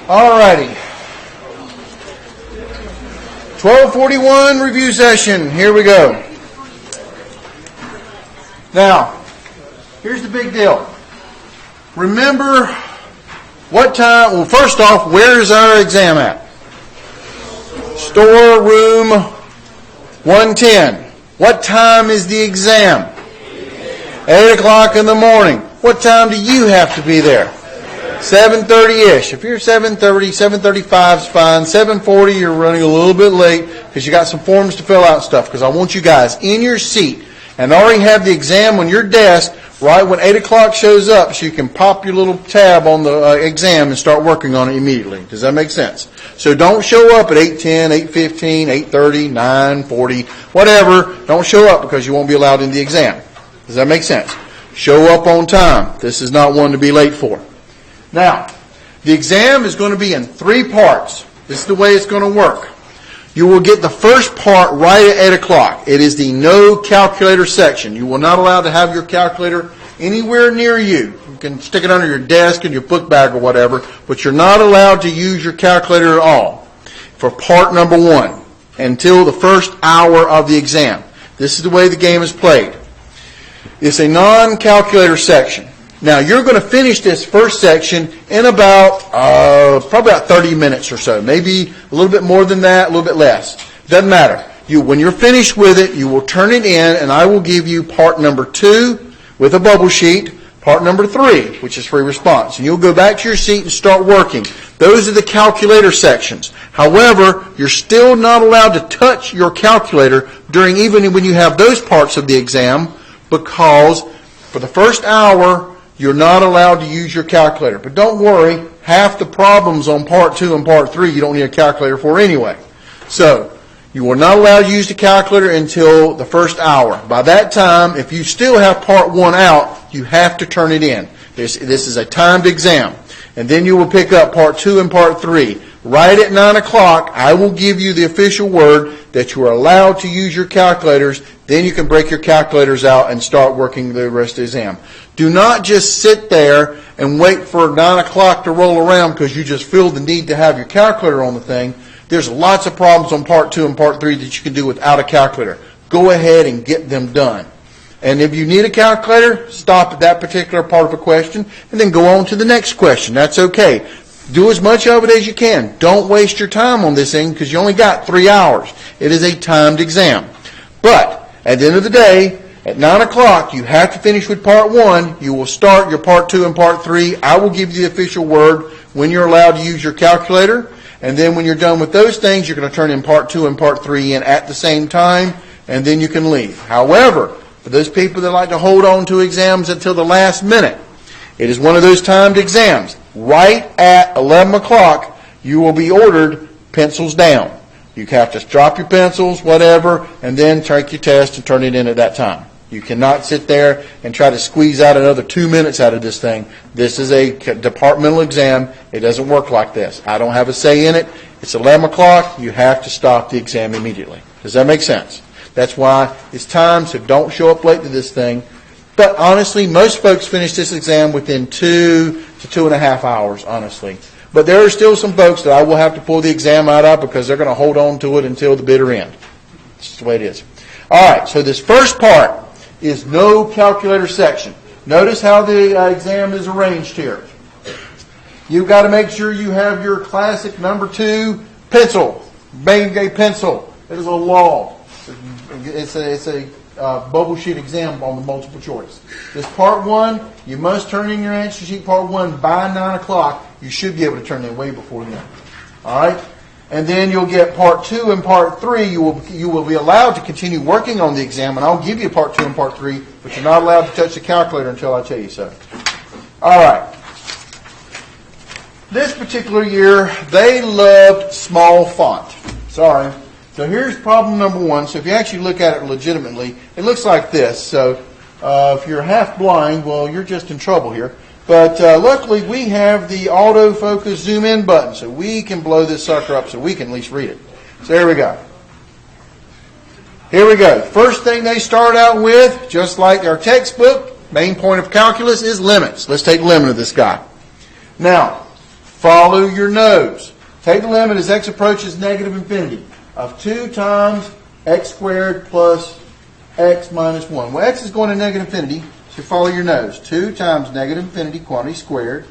Alrighty. 1241 review session. Here we go. Now, here's the big deal. Remember what time, well, first off, where is our exam at? Storeroom 110. What time is the exam? 8 o'clock in the morning. What time do you have to be there? 7:30-ish. If you're 7:30, 7:35 is fine. 7:40, you're running a little bit late because you got some forms to fill out and stuff, because I want you guys in your seat and already have the exam on your desk right when 8 o'clock shows up, so you can pop your little tab on the exam and start working on it immediately. Does that make sense? So don't show up at 8:10, 8:15, 8:30, 9:40, whatever. Don't show up because you won't be allowed in the exam. Does that make sense? Show up on time. This is not one to be late for. Now, the exam is going to be in 3 parts. This is the way it's going to work. You will get the first part right at 8 o'clock. It is the no calculator section. You will not allow to have your calculator anywhere near you. You can stick it under your desk in your book bag or whatever, but you're not allowed to use your calculator at all for part number 1 until the first hour of the exam. This is the way the game is played. It's a non-calculator section. Now, you're going to finish this first section in about, probably about 30 minutes or so. Maybe a little bit more than that, a little bit less. Doesn't matter. When you're finished with it, you will turn it in, and I will give you part number 2 with a bubble sheet, part number 3, which is free response. And you'll go back to your seat and start working. Those are the calculator sections. However, you're still not allowed to touch your calculator during even when you have those parts of the exam, because for the first hour, you're not allowed to use your calculator. But don't worry, half the problems on part 2 and part 3 you don't need a calculator for anyway. So, you are not allowed to use the calculator until the first hour. By that time, if you still have part 1 out, you have to turn it in. This is a timed exam. And then you will pick up part 2 and part 3. Right at 9 o'clock, I will give you the official word that you are allowed to use your calculators. Then you can break your calculators out and start working the rest of the exam. Do not just sit there and wait for 9 o'clock to roll around because you just feel the need to have your calculator on the thing. There's lots of problems on part 2 and part 3 that you can do without a calculator. Go ahead and get them done. And if you need a calculator, stop at that particular part of a question and then go on to the next question. That's okay. Do as much of it as you can. Don't waste your time on this thing because you only got 3 hours. It is a timed exam. But at the end of the day, at 9 o'clock, you have to finish with part 1. You will start your part 2 and part 3. I will give you the official word when you're allowed to use your calculator. And then when you're done with those things, you're going to turn in part 2 and part 3 in at the same time, and then you can leave. However, for those people that like to hold on to exams until the last minute, it is one of those timed exams. Right at 11 o'clock, you will be ordered pencils down. You have to drop your pencils, whatever, and then take your test and turn it in at that time. You cannot sit there and try to squeeze out another 2 minutes out of this thing. This is a departmental exam. It doesn't work like this. I don't have a say in it. It's 11 o'clock. You have to stop the exam immediately. Does that make sense? That's why it's time, so don't show up late to this thing. But honestly, most folks finish this exam within 2 to 2.5 hours, honestly. But there are still some folks that I will have to pull the exam out of because they're going to hold on to it until the bitter end. That's the way it is. All right, so this first part is no calculator section. Notice how the exam is arranged here. You've got to make sure you have your classic number 2 pencil, Bengay pencil. It is a law. It's a bubble sheet exam on the multiple choice. This part 1, you must turn in your answer sheet part 1 by 9 o'clock. You should be able to turn it in way before then. All right? And then you'll get part 2 and part 3. You will be allowed to continue working on the exam, and I'll give you part 2 and part 3, but you're not allowed to touch the calculator until I tell you so. All right. This particular year, they loved small font. Sorry. So here's problem number 1. So if you actually look at it legitimately, it looks like this. So if you're half blind, well, you're just in trouble here. But luckily, we have the autofocus zoom in button, so we can blow this sucker up so we can at least read it. So here we go. Here we go. First thing they start out with, just like our textbook, main point of calculus is limits. Let's take limit of this guy. Now, Follow your nose. Take the limit as x approaches negative infinity of 2 times x squared plus x minus 1. Well, x is going to negative infinity, so follow your nose. 2 times negative infinity quantity squared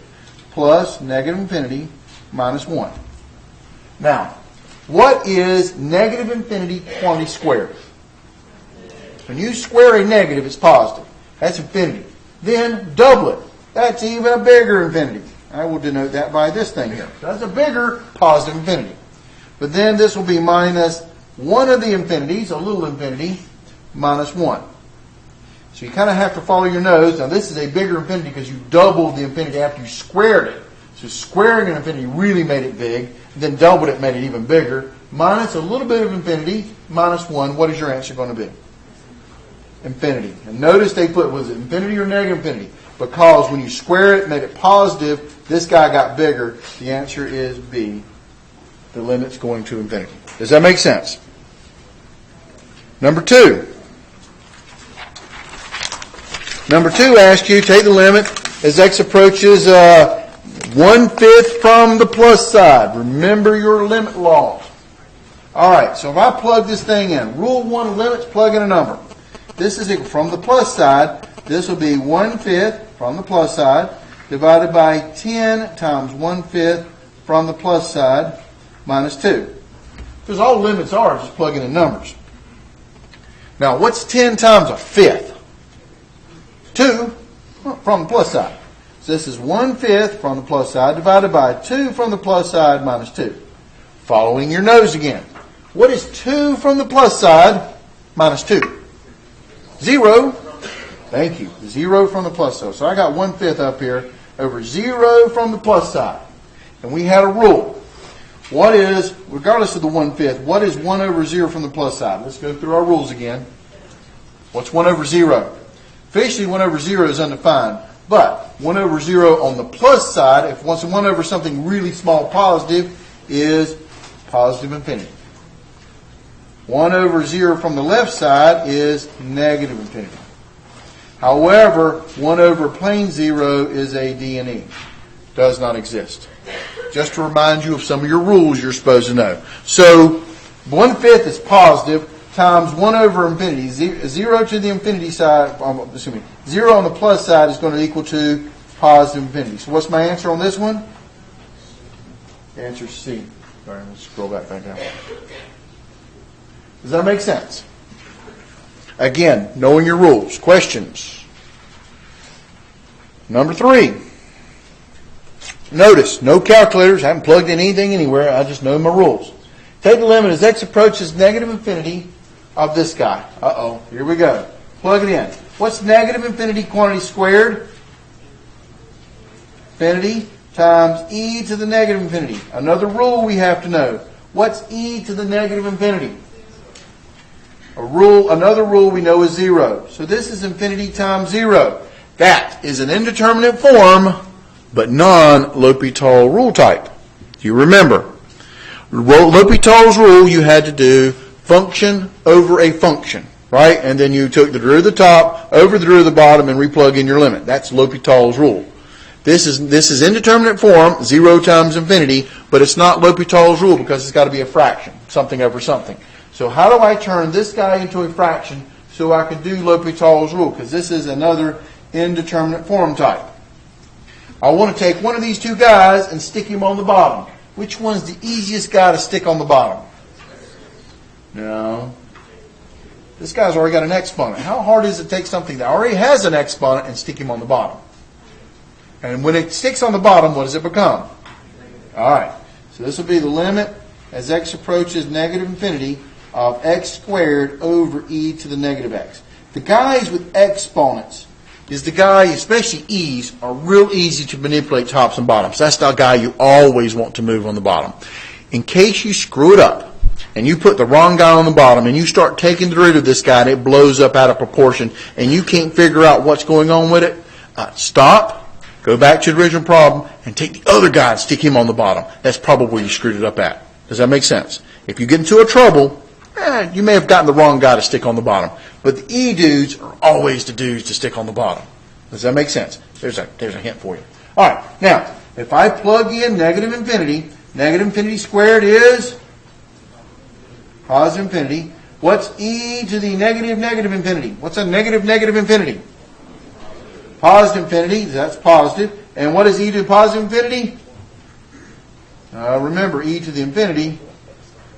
plus negative infinity minus 1. Now, what is negative infinity quantity squared? When you square a negative, it's positive. That's infinity. Then double it. That's even a bigger infinity. I will denote that by this thing here. That's a bigger positive infinity. But then this will be minus one of the infinities, a little infinity, minus 1. So you kind of have to follow your nose. Now this is a bigger infinity because you doubled the infinity after you squared it. So squaring an infinity really made it big. Then doubled it made it even bigger. Minus a little bit of infinity, minus 1. What is your answer going to be? Infinity. And notice they put, was it infinity or negative infinity? Because when you square it, made it positive, this guy got bigger. The answer is B. The limit's going to infinity. Does that make sense? Number 2. Number 2 asks you, take the limit as x approaches 1/5 from the plus side. Remember your limit laws. Alright, so if I plug this thing in, rule 1 of limits, plug in a number. This is equal from the plus side. This will be 1/5 from the plus side divided by 10 times 1/5 from the plus side minus 2. Because all limits are just plugging in numbers. Now, what's 10 times a fifth? 2 from the plus side. So this is 1/5 from the plus side divided by 2 from the plus side minus 2. Following your nose again. What is 2 from the plus side minus 2? 0. Thank you. 0 from the plus side. So I got 1/5 up here over 0 from the plus side. And we had a rule. What is, regardless of the 1/5, what is 1 over 0 from the plus side? Let's go through our rules again. What's 1 over 0? Officially, 1 over 0 is undefined. But 1 over 0 on the plus side, if once 1 over something really small positive, is positive infinity. 1 over 0 from the left side is negative infinity. However, 1 over plane 0 is a D and E. Does not exist. Just to remind you of some of your rules you're supposed to know. So, 1/5 is positive times 1 over infinity. 0 to the infinity side, 0 on the plus side is going to equal to positive infinity. So what's my answer on this one? The answer is C. All right, let's scroll back down. Does that make sense? Again, knowing your rules. Questions? Number 3. Notice, no calculators. I haven't plugged in anything anywhere. I just know my rules. Take the limit as x approaches negative infinity of this guy. Uh-oh. Here we go. Plug it in. What's negative infinity quantity squared? Infinity times e to the negative infinity. Another rule we have to know. What's e to the negative infinity? Another rule we know is 0. So this is infinity times 0. That is an indeterminate form, but non-L'Hopital rule type. You remember, L'Hopital's rule, you had to do function over a function, right? And then you took the derivative of the top over the derivative of the bottom and replug in your limit. That's L'Hopital's rule. This is indeterminate form, 0 times infinity, but it's not L'Hopital's rule because it's got to be a fraction, something over something. So how do I turn this guy into a fraction so I can do L'Hopital's rule? Because this is another indeterminate form type. I want to take one of these two guys and stick him on the bottom. Which one's the easiest guy to stick on the bottom? No. This guy's already got an exponent. How hard is it to take something that already has an exponent and stick him on the bottom? And when it sticks on the bottom, what does it become? Alright. So this will be the limit as x approaches negative infinity of x squared over e to the negative x. The guys with exponents is the guy, especially e's, are real easy to manipulate tops and bottoms. That's the guy you always want to move on the bottom. In case you screw it up and you put the wrong guy on the bottom and you start taking the derivative of this guy and it blows up out of proportion and you can't figure out what's going on with it, stop, go back to the original problem and take the other guy and stick him on the bottom. That's probably where you screwed it up at. Does that make sense? If you get into a trouble, you may have gotten the wrong guy to stick on the bottom. But the E dudes are always the dudes to stick on the bottom. Does that make sense? There's a hint for you. All right. Now, If I plug in negative infinity squared is positive infinity. What's e to the negative infinity? What's a negative infinity? Positive infinity, that's positive. And what is e to the positive infinity? Remember, e to the infinity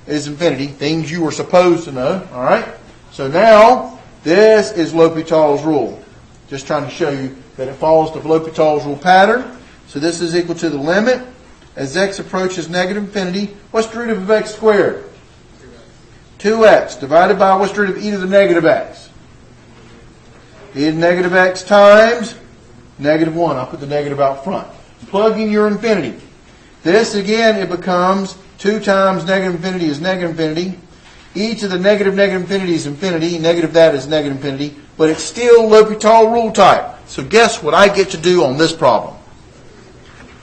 is infinity. Things you were supposed to know. All right? So now, this is L'Hopital's rule. Just trying to show you that it follows the L'Hopital's rule pattern. So this is equal to the limit as x approaches negative infinity. What's the root of x squared? 2x divided by what's the root of e to the negative x? E to the negative x times negative 1. I'll put the negative out front. Plug in your infinity. This again, it becomes 2 times negative infinity is negative infinity. E to the negative infinity is infinity. Negative that is negative infinity. But it's still L'Hopital rule type. So guess what I get to do on this problem?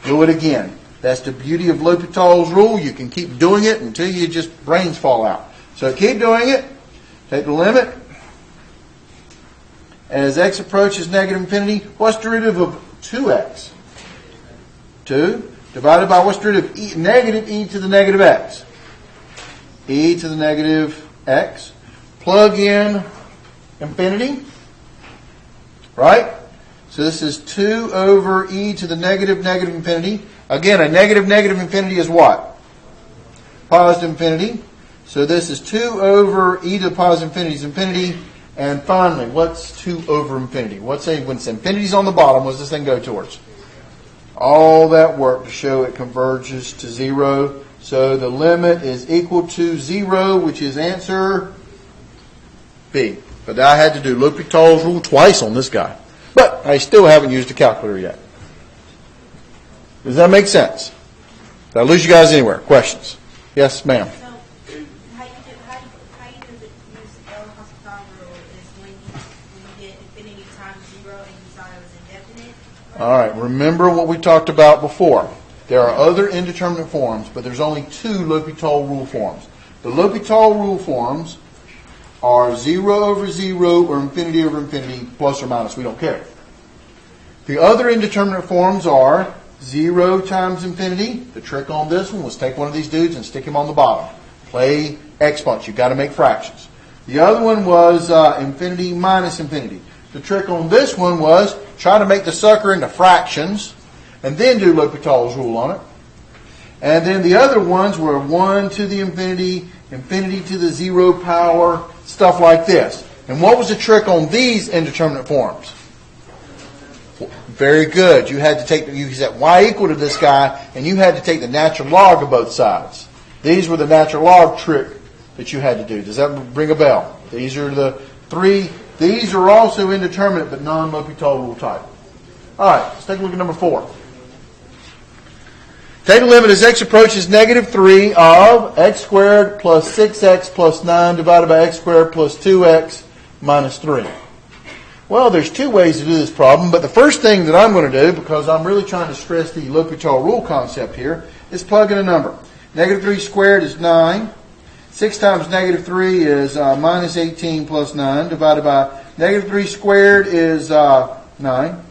Do it again. That's the beauty of L'Hopital's rule. You can keep doing it until you just brains fall out. So keep doing it. Take the limit. As x approaches negative infinity, what's the derivative of 2x? 2 divided by what's the root of e, negative e to the negative x? E to the negative x. Plug in infinity. Right? So this is 2 over e to the negative infinity. Again, a negative infinity is what? Positive infinity. So this is 2 over e to the positive infinity is infinity. And finally, what's 2 over infinity? When infinity's on the bottom, what does this thing go towards? All that work to show it converges to 0. So the limit is equal to 0, which is answer B. But I had to do L'Hopital's rule twice on this guy. But I still haven't used a calculator yet. Does that make sense? Did I lose you guys anywhere? Questions? Yes, ma'am. So, how you use L'Hopital rule is when you get infinity times 0 and you thought it was indefinite? All right. Remember what we talked about before. There are other indeterminate forms, but there's only 2 L'Hopital rule forms. The L'Hopital rule forms are 0 over 0 or infinity over infinity, plus or minus. We don't care. The other indeterminate forms are 0 times infinity. The trick on this one was take one of these dudes and stick him on the bottom. Play exponents. You've got to make fractions. The other one was infinity minus infinity. The trick on this one was try to make the sucker into fractions and then do L'Hopital's rule on it. And then the other ones were 1 to the infinity, infinity to the 0 power, stuff like this. And what was the trick on these indeterminate forms? Very good. You had to take, you set y equal to this guy, and you had to take the natural log of both sides. These were the natural log trick that you had to do. Does that ring a bell? These are the 3. These are also indeterminate, but non-L'Hopital rule type. All right, let's take a look at number 4. Take the limit as x approaches negative 3 of x squared plus 6x plus 9 divided by x squared plus 2x minus 3. Well, there's 2 ways to do this problem, but the first thing that I'm going to do, because I'm really trying to stress the L'Hopital rule concept here, is plug in a number. Negative 3 squared is 9. 6 times negative 3 is minus 18 plus 9 divided by negative 3 squared is 9.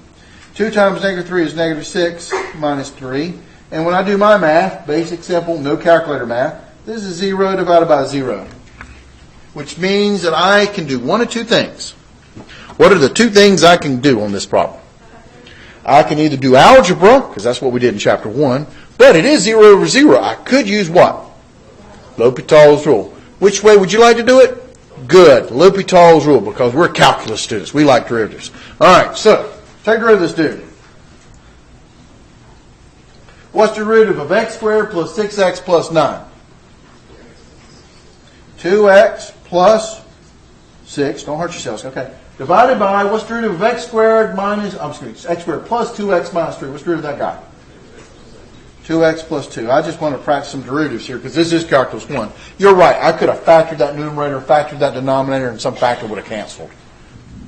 2 times negative 3 is negative 6 minus 3. And when I do my math, basic, simple, no calculator math, this is 0 divided by 0. Which means that I can do one of 2 things. What are the 2 things I can do on this problem? I can either do algebra, because that's what we did in chapter 1, but it is 0 over 0. I could use what? L'Hopital's rule. Which way would you like to do it? Good. L'Hopital's rule, because we're calculus students. We like derivatives. All right, so take a derivative of this dude. What's the derivative of x squared plus 6x plus 9? 2x plus 6. Don't hurt yourselves. Okay. Divided by, what's the derivative of x squared minus, x squared plus 2x minus 3. What's the derivative of that guy? 2x plus 2. I just want to practice some derivatives here because this is calculus 1. You're right. I could have factored that numerator, factored that denominator, and some factor would have canceled.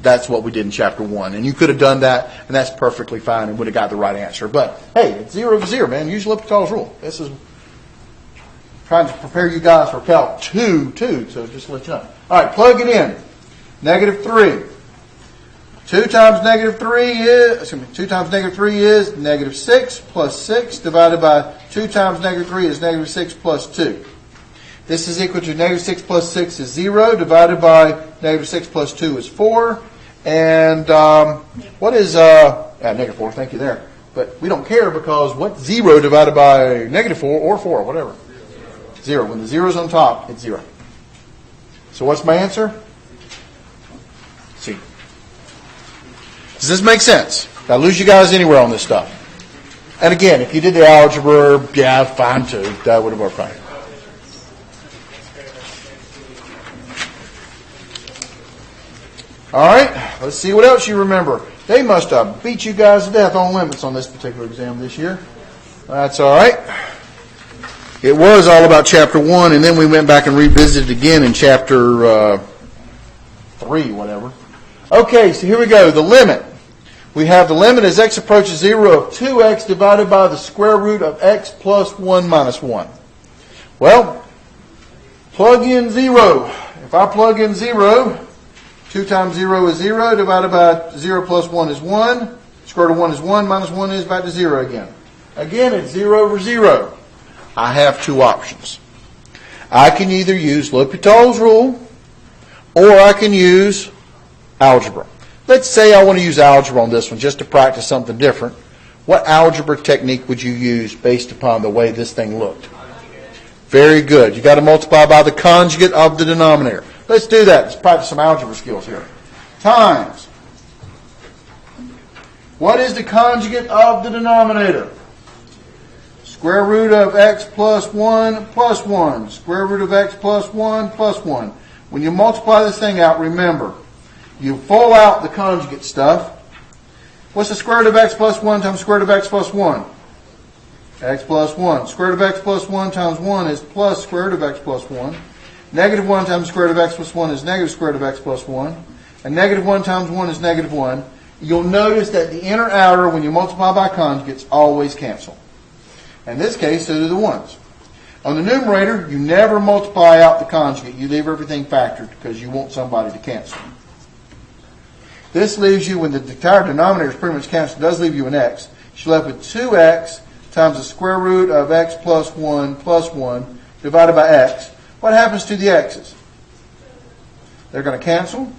That's what we did in chapter 1. And you could have done that, and that's perfectly fine and would have got the right answer. But, hey, it's 0 over 0, man. Use L'Hopital's rule. This is trying to prepare you guys for Calc 2, so just to let you know. All right, plug it in. Negative 3. 2 times negative 3 is, 2 times negative 3 is negative 6 plus 6 divided by 2 times negative 3 is negative 6 plus 2. This is equal to negative 6 plus 6 is 0 divided by negative 6 plus 2 is 4. And what is, negative 4, thank you there. But we don't care because what's 0 divided by negative 4 or 4, whatever? 0. When the 0 is on top, it's 0. So what's my answer? C. Does this make sense? Did I lose you guys anywhere on this stuff? And again, if you did the algebra, yeah, fine too. That would have worked fine. All right, let's see what else you remember. They must have beat you guys to death on limits on this particular exam this year. That's all right. It was all about chapter 1, and then we went back and revisited again in chapter 3, whatever. Okay, so here we go. The limit. We have the limit as x approaches 0 of 2x divided by the square root of x plus 1 minus 1. Well, plug in 0. If I plug in 0, 2 times 0 is 0, divided by 0 plus 1 is 1. Square root of 1 is 1, minus 1 is back to 0 again. Again, it's 0 over 0. I have two options. I can either use L'Hopital's rule, or I can use algebra. Let's say I want to use algebra on this one just to practice something different. What algebra technique would you use based upon the way this thing looked? Very good. You got to multiply by the conjugate of the denominator. Let's do that. Let's practice some algebra skills here. Times. What is the conjugate of the denominator? Square root of x plus 1 plus 1. Square root of x plus 1 plus 1. When you multiply this thing out, remember, you pull out the conjugate stuff. What's the square root of x plus 1 times square root of x plus 1? X plus 1. Square root of x plus 1 times 1 is plus square root of x plus 1. Negative 1 times square root of x plus 1 is negative square root of x plus 1. And negative 1 times 1 is negative 1. You'll notice that the inner outer, when you multiply by conjugates, always cancel. In this case, so do the ones. On the numerator, you never multiply out the conjugate. You leave everything factored because you want somebody to cancel. This leaves you, when the entire denominator is pretty much canceled, does leave you an x. You're left with 2x times the square root of x plus 1 divided by x. What happens to the x's? They're going to cancel.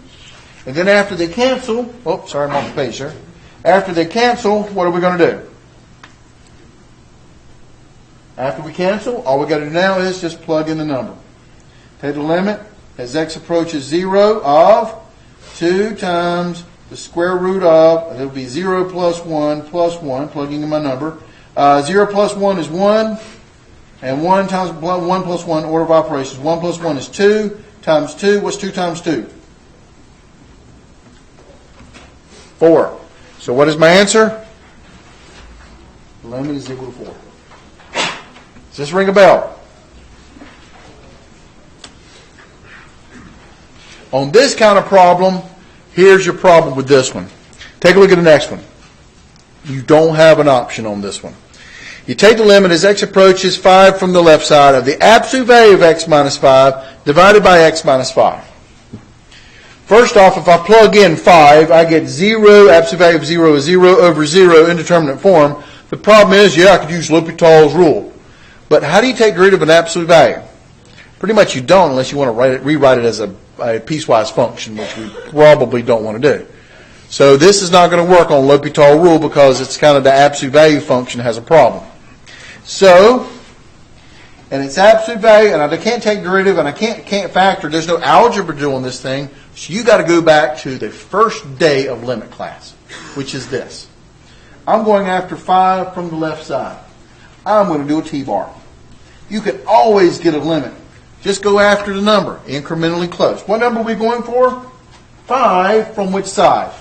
And then after they cancel, I'm off the page, sir. After they cancel, what are we going to do? After we cancel, all we got to do now is just plug in the number. Take the limit as x approaches 0 of 2 times the square root of, it'll be 0 plus 1 plus 1, plugging in my number. 0 plus 1 is 1, and 1 times 1 plus 1, order of operations. 1 plus 1 is 2 times 2. What's 2 times 2? 4. So what is my answer? The limit is equal to 4. Does this ring a bell? On this kind of problem, here's your problem with this one. Take a look at the next one. You don't have an option on this one. You take the limit as x approaches 5 from the left side of the absolute value of x minus 5 divided by x minus 5. First off, if I plug in 5, I get 0, absolute value of 0 is 0 over 0, indeterminate form. The problem is, I could use L'Hopital's rule. But how do you take rid of an absolute value? Pretty much you don't, unless you want to rewrite it as a piecewise function, which we probably don't want to do. So this is not going to work on L'Hopital rule because it's kind of the absolute value function has a problem. So, and it's absolute value, and I can't take derivative, and I can't factor. There's no algebra doing this thing. So you got to go back to the first day of limit class, which is this. I'm going after 5 from the left side. I'm going to do a t-bar. You can always get a limit. Just go after the number, incrementally close. What number are we going for? 5 from which side?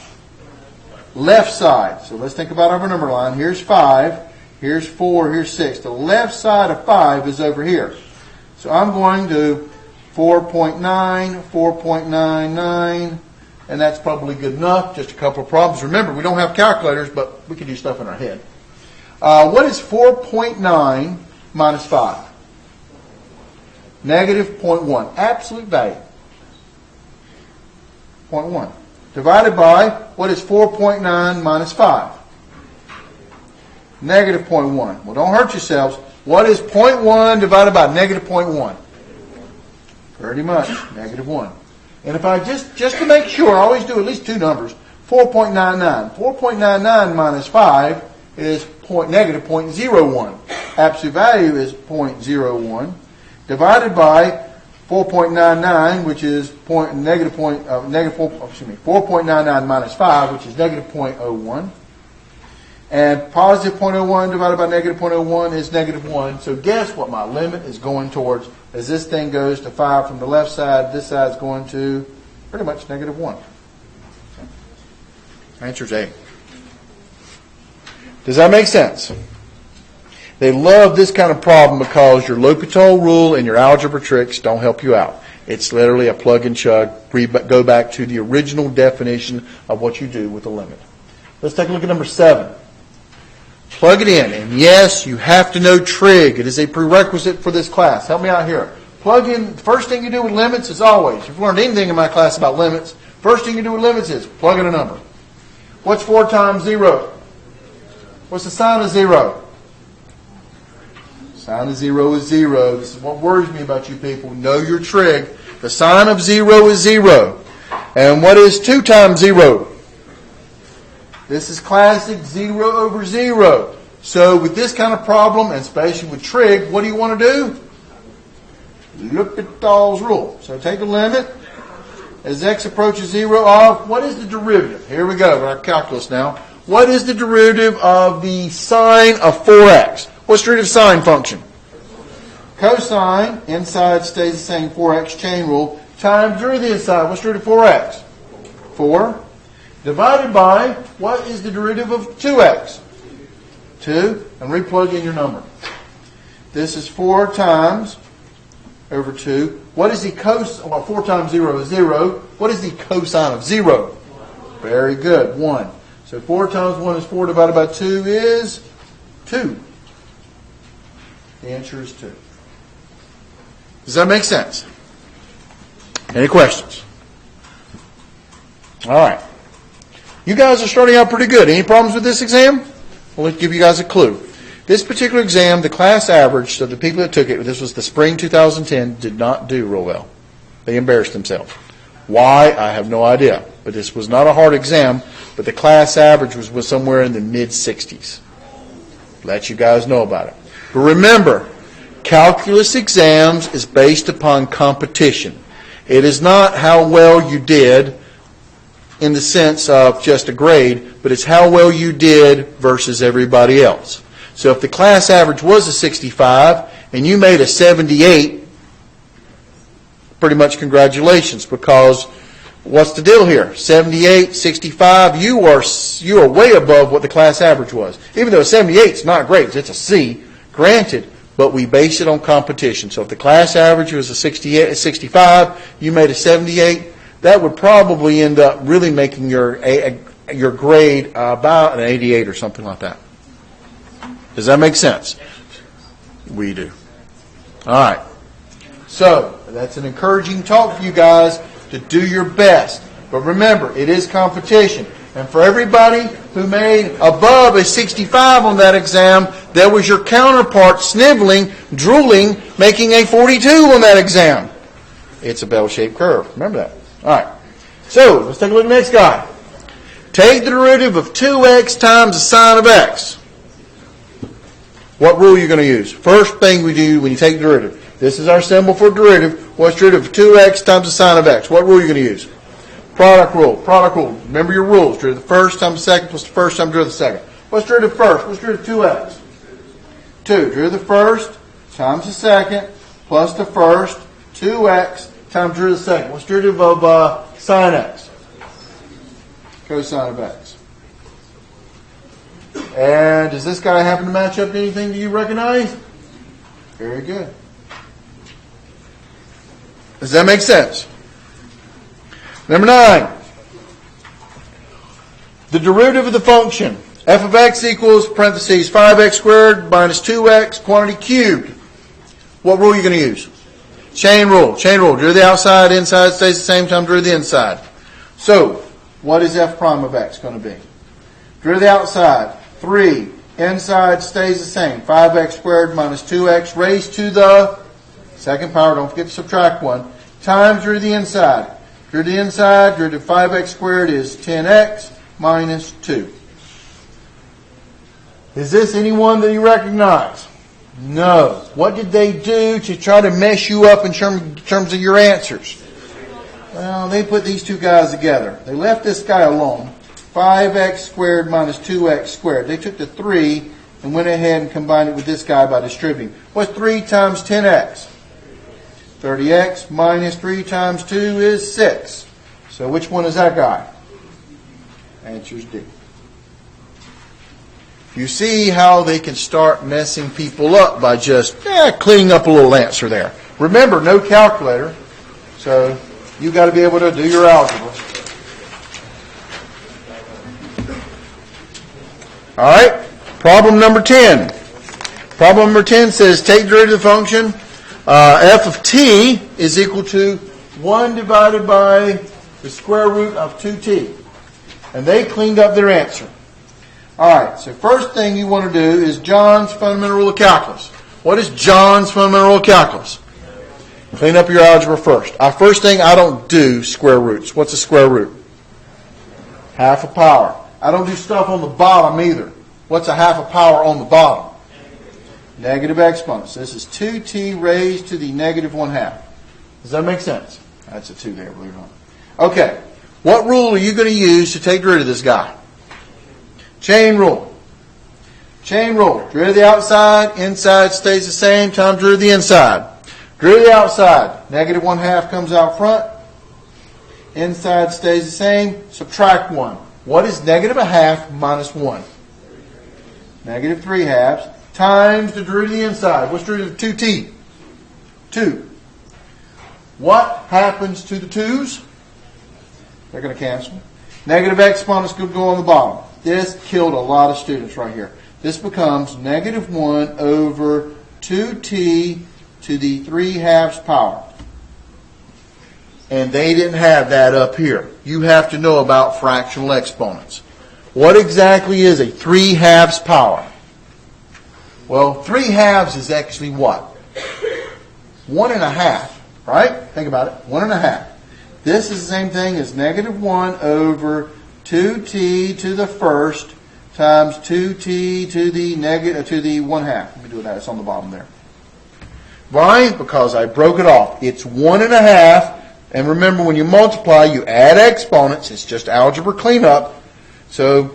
Left side. So let's think about our number line. Here's 5. Here's 4. Here's 6. The left side of 5 is over here. So I'm going to 4.9, 4.99, and that's probably good enough. Just a couple of problems. Remember, we don't have calculators, but we can do stuff in our head. What is 4.9 minus 5? Negative 0.1. Absolute value. 0.1. divided by, what is 4.9 minus 5? Negative 0.1. Well, don't hurt yourselves. What is 0.1 divided by negative 0.1? Pretty much, negative 1. And if I just to make sure, I always do at least two numbers, 4.99. 4.99 minus 5 is negative 0.01. Absolute value is 0.01 divided by 4.99, which is 4.99 minus 5, which is negative 0.01. And positive 0.01 divided by negative 0.01 is negative 1. So guess what my limit is going towards? As this thing goes to 5 from the left side, this side is going to pretty much negative 1. Answer is A. Does that make sense? They love this kind of problem because your L'Hopital rule and your algebra tricks don't help you out. It's literally a plug and chug. Go back to the original definition of what you do with a limit. Let's take a look at number 7. Plug it in. And yes, you have to know trig. It is a prerequisite for this class. Help me out here. Plug in. The first thing you do with limits is always, if you've learned anything in my class about limits, first thing you do with limits is plug in a number. What's 4 times 0? What's the sign of 0? Sign of 0 is 0. This is what worries me about you people. Know your trig. The sign of 0 is 0. And what is 2 times 0? This is classic 0 over 0. So with this kind of problem, and especially with trig, what do you want to do? L'Hopital's rule. So take the limit. As x approaches 0 of, what is the derivative? Here we go, our calculus now. What is the derivative of the sine of 4x? What's the derivative sine function? Cosine, inside stays the same, 4x chain rule, times derivative inside. What's the derivative of 4x? 4. Divided by, what is the derivative of 2x? 2. And re-plug in your number. This is 4 times over 2. What is the cosine? Well, 4 times 0 is 0. What is the cosine of 0? Very good. 1. So 4 times 1 is 4 divided by 2 is 2. The answer is 2. Does that make sense? Any questions? All right. You guys are starting out pretty good. Any problems with this exam? Well, let's give you guys a clue. This particular exam, the class average, so the people that took it, this was the spring 2010, did not do real well. They embarrassed themselves. Why? I have no idea. But this was not a hard exam, but the class average was somewhere in the mid-60s. Let you guys know about it. But remember, calculus exams is based upon competition. It is not how well you did in the sense of just a grade, but it's how well you did versus everybody else. So if the class average was a 65 and you made a 78, pretty much congratulations, because what's the deal here? 78, 65, you are way above what the class average was. Even though 78 is not great, it's a C, granted, but we base it on competition. So if the class average was a 65, you made a 78, that would probably end up really making your grade about an 88 or something like that. Does that make sense? We do. All right. So that's an encouraging talk for you guys to do your best. But remember, it is competition. And for everybody who made above a 65 on that exam, there was your counterpart sniveling, drooling, making a 42 on that exam. It's a bell-shaped curve. Remember that. All right. So let's take a look at the next guy. Take the derivative of 2x times the sine of x. What rule are you going to use? First thing we do when you take the derivative. This is our symbol for derivative. What's the derivative of 2x times the sine of x? What rule are you going to use? Product rule. Product rule. Remember your rules. Derivative of the first times the second plus the first times derivative of the second. What's derivative of first? What's derivative of 2x? 2. Derivative of the first times the second plus the first 2x times derivative of the second. What's derivative of sine x? Cosine of x. And does this guy happen to match up to anything that you recognize? Very good. Does that make sense? Number 9. The derivative of the function. F of x equals, parentheses, 5x squared minus 2x, quantity cubed. What rule are you going to use? Chain rule. Chain rule. Derivative of the outside, inside stays the same time, derivative of the inside. So, what is f prime of x going to be? Derivative of the outside, 3. Inside stays the same. 5x squared minus 2x raised to the second power. Don't forget to subtract 1. Times derivative of the inside. Derivative of the inside, derivative of 5x squared is 10x minus 2. Is this anyone that you recognize? No. What did they do to try to mess you up in terms of your answers? Well, they put these two guys together. They left this guy alone. 5x squared minus 2x squared. They took the 3 and went ahead and combined it with this guy by distributing. What's 3 times 10x? 30x minus 3 times 2 is 6. So which one is that guy? Answer is D. You see how they can start messing people up by just cleaning up a little answer there. Remember, no calculator, so you got to be able to do your algebra. All right, problem number 10. Problem number 10 says take derivative of the function f of t is equal to 1 divided by the square root of 2t. And they cleaned up their answer. All right, so first thing you want to do is John's fundamental rule of calculus. What is John's fundamental rule of calculus? Clean up your algebra first. First thing, I don't do square roots. What's a square root? Half a power. I don't do stuff on the bottom either. What's a half a power on the bottom? Negative exponents. This is 2t raised to the negative 1/2. Does that make sense? That's a 2 there, believe it or not. Okay, what rule are you going to use to take rid of this guy? Chain rule. Chain rule. Derivative of the outside, inside stays the same, times derivative of the inside. Derivative of the outside, negative 1/2 comes out front. Inside stays the same, subtract 1. What is negative 1/2 minus 1? Negative 3/2 times the derivative of the inside. What's the derivative of 2t? 2. What happens to the 2's? They're going to cancel. Negative exponents could go on the bottom. This killed a lot of students right here. This becomes negative 1 over 2t to the 3/2 power. And they didn't have that up here. You have to know about fractional exponents. What exactly is a 3/2 power? Well, 3/2 is actually what? 1.5, right? Think about it. 1.5. This is the same thing as negative 1 over 2t to the first times 2t to the negative to the 1/2. Let me do that. It's on the bottom there. Why? Because I broke it off. It's 1.5. And remember, when you multiply, you add exponents. It's just algebra cleanup. So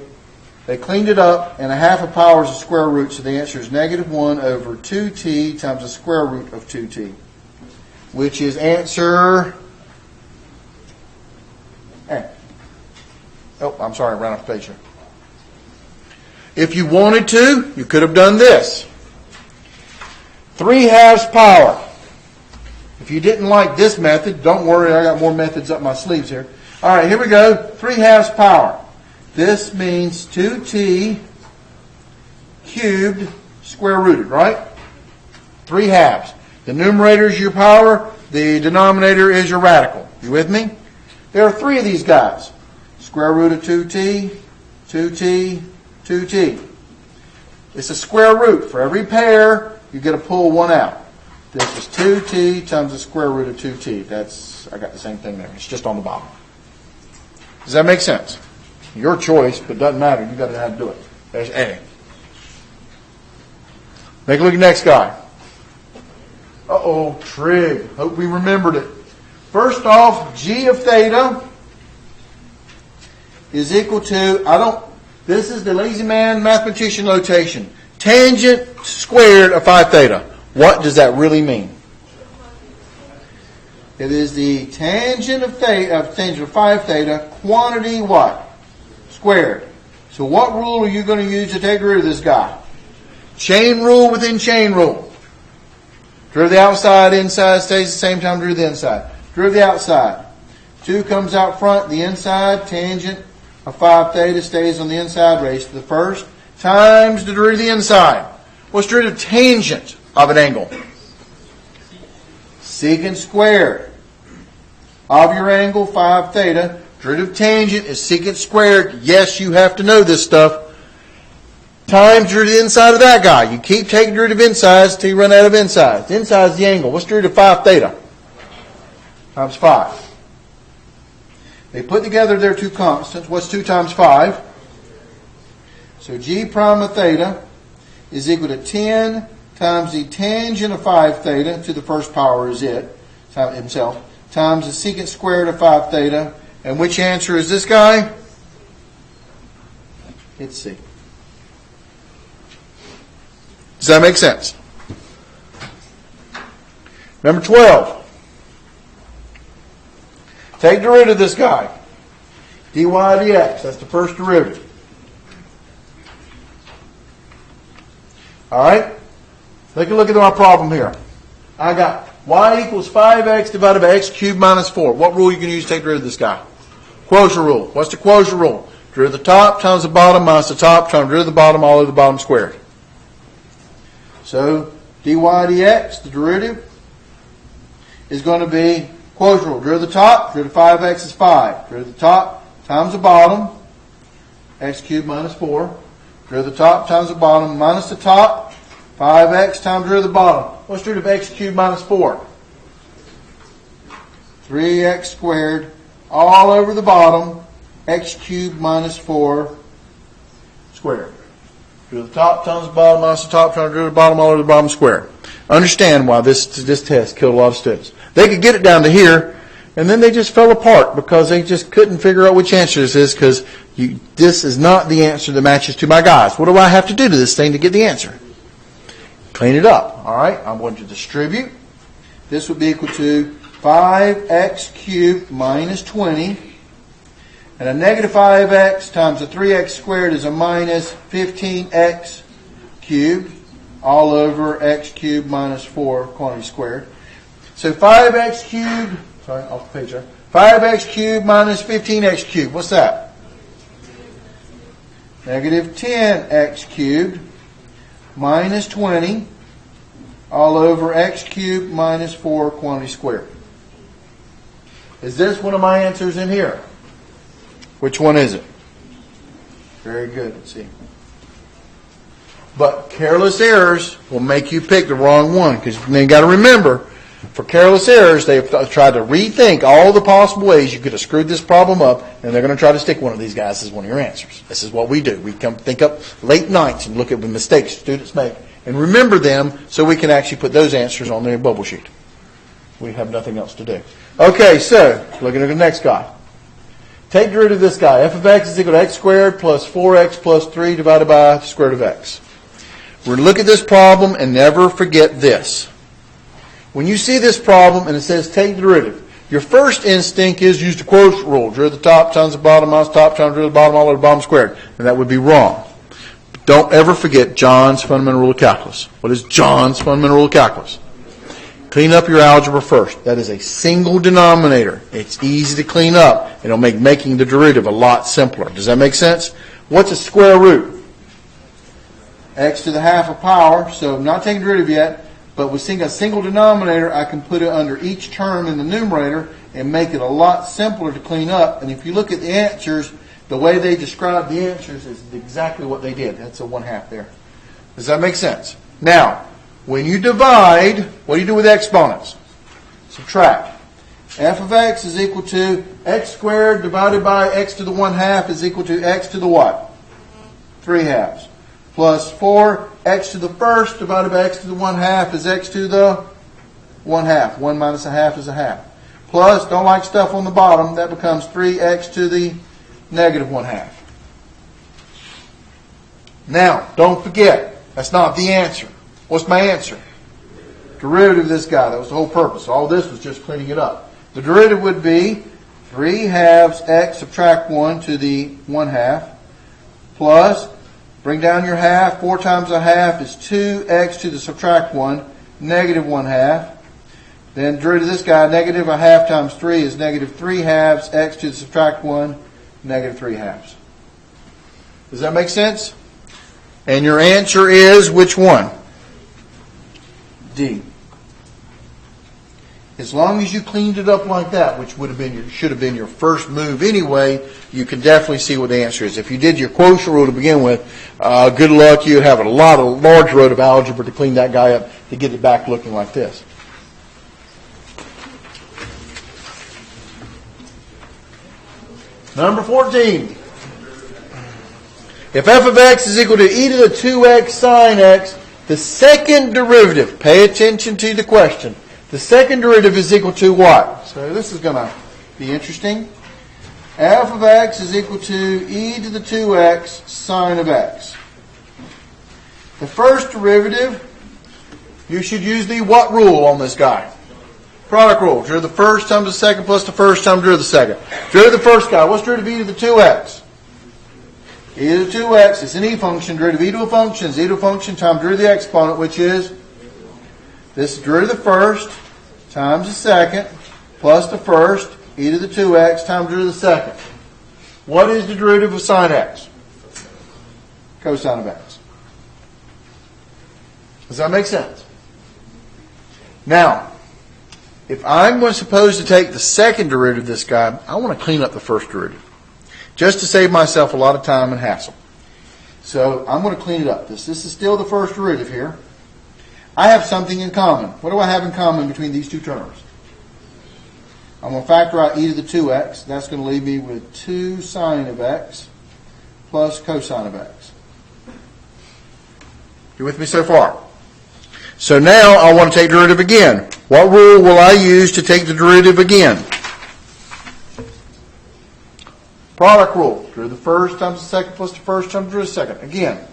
they cleaned it up, and 1/2 a power is a square root. So the answer is negative 1 over 2t times the square root of 2t, which is answer A. Oh, I'm sorry, I ran off the page here. If you wanted to, you could have done this. 3/2 power. If you didn't like this method, don't worry, I got more methods up my sleeves here. All right, here we go. 3/2 power. This means 2t cubed square rooted, right? 3/2. The numerator is your power. The denominator is your radical. You with me? There are 3 of these guys. Square root of 2t, 2t, 2t. It's a square root. For every pair, you get to pull 1 out. This is 2t times the square root of 2t. I got the same thing there. It's just on the bottom. Does that make sense? Your choice, but it doesn't matter. You got to know how to do it. There's A. Take a look at the next guy. Uh-oh, trig. Hope we remembered it. First off, g of theta is equal to, this is the lazy man mathematician notation. Tangent squared of 5 theta. What does that really mean? It is the tangent of 5 theta, quantity what? Squared. So what rule are you going to use to take rid of this guy? Chain rule within chain rule. Derivative of the outside, inside stays the same time derivative of the inside. Derivative of the outside. 2 comes out front, the inside, tangent of 5 theta stays on the inside, raised to the first, times the derivative of the inside. What's the derivative of tangent of an angle? Secant squared of your angle, 5 theta. Derivative of tangent is secant squared. Yes, you have to know this stuff. Times derivative inside of that guy. You keep taking derivative insides until you run out of insides. Inside is the angle. What's derivative of 5 theta? Times 5. They put together their two constants. What's 2 times 5? So g prime of theta is equal to 10 times the tangent of 5 theta, to the first power is it, himself, times the secant squared of 5 theta. And which answer is this guy? It's C. Does that make sense? Number 12. Take derivative of this guy. dy dx. That's the first derivative. All right? Take a look at my problem here. I got y equals 5x divided by x cubed minus 4. What rule are you going to use to take derivative of this guy? Quotient rule. What's the quotient rule? Derivative of the top times the bottom minus the top times derivative of the bottom all over the bottom squared. So dy dx, the derivative, is going to be quotient rule. Derivative of the top, derivative of 5x is 5. Derivative of the top times the bottom, x cubed minus 4. Derivative of the top times the bottom minus the top, 5x times derivative of the bottom. What's derivative of x cubed minus 4? 3x squared all over the bottom, x cubed minus 4 squared. Derivative of the top times the bottom minus the top times derivative of the bottom all over the bottom squared. Understand why this test killed a lot of students. They could get it down to here, and then they just fell apart because they just couldn't figure out which answer this is, because this is not the answer that matches to my guys. What do I have to do to this thing to get the answer? Clean it up. All right, I'm going to distribute. This would be equal to 5x cubed minus 20. And a negative 5x times a 3x squared is a minus 15x cubed all over x cubed minus 4 quantity squared. So 5x cubed, sorry, off the page there. 5x cubed minus 15x cubed. What's that? Negative 10x cubed minus 20 all over x cubed minus 4 quantity squared. Is this one of my answers in here? Which one is it? Very good. Let's see. But careless errors will make you pick the wrong one, because you got to remember, for careless errors, they've tried to rethink all the possible ways you could have screwed this problem up, and they're going to try to stick one of these guys as one of your answers. This is what we do. We come think up late nights and look at the mistakes students make and remember them so we can actually put those answers on their bubble sheet. We have nothing else to do. Okay, so looking at the next guy. Take derivative of this guy. F of x is equal to x squared plus 4x plus 3 divided by the square root of x. We're going to look at this problem and never forget this. When you see this problem and it says take derivative, your first instinct is use the quotient rule. Derivative of the top times the bottom minus the top times derivative of the bottom all over the bottom squared. And that would be wrong. But don't ever forget John's fundamental rule of calculus. What is John's fundamental rule of calculus? Clean up your algebra first. That is a single denominator. It's easy to clean up. It'll make making the derivative a lot simpler. Does that make sense? What's a square root? X to the half a power. So I'm not taking derivative yet, but with a single denominator, I can put it under each term in the numerator and make it a lot simpler to clean up. And if you look at the answers, the way they describe the answers is exactly what they did. That's a 1/2 there. Does that make sense? Now, when you divide, what do you do with exponents? Subtract. F of x is equal to x squared divided by x to the 1/2 is equal to x to the what? 3/2. Plus 4x to the first divided by x to the 1/2 is x to the 1/2. 1 minus a half is a half. Plus, don't like stuff on the bottom, that becomes 3x to the negative 1/2. Now, don't forget, that's not the answer. What's my answer? Derivative of this guy. That was the whole purpose. All this was just cleaning it up. The derivative would be 3/2 x subtract 1 to the 1/2 plus, bring down your half, 4 times a half is 2x to the subtract 1, negative 1/2. Then derivative of this guy, negative a half times 3 is negative 3/2 x to the subtract 1, negative 3/2. Does that make sense? And your answer is which one? D. As long as you cleaned it up like that, which would have been should have been your first move anyway, you can definitely see what the answer is. If you did your quotient rule to begin with, good luck. You have a large road of algebra to clean that guy up to get it back looking like this. Number 14. If f of x is equal to e to the 2x sine x, the second derivative, pay attention to the question, the second derivative is equal to what? So this is going to be interesting. F of x is equal to e to the 2x sine of x. The first derivative, you should use the what rule on this guy? Product rule. Derivative of the first times the second plus the first times derivative of the second. Derivative of the first guy. What's derivative of e to the 2x? E to the 2x, it's an e function. Derivative of e to a function is e to a function times derivative of the exponent, which is this derivative of the first times the second plus the first e to the 2x times derivative of the second. What is the derivative of sine x? Cosine of x. Does that make sense? Now, if I'm supposed to take the second derivative of this guy, I want to clean up the first derivative, just to save myself a lot of time and hassle. So I'm going to clean it up. This is still the first derivative here. I have something in common. What do I have in common between these two terms? I'm going to factor out e to the 2x. That's going to leave me with 2 sine of x plus cosine of x. You with me so far? So now I want to take derivative again. What rule will I use to take the derivative again? Product rule. Derivative of the first times the second plus the first times derivative of the second. Again.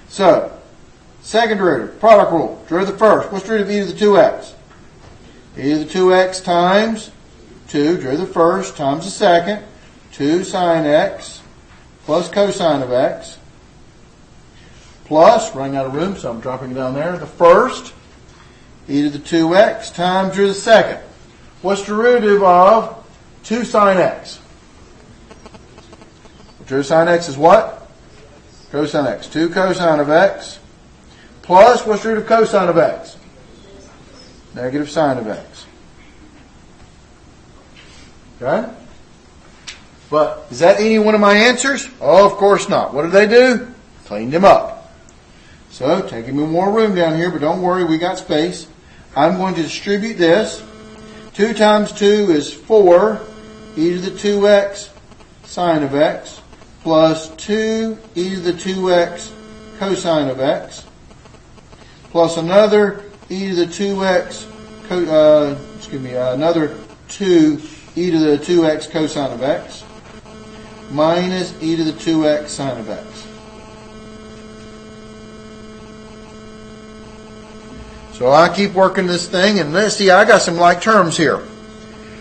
So, second derivative. Product rule. Derivative of the first. What's derivative of e to the 2x? E to the 2x times 2. Derivative of the first times the second. 2 sine x plus cosine of x. Plus, running out of room, so I'm dropping it down there. The first, e to the 2x times derivative of the second. What's derivative of 2 sine x? Derivative of sine x is what? Cosine x. 2 cosine of x. Plus, what's derivative of cosine of x? Negative sine of x. Okay? But, is that any one of my answers? Oh, of course not. What did they do? Cleaned them up. So, taking me more room down here, but don't worry, we got space. I'm going to distribute this. 2 times 2 is 4 e to the 2x sine of x plus 2 e to the 2x cosine of x plus another e to the 2x another 2 e to the 2x cosine of x minus e to the 2x sine of x. So I keep working this thing, and let's see, I got some like terms here.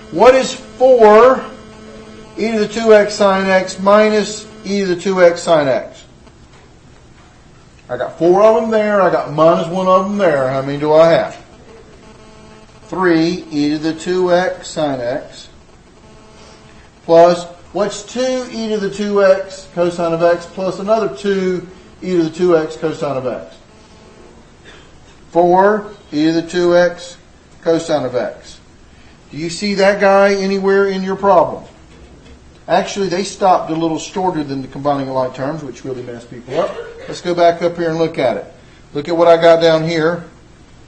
What is 4 e to the 2x sine x minus e to the 2x sine x? I got 4 of them there, I got minus 1 of them there. How many do I have? 3 e to the 2x sine x plus, what's 2 e to the 2x cosine of x plus another 2 e to the 2x cosine of x? 4 e to the 2x cosine of x. Do you see that guy anywhere in your problem? Actually, they stopped a little shorter than the combining of like terms, which really messed people up. Let's go back up here and look at it. Look at what I got down here.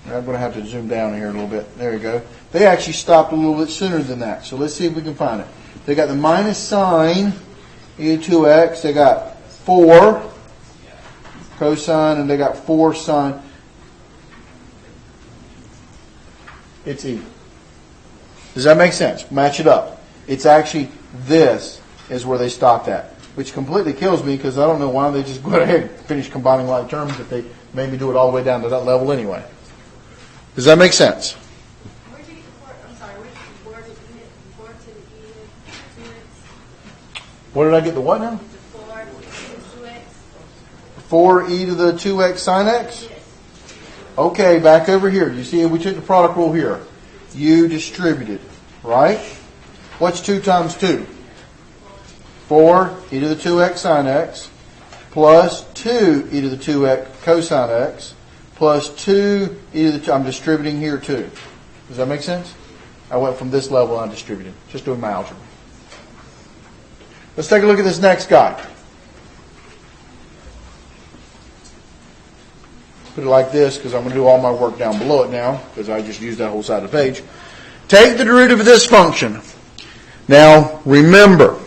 I'm going to have to zoom down here a little bit. There you go. They actually stopped a little bit sooner than that. So let's see if we can find it. They got the minus sine e to 2x. They got 4 cosine, and they got 4 sine. It's e. Does that make sense? Match it up. It's actually this is where they stopped at, which completely kills me because I don't know why they just go ahead and finish combining like terms if they made me do it all the way down to that level anyway. Does that make sense? Where did you get the 4? I'm sorry. Where did you get the 4 to the e to 2x? What did I get the what now? The 4 to the 2x. 4 e to the 2x sine x? Yes. Okay, back over here. You see, we took the product rule here. You distributed, right? What's 2 times 2? 4 e to the 2x sine x plus 2 e to the 2x cosine x plus 2 e to the 2. I'm distributing here too. Does that make sense? I went from this level and I distributed. Just doing my algebra. Let's take a look at this next guy. Put it like this because I'm going to do all my work down below it now because I just used that whole side of the page. Take the derivative of this function. Now, remember.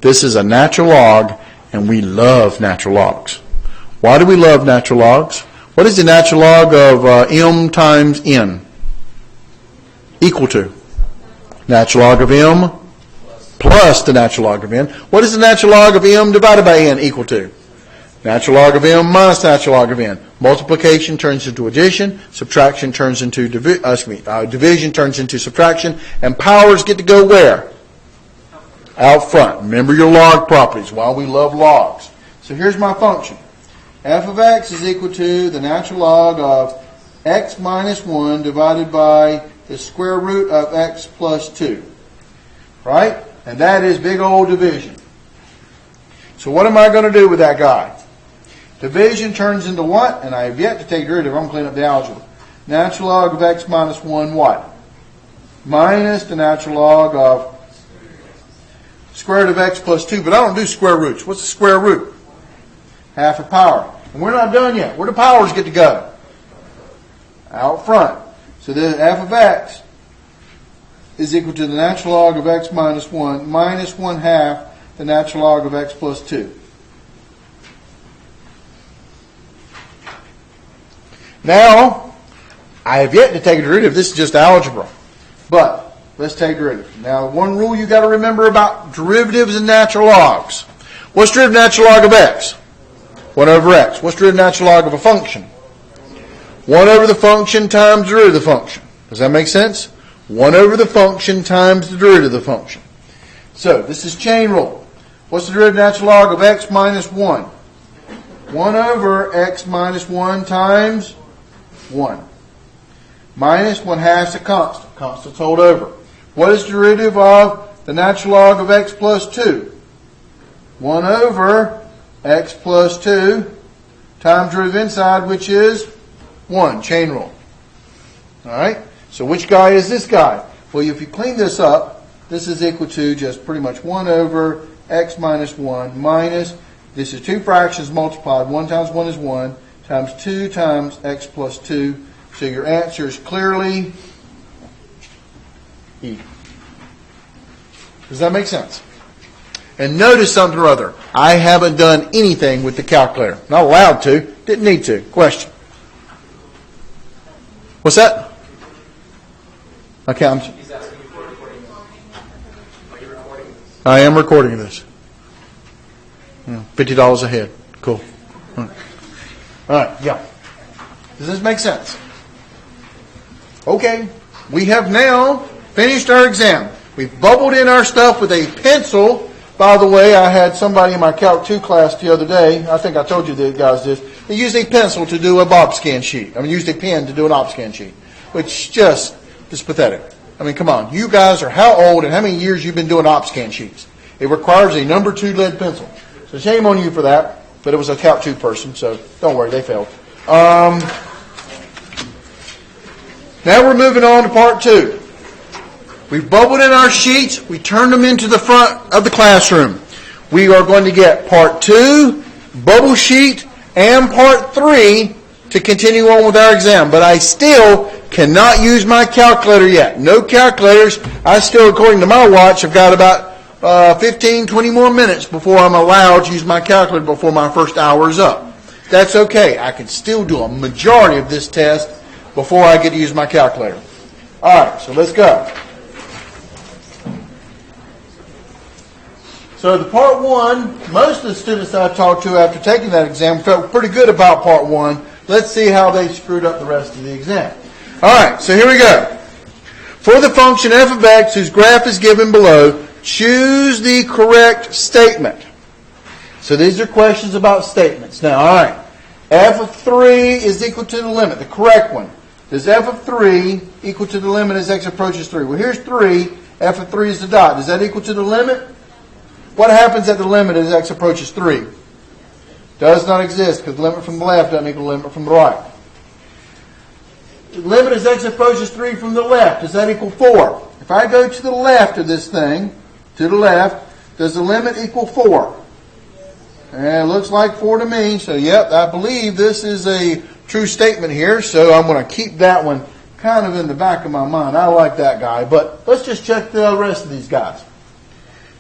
This is a natural log, and we love natural logs. Why do we love natural logs? What is the natural log of m times n? Equal to? Natural log of m plus the natural log of n. What is the natural log of m divided by n equal to? Natural log of m minus natural log of n. Multiplication turns into addition, subtraction turns into division turns into subtraction, and powers get to go where? Out front. Remember your log properties. Why we love logs. So here's my function. F of x is equal to the natural log of x minus 1 divided by the square root of x plus 2. Right? And that is big old division. So what am I going to do with that guy? Division turns into what? And I have yet to take derivative. I'm going to clean up the algebra. Natural log of x minus 1 what? Minus the natural log of square root of x plus 2. But I don't do square roots. What's the square root? Half a power. And we're not done yet. Where do powers get to go? Out front. So the f of x is equal to the natural log of x minus 1 minus 1 half the natural log of x plus 2. Now, I have yet to take a derivative. This is just algebra. But let's take derivative. Now, one rule you got to remember about derivatives and natural logs. What's derivative natural log of x? 1 over x. What's derivative natural log of a function? 1 over the function times the derivative of the function. Does that make sense? 1 over the function times the derivative of the function. So, this is chain rule. What's the derivative natural log of x minus 1? 1 over x minus 1 times 1. Minus 1 half a constant. Constants hold over. What is the derivative of the natural log of x plus 2? 1 over x plus 2 times derivative inside, which is 1. Chain rule. Alright? So which guy is this guy? Well, if you clean this up, this is equal to just pretty much 1 over x minus 1 minus, this is two fractions multiplied. 1 times 1 is 1 times 2 times x plus 2. So your answer is clearly E. Does that make sense? And notice something or other. I haven't done anything with the calculator. Not allowed to. Didn't need to. Question. What's that? Okay, He's asking you for a recording. Are you recording this? I am recording this. $50 a head. Cool. All right, yeah. Does this make sense? Okay. We have now finished our exam. We've bubbled in our stuff with a pencil. By the way, I had somebody in my Calc 2 class the other day. I think I told you the guys this. They used a pencil to do a bob scan sheet. Used a pen to do an op scan sheet. Which just is pathetic. Come on. You guys are how old and how many years you've been doing op scan sheets? It requires a number 2 lead pencil. So shame on you for that. But it was a Calc 2 person, so don't worry, they failed. Now we're moving on to part 2. We've bubbled in our sheets. We turned them into the front of the classroom. We are going to get part 2, bubble sheet, and part 3 to continue on with our exam. But I still cannot use my calculator yet. No calculators. I still, according to my watch, have got about 15, 20 more minutes before I'm allowed to use my calculator before my first hour is up. That's okay. I can still do a majority of this test before I get to use my calculator. Alright, so let's go. So the part 1, most of the students that I talked to after taking that exam felt pretty good about part 1. Let's see how they screwed up the rest of the exam. Alright, so here we go. For the function f of x, whose graph is given below, choose the correct statement. So these are questions about statements. Now, alright. F of 3 is equal to the limit, the correct one. Does f of 3 equal to the limit as x approaches 3? Well, here's 3. F of 3 is the dot. Does that equal to the limit? What happens at the limit as x approaches 3? Does not exist, because the limit from the left doesn't equal the limit from the right. limit as x approaches 3 from the left. Does that equal 4? If I go to the left of this thing, to the left, does the limit equal 4? And it looks like 4 to me. So, yep, I believe this is a true statement here. So I'm going to keep that one kind of in the back of my mind. I like that guy. But let's just check the rest of these guys.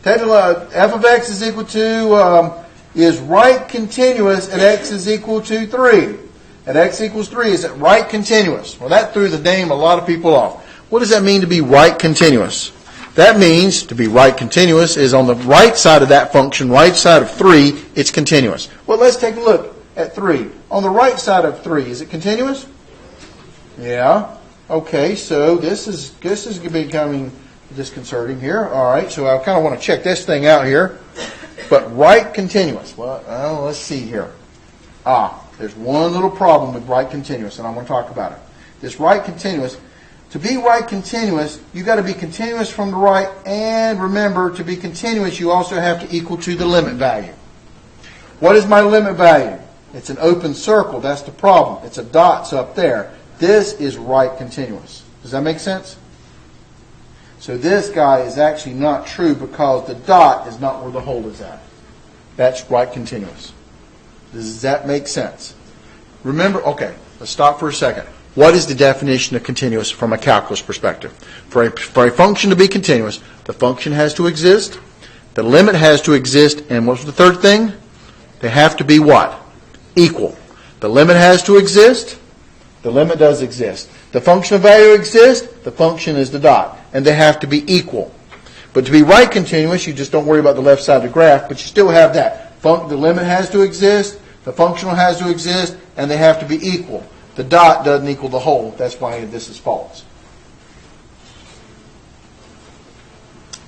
F of x is equal to, is right continuous at x is equal to 3. At x equals 3, is it right continuous? Well, that threw the name a lot of people off. What does that mean to be right continuous? That means to be right continuous is on the right side of that function, right side of 3, it's continuous. Well, let's take a look at 3. On the right side of 3, is it continuous? Yeah. Okay, so this is becoming disconcerting here. All right, so I kind of want to check this thing out here. But right continuous. Well, let's see here. There's one little problem with right continuous, and I'm going to talk about it. This right continuous, to be right continuous, you've got to be continuous from the right, and remember, to be continuous, you also have to equal to the limit value. What is my limit value? It's an open circle. That's the problem. It's a dots up there. This is right continuous. Does that make sense? So this guy is actually not true because the dot is not where the hole is at. That's right continuous. Does that make sense? Remember, okay, let's stop for a second. What is the definition of continuous from a calculus perspective? For a function to be continuous, the function has to exist, the limit has to exist, and what's the third thing? They have to be what? Equal. The limit has to exist, the limit does exist. The function of value exists, the function is the dot, and they have to be equal. But to be right continuous, you just don't worry about the left side of the graph, but you still have that. The limit has to exist, the functional has to exist, and they have to be equal. The dot doesn't equal the whole. That's why this is false.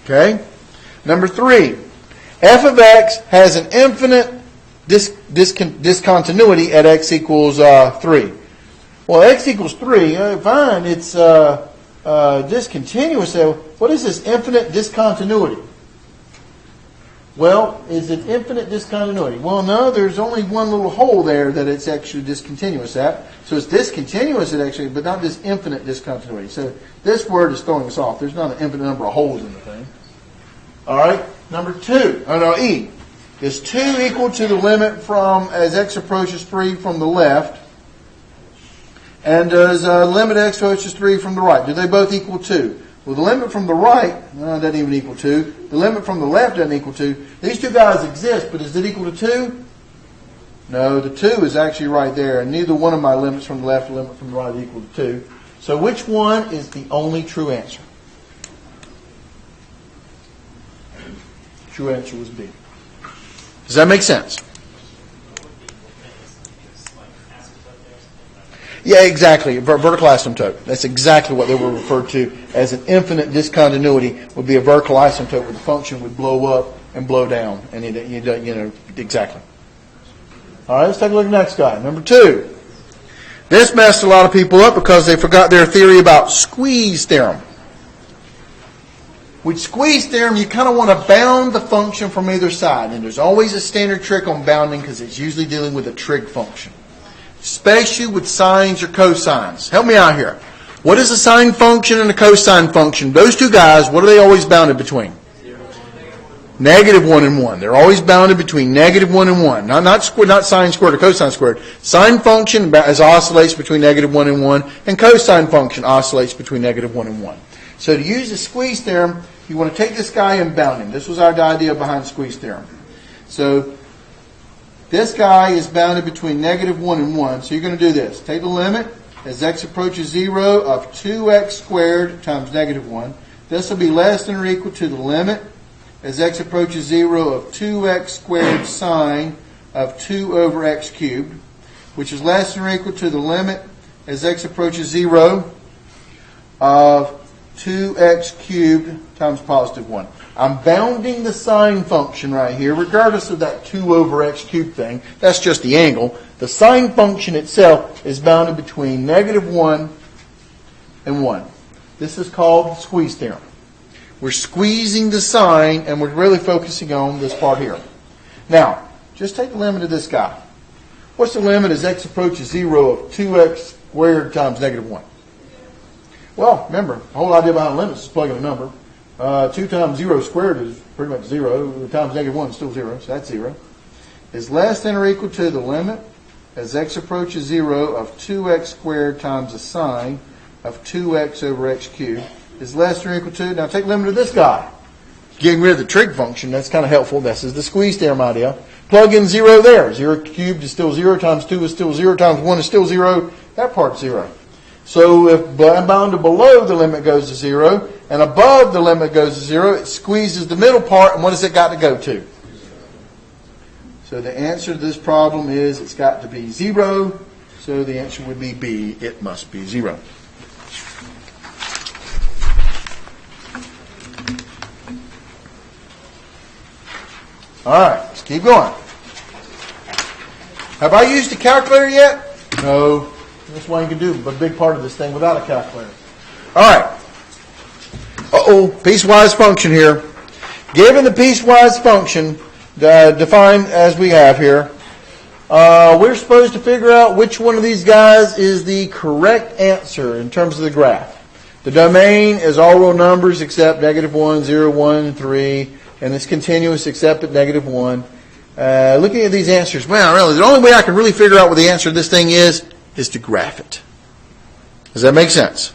Okay? Number 3. F of x has an infinite discontinuity at x equals 3. Well, x equals 3, fine, it's discontinuous. So what is this infinite discontinuity? Well, is it infinite discontinuity? Well, no, there's only one little hole there that it's actually discontinuous at. So it's discontinuous at actually, but not this infinite discontinuity. So this word is throwing us off. There's not an infinite number of holes in the thing. All right, number 2. E. Is 2 equal to the limit from, as x approaches 3 from the left? And does limit x approaches 3 from the right? Do they both equal 2? Well, the limit from the right doesn't even equal 2. The limit from the left doesn't equal 2. These two guys exist, but is it equal to 2? No, the 2 is actually right there, and neither one of my limits from the left or limit from the right equal to 2. So which one is the only true answer? True answer was B. Does that make sense? Yeah, exactly. Vertical asymptote. That's exactly what they were referred to as an infinite discontinuity. Would be a vertical asymptote where the function would blow up and blow down, and exactly. All right, let's take a look at the next guy. Number 2. This messed a lot of people up because they forgot their theory about squeeze theorem. With squeeze theorem, you kind of want to bound the function from either side, and there's always a standard trick on bounding because it's usually dealing with a trig function. Especially with sines or cosines. Help me out here. What is a sine function and a cosine function? Those two guys, what are they always bounded between? Negative 1 and 1. They're always bounded between negative 1 and 1. Not sine squared or cosine squared. Sine function oscillates between negative 1 and 1, and cosine function oscillates between negative 1 and 1. So to use the squeeze theorem, you want to take this guy and bound him. This was our idea behind squeeze theorem. So this guy is bounded between negative 1 and 1. So you're going to do this. Take the limit as x approaches 0 of 2x squared times negative 1. This will be less than or equal to the limit as x approaches 0 of 2x squared sine of 2 over x cubed, which is less than or equal to the limit as x approaches 0 of 2x cubed times positive 1. I'm bounding the sine function right here, regardless of that 2 over x cubed thing. That's just the angle. The sine function itself is bounded between negative 1 and 1. This is called the squeeze theorem. We're squeezing the sine, and we're really focusing on this part here. Now, just take the limit of this guy. What's the limit as x approaches 0 of 2x squared times negative 1? Well, remember, the whole idea behind limits is plugging a number. 2 times 0 squared is pretty much 0. Times negative 1 is still 0, so that's 0. Is less than or equal to the limit as x approaches 0 of 2x squared times the sine of 2x over x cubed is less than or equal to, now take limit of this guy. Getting rid of the trig function, that's kind of helpful. This is the squeeze theorem idea. Plug in 0 there. 0 cubed is still 0, times 2 is still 0, times 1 is still 0. That part's 0. So if bounded below the limit goes to 0, and above the limit goes to 0, it squeezes the middle part, and what has it got to go to? So the answer to this problem is it's got to be 0. So the answer would be B. It must be 0. All right, let's keep going. Have I used a calculator yet? No. That's why you can do a big part of this thing without a calculator. All right. Piecewise function here. Given the piecewise function defined as we have here, we're supposed to figure out which one of these guys is the correct answer in terms of the graph. The domain is all real numbers except negative 1, 0, 1, 3, and it's continuous except at negative 1. Looking at these answers, well, really, the only way I can really figure out what the answer to this thing is to graph it. Does that make sense?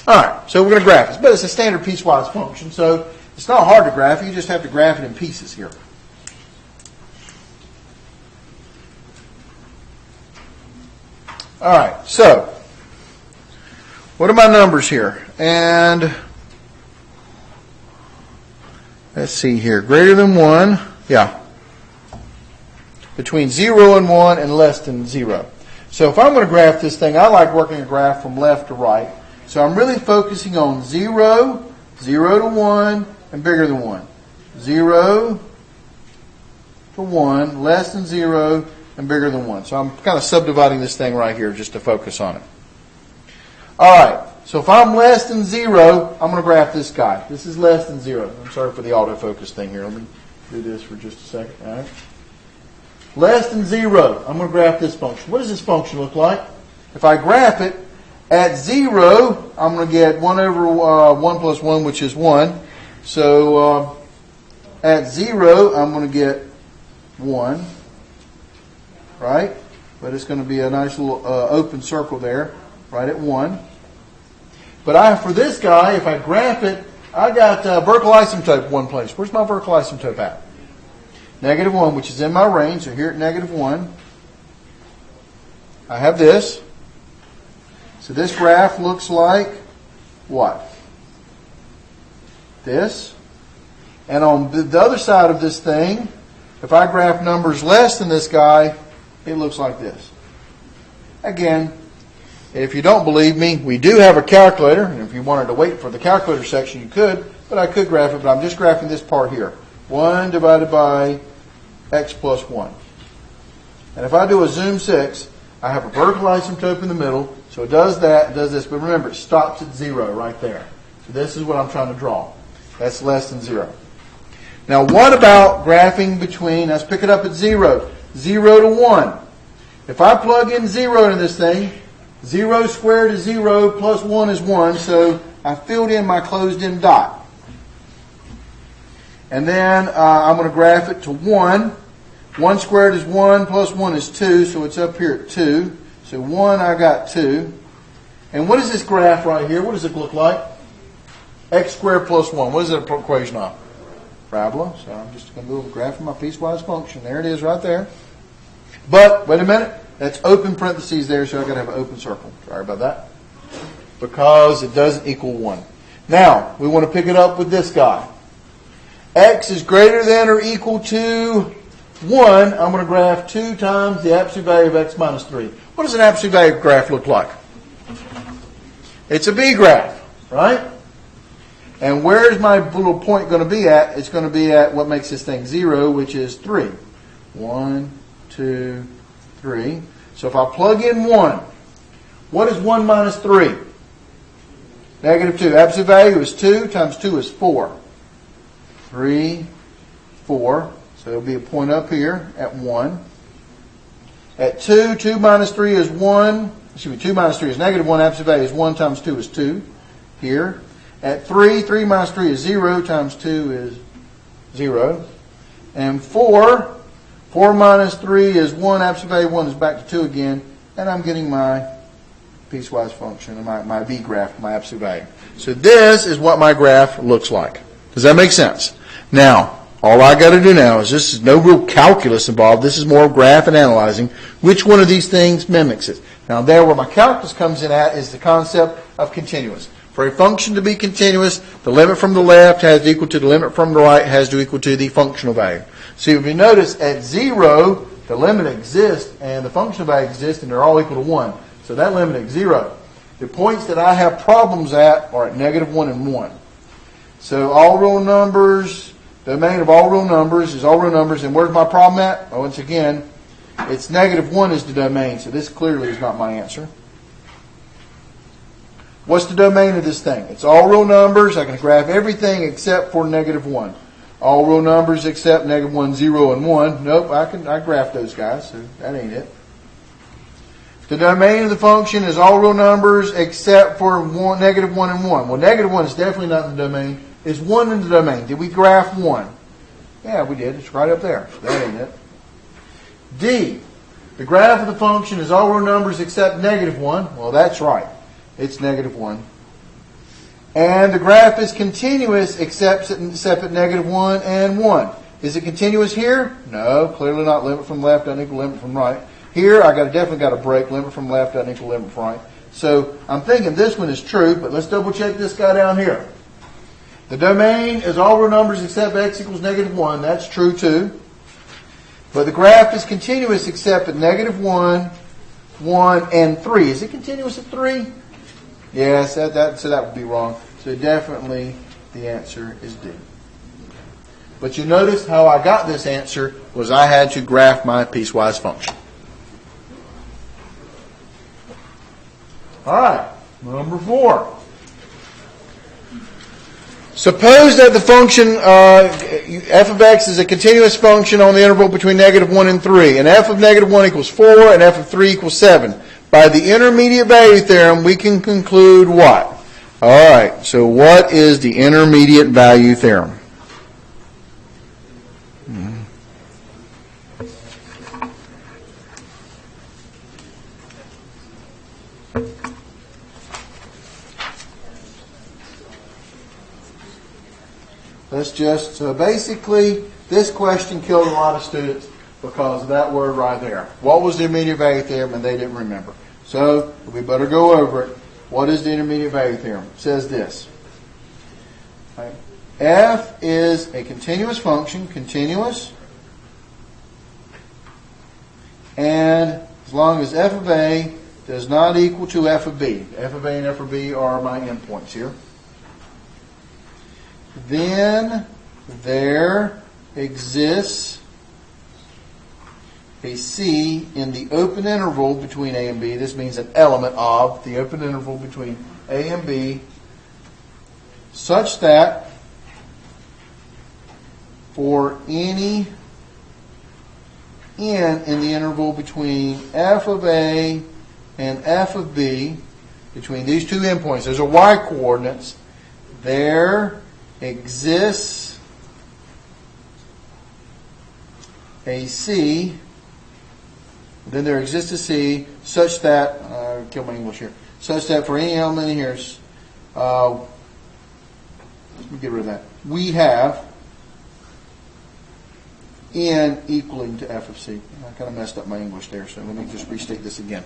All right, so we're going to graph it. But it's a standard piecewise function, so it's not hard to graph. You just have to graph it in pieces here. All right, so what are my numbers here? And let's see here. Greater than 1, yeah. Between 0 and 1 and less than 0. So if I'm going to graph this thing, I like working a graph from left to right. So I'm really focusing on 0, 0 to 1, and bigger than 1. 0 to 1, less than 0, and bigger than 1. So I'm kind of subdividing this thing right here just to focus on it. All right. So if I'm less than 0, I'm going to graph this guy. This is less than 0. I'm sorry for the autofocus thing here. Let me do this for just a second. All right. Less than 0, I'm going to graph this function. What does this function look like? If I graph it, at 0, I'm going to get 1 over 1 plus 1, which is 1. So at 0, I'm going to get 1. Right? But it's going to be a nice little open circle there, right at 1. But for this guy, if I graph it, I got vertical asymptote one place. Where's my vertical asymptote at? Negative 1, which is in my range. So here at negative 1, I have this. So this graph looks like what? This. And on the other side of this thing, if I graph numbers less than this guy, it looks like this. Again, if you don't believe me, we do have a calculator. And if you wanted to wait for the calculator section, you could. But I could graph it, but I'm just graphing this part here. 1 divided by x plus 1. And if I do a zoom 6, I have a vertical asymptote in the middle. So it does that, it does this. But remember, it stops at 0 right there. So this is what I'm trying to draw. That's less than 0. Now what about graphing between, let's pick it up at 0. 0 to 1. If I plug in 0 into this thing, 0 squared is 0 plus 1 is 1. So I filled in my closed-in dot. And then I'm going to graph it to 1. 1 squared is 1 plus 1 is 2. So it's up here at 2. So 1, I got 2. And what is this graph right here? What does it look like? X squared plus 1. What is that equation of? Parabola. So I'm just going to go over graph of my piecewise function. There it is right there. But, wait a minute. That's open parentheses there, so I've got to have an open circle. Sorry about that. Because it doesn't equal 1. Now, we want to pick it up with this guy. X is greater than or equal to 1. I'm going to graph 2 times the absolute value of x minus 3. What does an absolute value graph look like? It's a B graph, right? And where's my little point going to be at? It's going to be at what makes this thing 0, which is 3. 1, 2, 3. So if I plug in 1, what is 1 minus 3? Negative 2. Absolute value is 2 times 2 is 4. 3, 4. So there'll be a point up here at 1. At 2, 2 minus 3 is 1. Excuse me, 2 minus 3 is negative 1. Absolute value is 1 times 2 is 2. here. At 3, 3 minus 3 is 0 times 2 is 0. And 4 minus 3 is 1. Absolute value 1 is back to 2 again. And I'm getting my piecewise function, my B graph, my absolute value. So this is what my graph looks like. Does that make sense? Now, all I got to do now is this is no real calculus involved. This is more graph and analyzing. Which one of these things mimics it? Now, there where my calculus comes in at is the concept of continuous. For a function to be continuous, the limit from the left has to equal to the limit from the right has to equal to the functional value. So if you notice, at 0, the limit exists and the functional value exists, and they're all equal to 1. So that limit is 0. The points that I have problems at are at -1 and 1. So all real numbers, the domain of all real numbers is all real numbers. And where's my problem at? Oh, once again, it's -1 is the domain. So this clearly is not my answer. What's the domain of this thing? It's all real numbers. I can graph everything except for -1. All real numbers except -1, 0, and 1. Nope, I graph those guys, so that ain't it. The domain of the function is all real numbers except for -1 and 1. Well, -1 is definitely not in the domain. Is 1 in the domain? Did we graph 1? Yeah, we did. It's right up there. So that ain't it. D. The graph of the function is all real numbers except -1. Well, that's right. It's -1. And the graph is continuous except at -1 and 1. Is it continuous here? No, clearly not. Limit from left doesn't equal limit from right. Here, I definitely got a break. Limit from left doesn't equal limit from right. So I'm thinking this one is true, but let's double check this guy down here. The domain is all real numbers except x equals -1. That's true too. But the graph is continuous except at -1, 1, and 3. Is it continuous at 3? Yes, so that would be wrong. So definitely the answer is D. But you notice how I got this answer was I had to graph my piecewise function. All right, number 4. Suppose that the function f of x is a continuous function on the interval between -1 and 3, and f of -1 equals 4 and f of 3 equals 7. By the intermediate value theorem, we can conclude what? All right, so what is the intermediate value theorem? So basically, this question killed a lot of students because of that word right there. What was the intermediate value theorem? And they didn't remember. So we better go over it. What is the intermediate value theorem? It says this. Right. F is a continuous function, continuous, and as long as f of a does not equal to f of b. F of a and f of b are my endpoints here. Then there exists a C in the open interval between A and B. This means an element of the open interval between A and B, such that for any n in the interval between f of A and f of B, between these two endpoints, those are y coordinates, there exists a C, then there exists a C such that, kill my English here, such that for any element in here, let me get rid of that, we have n equaling to f of C. I kind of messed up my English there, so let me just restate this again.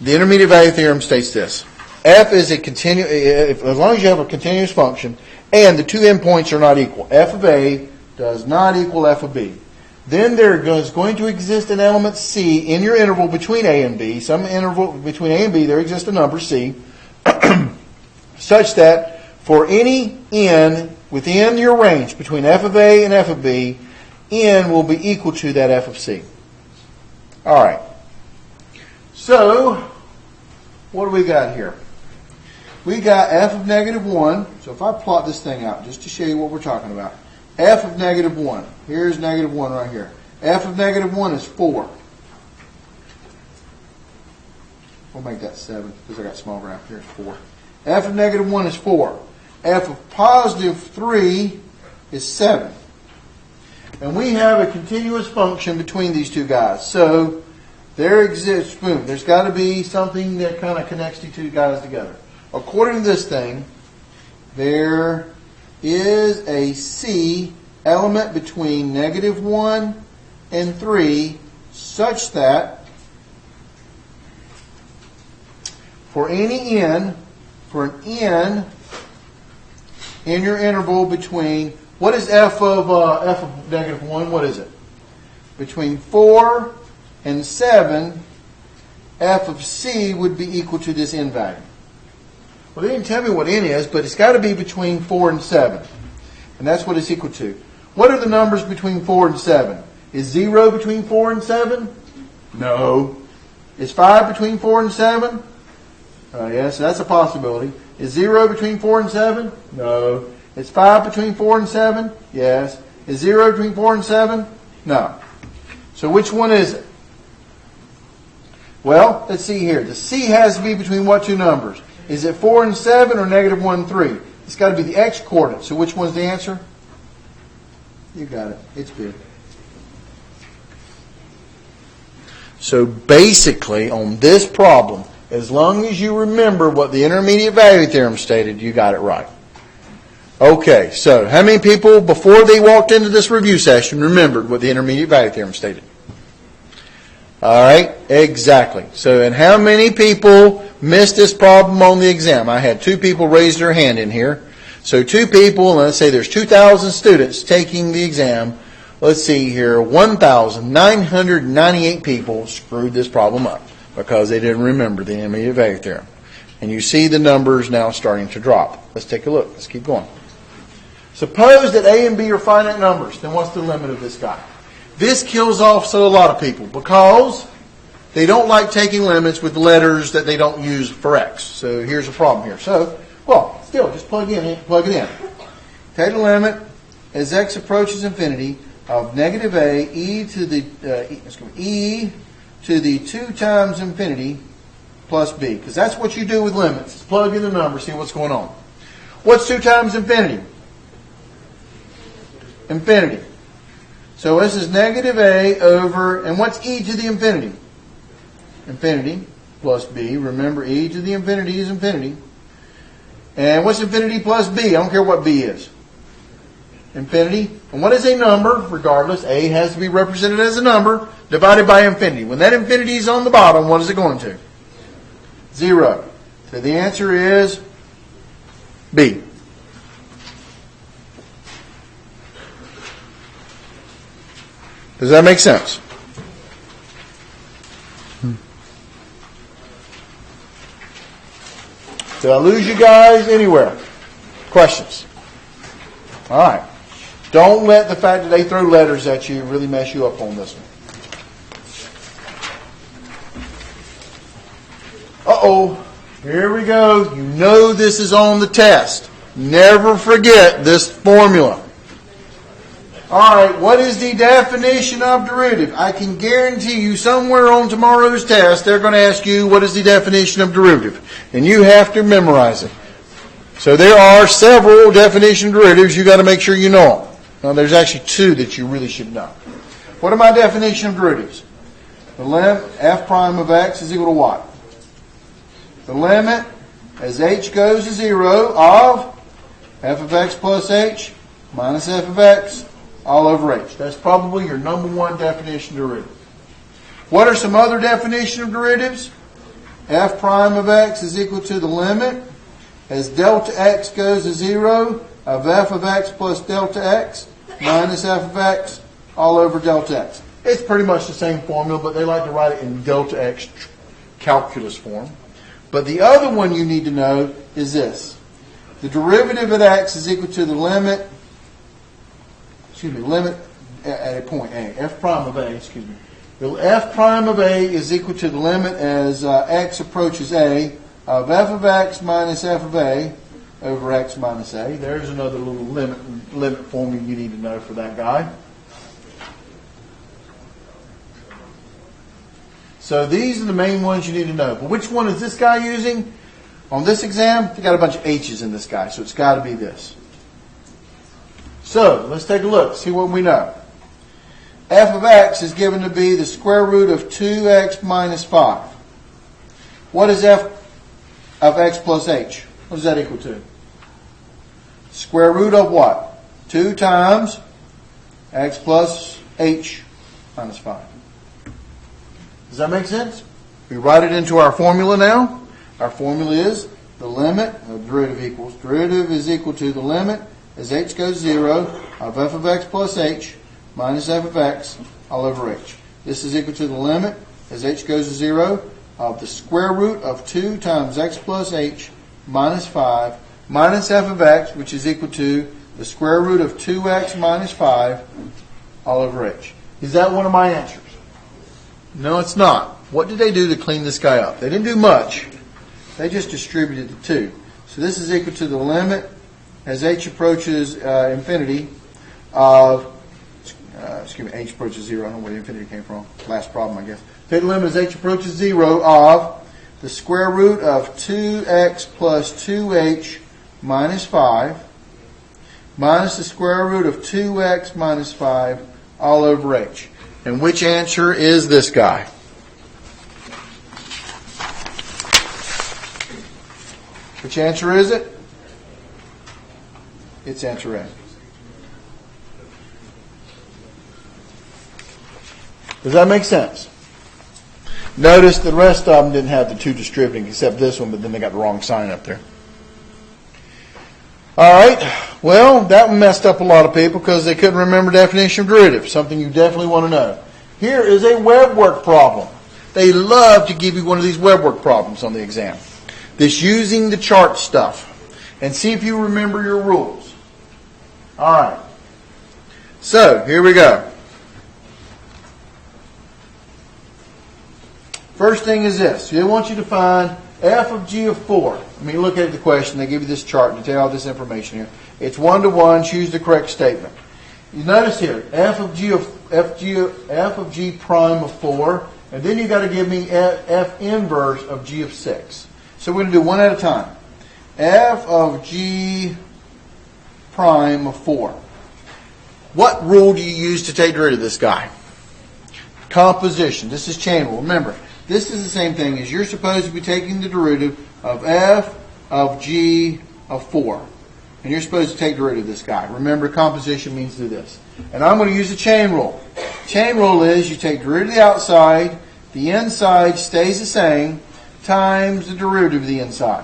The intermediate value theorem states this. F is a as long as you have a continuous function and the two endpoints are not equal. F of A does not equal f of B. Then there is going to exist an element C in your interval between A and B. Some interval between A and B, there exists a number C, such that for any n within your range between f of A and f of B, n will be equal to that f of C. All right. So, what do we got here? We got f of -1. So if I plot this thing out, just to show you what we're talking about. F of -1. Here's -1 right here. F of -1 is 4. We'll make that 7 because I got small graph. Here's 4. f of negative 1 is 4. F of positive 3 is 7. And we have a continuous function between these two guys. So there exists, boom, there's got to be something that kind of connects these two guys together. According to this thing, there is a C element between negative 1 and 3 such that for any n, for an n in your interval between, what is f of negative 1? What is it? Between 4 and 7, f of c would be equal to this n value. Well, they didn't tell me what n is, but it's got to be between 4 and 7. And that's what it's equal to. What are the numbers between 4 and 7? Is 0 between 4 and 7? No. Is 5 between 4 and 7? Yes, that's a possibility. Is 0 between 4 and 7? No. Is 5 between 4 and 7? Yes. Is 0 between 4 and 7? No. So which one is it? Well, let's see here. The C has to be between what two numbers? Is it 4 and 7 or negative 1 and 3? It's got to be the x coordinate. So which one's the answer? You got it. It's B. So basically, on this problem, as long as you remember what the intermediate value theorem stated, you got it right. Okay, so how many people, before they walked into this review session, remembered what the intermediate value theorem stated? All right, exactly. So, and how many people missed this problem on the exam? I had 2 people raise their hand in here. So 2 people, and let's say there's 2,000 students taking the exam. Let's see here, 1,998 people screwed this problem up because they didn't remember the intermediate value theorem. And you see the numbers now starting to drop. Let's take a look. Let's keep going. Suppose that A and B are finite numbers. Then what's the limit of this guy? This kills off a lot of people because they don't like taking limits with letters that they don't use for x. So here's a problem here. So, well, still, just plug it in. Take the limit as x approaches infinity of negative a e to the e to the 2 times infinity plus b. Because that's what you do with limits. Just plug in the number, see what's going on. What's 2 times infinity? Infinity. So this is negative a over, and what's e to the infinity? Infinity plus b. Remember, e to the infinity is infinity. And what's infinity plus b? I don't care what b is. Infinity. And what is a number? Regardless, a has to be represented as a number divided by infinity. When that infinity is on the bottom, what is it going to? 0. So the answer is B. Does that make sense? Did I lose you guys anywhere? Questions? All right. Don't let the fact that they throw letters at you really mess you up on this one. Uh-oh. Here we go. You know this is on the test. Never forget this formula. All right, what is the definition of derivative? I can guarantee you somewhere on tomorrow's test they're going to ask you what is the definition of derivative. And you have to memorize it. So there are several definition derivatives. You got to make sure you know them. Now there's actually 2 that you really should know. What are my definition of derivatives? The limit f prime of x is equal to what? The limit as h goes to 0 of f of x plus h minus f of x all over h. That's probably your number 1 definition of derivative. What are some other definition of derivatives? F prime of x is equal to the limit as delta x goes to 0 of f of x plus delta x minus f of x all over delta x. It's pretty much the same formula, but they like to write it in delta x calculus form. But the other one you need to know is this. The derivative at x is equal to the limit at a point A. F prime of A, The f prime of A is equal to the limit as x approaches A of f of x minus f of A over x minus A. There's another little limit formula you need to know for that guy. So these are the main ones you need to know. But which one is this guy using? On this exam, they got a bunch of H's in this guy, so it's got to be this. So, let's take a look, see what we know. F of x is given to be the square root of 2x minus 5. What is f of x plus h? What is that equal to? Square root of what? 2 times x plus h minus 5. Does that make sense? We write it into our formula now. Our formula is the limit of derivative equals. Derivative is equal to the limit as h goes 0 of f of x plus h minus f of x all over h. This is equal to the limit as h goes to 0 of the square root of 2 times x plus h minus 5 minus f of x, which is equal to the square root of 2x minus 5 all over h. Is that one of my answers? No, it's not. What did they do to clean this guy up? They didn't do much. They just distributed the 2. So this is equal to the limit as h approaches infinity of, h approaches 0. I don't know where the infinity came from. Last problem, I guess. Take the limit as h approaches 0 of the square root of 2x plus 2h minus 5 minus the square root of 2x minus 5 all over h. And which answer is this guy? Which answer is it? It's answer A. Does that make sense? Notice the rest of them didn't have the 2 distributing except this one, but then they got the wrong sign up there. All right. Well, that one messed up a lot of people because they couldn't remember definition of derivative, something you definitely want to know. Here is a web work problem. They love to give you one of these web work problems on the exam. This using the chart stuff. And see if you remember your rules. All right. So, here we go. First thing is this. They want you to find f of g of 4. I mean, look at the question. They give you this chart and tell you all this information here. It's 1 to 1. Choose the correct statement. You notice here, f of g prime of 4. And then you got to give me f inverse of g of 6. So we're going to do one at a time. F of g prime of 4. What rule do you use to take derivative of this guy? Composition. This is chain rule. Remember, this is the same thing as you're supposed to be taking the derivative of f of g of 4. And you're supposed to take derivative of this guy. Remember, composition means do this. And I'm going to use a chain rule. Chain rule is you take derivative of the outside, the inside stays the same, times the derivative of the inside.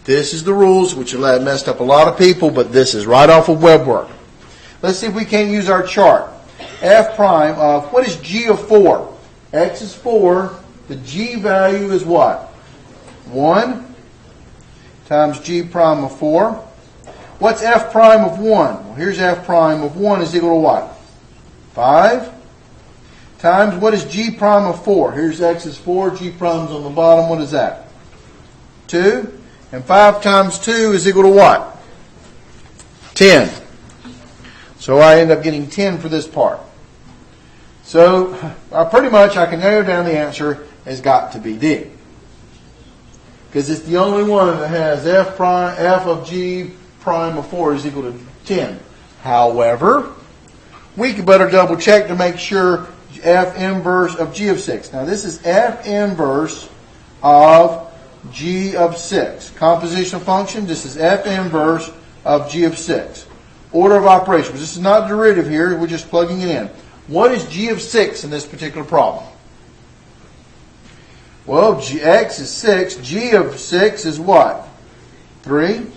This is the rules, which have messed up a lot of people, but this is right off of web work. Let's see if we can't use our chart. F prime of, what is g of 4? X is 4. The g value is what? 1 times g prime of 4. What's f prime of 1? Well, here's f prime of 1 is equal to what? 5. Times what is g prime of 4? Here's x is 4, g prime's on the bottom. What is that? 2. And 5 times 2 is equal to what? 10. So I end up getting 10 for this part. So pretty much I can narrow down the answer has got to be D. Because it's the only one that has f of g prime of 4 is equal to 10. However, we could better double check to make sure f inverse of g of 6. Now this is f inverse of g of 6. Compositional function, this is f inverse of g of 6. Order of operations. This is not derivative here, we're just plugging it in. What is g of 6 in this particular problem? Well, x is 6. G of 6 is what? 3.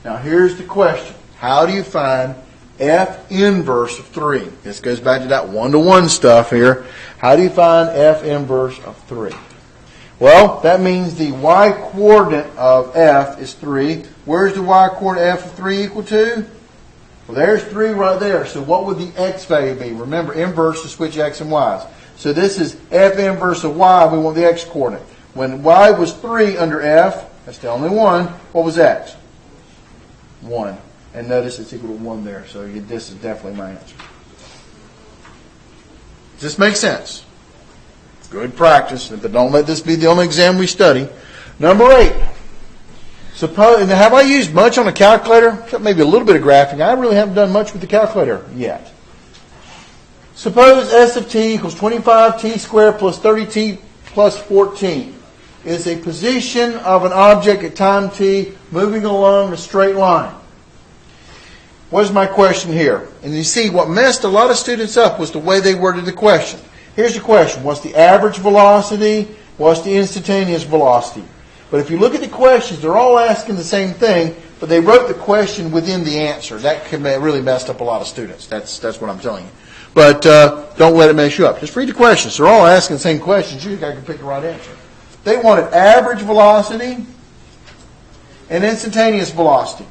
Now here's the question. How do you find f inverse of 3? This goes back to that 1-to-1 stuff here. How do you find f inverse of 3? Well, that means the y-coordinate of f is 3. Where's the y-coordinate f of 3 equal to? Well, there's 3 right there. So what would the x value be? Remember, inverse to switch x and y's. So this is f inverse of y. We want the x coordinate. When y was 3 under f, that's the only one, what was x? 1. And notice it's equal to 1 there. So this is definitely my answer. Does this make sense? Good practice. But don't let this be the only exam we study. Number 8. Suppose, and have I used much on a calculator? Except maybe a little bit of graphing. I really haven't done much with the calculator yet. Suppose S of t equals 25t squared plus 30t plus 14 is a position of an object at time t moving along a straight line. What is my question here? And you see, what messed a lot of students up was the way they worded the question. Here's the question. What's the average velocity? What's the instantaneous velocity? But if you look at the questions, they're all asking the same thing, but they wrote the question within the answer. That really messed up a lot of students. That's what I'm telling you. But don't let it mess you up. Just read the questions. They're all asking the same questions. You got to pick the right answer. They wanted average velocity and instantaneous velocity.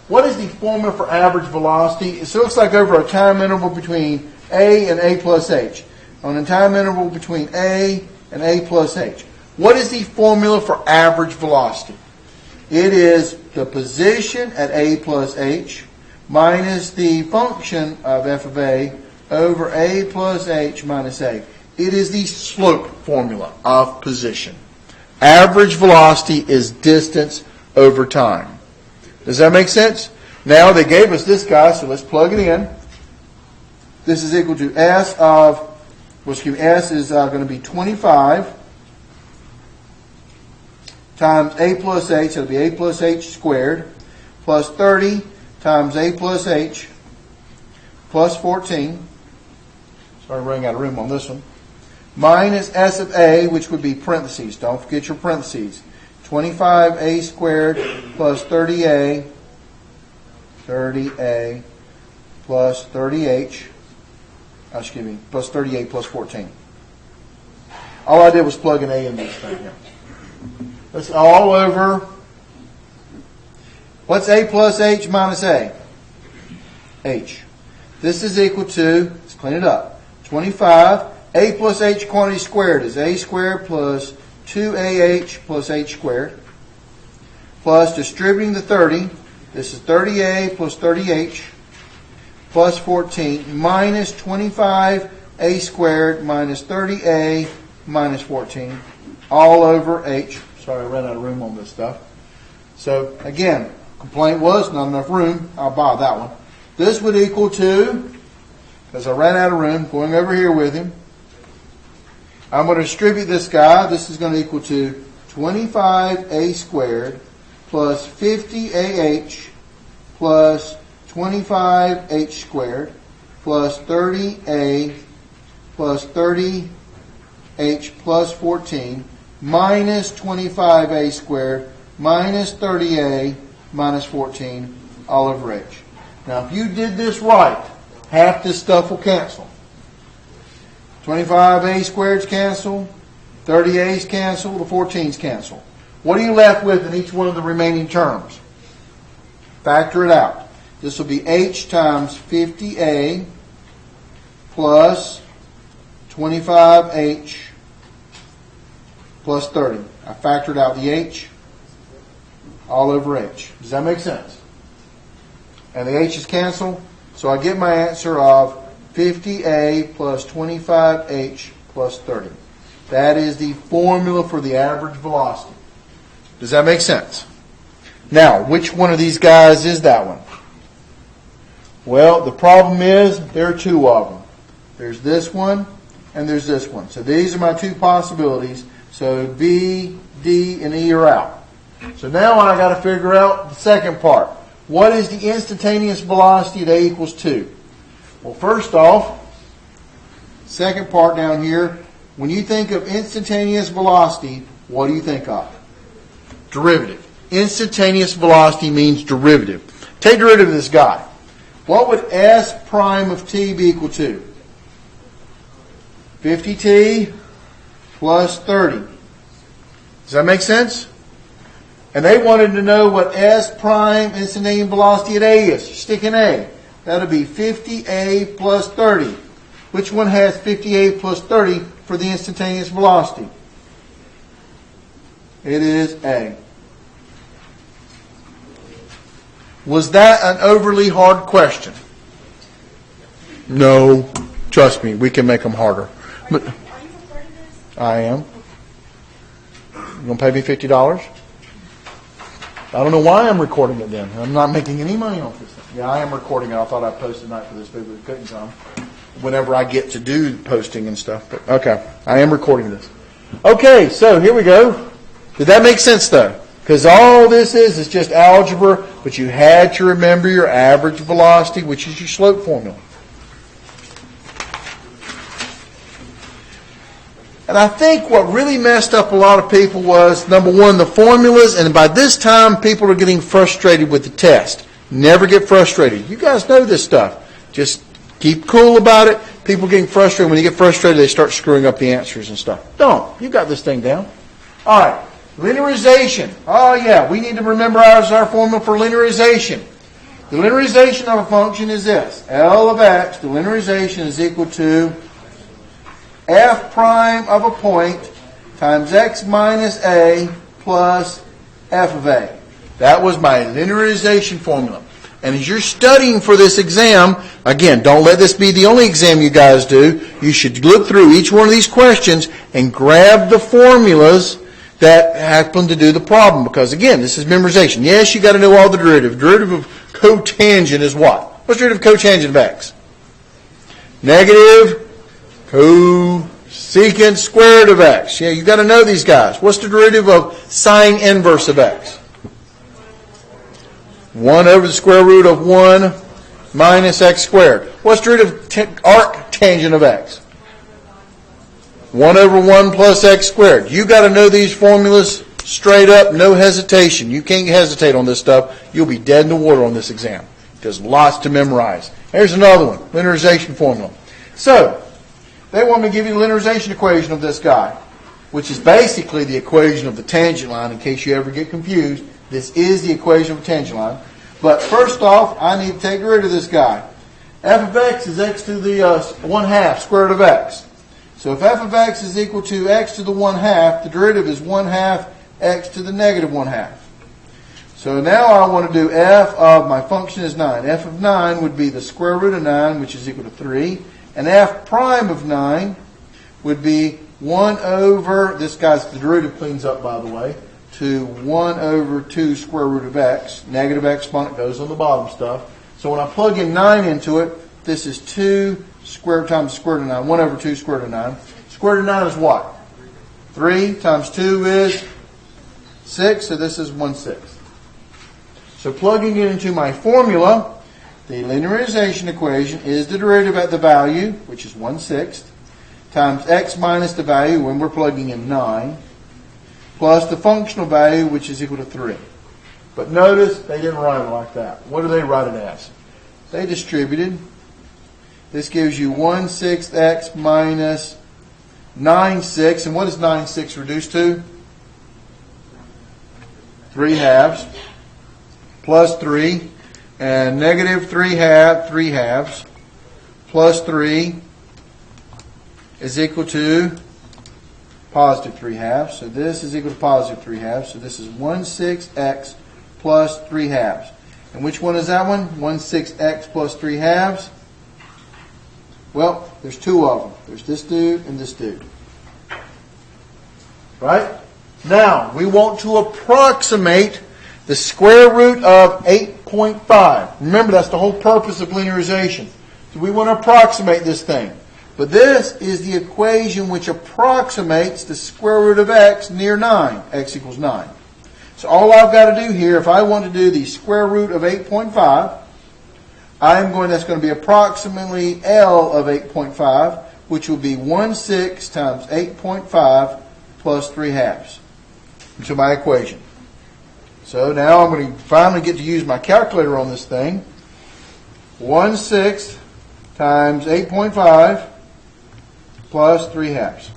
What is the formula for average velocity? It looks like over a time interval between a and a plus h. On a time interval between a and a plus h. What is the formula for average velocity? It is the position at a plus h minus the function of f of a over a plus h minus a. It is the slope formula of position. Average velocity is distance over time. Does that make sense? Now they gave us this guy, so let's plug it in. This is equal to S of, S is going to be 25 times a plus h, it'll be a plus h squared, plus 30 times a plus h, plus 14. Sorry, running out of room on this one. Minus s of a, which would be parentheses. Don't forget your parentheses. 25a squared plus 30a plus 30h, plus 38 plus 14. All I did was plug an a in this thing here. That's all over. What's a plus h minus a? H. This is equal to, let's clean it up, 25. A plus h quantity squared is a squared plus 2ah plus h squared. Plus distributing the 30, this is 30a plus 30h plus 14 minus 25a squared minus 30a minus 14 all over h. Sorry, I ran out of room on this stuff. So, again, complaint was not enough room. I'll buy that one. This would equal to, because I ran out of room, going over here with him, I'm going to distribute this guy. This is going to equal to 25a squared plus 50ah plus 25h squared plus 30a plus 30h plus 14 minus 25a squared minus 30a minus 14 all over h. Now, if you did this right, half this stuff will cancel. 25a squareds cancel, 30a's cancel, the 14's cancel. What are you left with in each one of the remaining terms? Factor it out. This will be h times 50a plus 25h plus 30. I factored out the h all over h. Does that make sense? And the h's cancel, so I get my answer of 50a plus 25h plus 30. That is the formula for the average velocity. Does that make sense? Now, which one of these guys is that one? Well, the problem is there are two of them. There's this one and there's this one. So these are my two possibilities. So B, D, and E are out. So now I got to figure out the second part. What is the instantaneous velocity at A equals 2? Well, first off, second part down here, when you think of instantaneous velocity, what do you think of? Derivative. Instantaneous velocity means derivative. Take derivative of this guy. What would S prime of t be equal to? 50t plus 30. Does that make sense? And they wanted to know what S prime instantaneous velocity at A is. Stick in A. That'll be 50a plus 30. Which one has 50a plus 30 for the instantaneous velocity? It is A. Was that an overly hard question? No. Trust me, we can make them harder. But Are you recording this? I am. You going to pay me $50? I don't know why I'm recording it then. I'm not making any money off this thing. Yeah, I am recording it. I thought I posted tonight for this, but it couldn't come. Whenever I get to do posting and stuff. But okay, I am recording this. Okay, so here we go. Did that make sense though? Because all this is just algebra, but you had to remember your average velocity, which is your slope formula. And I think what really messed up a lot of people was, number one, the formulas, and by this time people are getting frustrated with the test. Never get frustrated. You guys know this stuff. Just keep cool about it. People getting frustrated. When you get frustrated, they start screwing up the answers and stuff. Don't. You got this thing down. All right. Linearization. Oh, yeah. We need to remember our formula for linearization. The linearization of a function is this. L of x, the linearization is equal to f prime of a point times x minus a plus f of a. That was my linearization formula. And as you're studying for this exam, again, don't let this be the only exam you guys do. You should look through each one of these questions and grab the formulas that happen to do the problem. Because again, this is memorization. Yes, you got to know all the derivative. Derivative of cotangent is what? What's the derivative of cotangent of x? Negative cosecant squared of x. Yeah, you got to know these guys. What's the derivative of sine inverse of x? 1 over the square root of 1 minus x squared. What's the derivative of arctangent of x? 1 over 1 plus x squared. You got to know these formulas straight up, no hesitation. You can't hesitate on this stuff. You'll be dead in the water on this exam. There's lots to memorize. Here's another one, linearization formula. So, they want me to give you the linearization equation of this guy, which is basically the equation of the tangent line, in case you ever get confused. This is the equation of a tangent line. But first off, I need to take rid of this guy. F of x is x to the 1/2 square root of x. So if f of x is equal to x to the 1/2, the derivative is 1/2 x to the negative 1/2. So now I want to do f of, my function is 9. F of 9 would be the square root of 9, which is equal to 3. And f prime of 9 would be 1 over, this guy's, the derivative cleans up by the way, to 1 over 2 square root of x. Negative exponent goes on the bottom stuff. So when I plug in 9 into it, this is 2 square times square root of 9. 1 over 2 square root of 9. Square root of 9 is what? 3 times 2 is 6. So this is 1/6. So plugging it into my formula, the linearization equation is the derivative at the value, which is 1/6, times x minus the value when we're plugging in 9, plus the functional value, which is equal to 3. But notice they didn't write it like that. What do they write it as? They distributed. This gives you 1/6 x minus 9/6. And what is 9/6 reduced to? 3/2 plus 3. And negative 3/2 plus 3 is equal to positive 3/2. So this is equal to positive 3/2. So this is 1/6 x plus 3/2. And which one is that one? 1/6 x plus 3/2. Well, there's two of them. There's this dude and this dude. Right? Now, we want to approximate the square root of 8.5. Remember, that's the whole purpose of linearization. So we want to approximate this thing. But this is the equation which approximates the square root of x near 9. X equals 9. So all I've got to do here, if I want to do the square root of 8.5, that's going to be approximately L of 8.5, which will be 1/6 times 8.5 plus 3/2 to my equation. So now I'm going to finally get to use my calculator on this thing. 1/6 times 8.5 plus 3/2.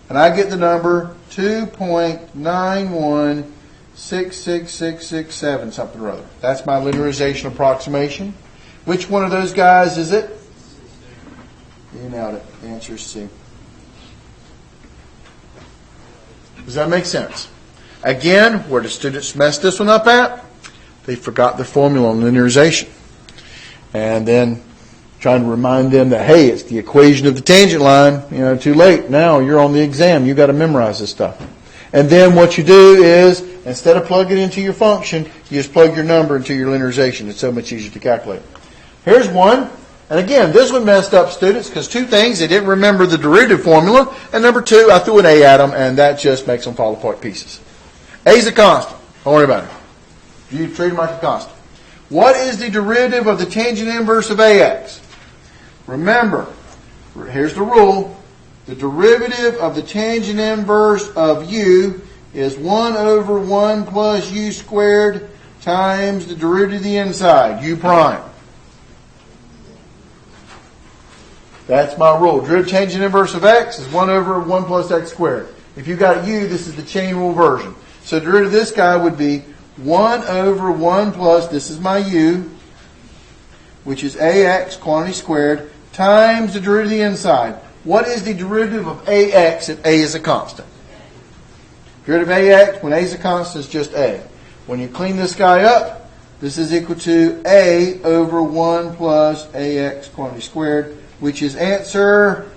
And I get the number 2.9166667 something or other. That's my linearization approximation. Which one of those guys is it? You nailed it. The answer is C. Does that make sense? Again, where the students messed this one up at, they forgot the formula on linearization. And then trying to remind them that, hey, it's the equation of the tangent line, too late. Now you're on the exam. You've got to memorize this stuff. And then what you do is, instead of plugging it into your function, you just plug your number into your linearization. It's so much easier to calculate. Here's one. And again, this one messed up students because two things. They didn't remember the derivative formula. And number two, I threw an A at them, and that just makes them fall apart pieces. A is a constant. Don't worry about it. You treat them like a constant. What is the derivative of the tangent inverse of AX? Remember, here's the rule. The derivative of the tangent inverse of U is 1 over 1 plus U squared times the derivative of the inside, U prime. That's my rule. Derivative tangent inverse of X is 1 over 1 plus X squared. If you got U, this is the chain rule version. So the derivative of this guy would be 1 over 1 plus, this is my U, which is AX quantity squared, times the derivative of the inside. What is the derivative of AX if A is a constant? Derivative of AX, when A is a constant, is just A. When you clean this guy up, this is equal to A over 1 plus AX quantity squared, which is answer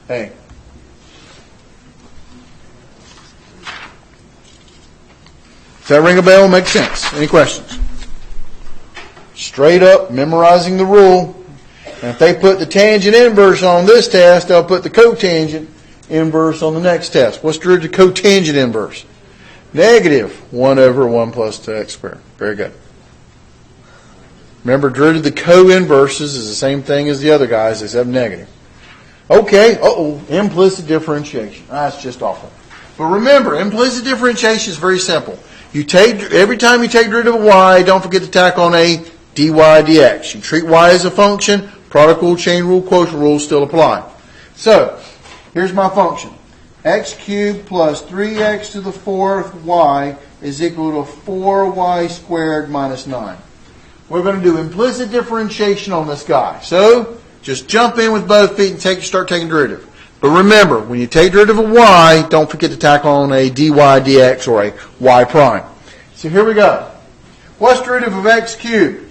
A. Does that ring a bell? Make sense? Any questions? Straight up memorizing the rule. And if they put the tangent inverse on this test, they'll put the cotangent inverse on the next test. What's the derivative of cotangent inverse? Negative 1 over 1 plus X squared. Very good. Remember, derivative of the co-inverses is the same thing as the other guys, except negative. Okay, implicit differentiation. That's just awful. But remember, implicit differentiation is very simple. Every time you take derivative of y, don't forget to tack on a dy dx. You treat y as a function, product rule, chain rule, quotient rules still apply. So, here's my function. X cubed plus 3x to the fourth y is equal to 4y squared minus 9. We're going to do implicit differentiation on this guy. So, just jump in with both feet and start taking derivative. But remember, when you take derivative of y, don't forget to tack on a dy dx or a y prime. So here we go. What's the derivative of x cubed?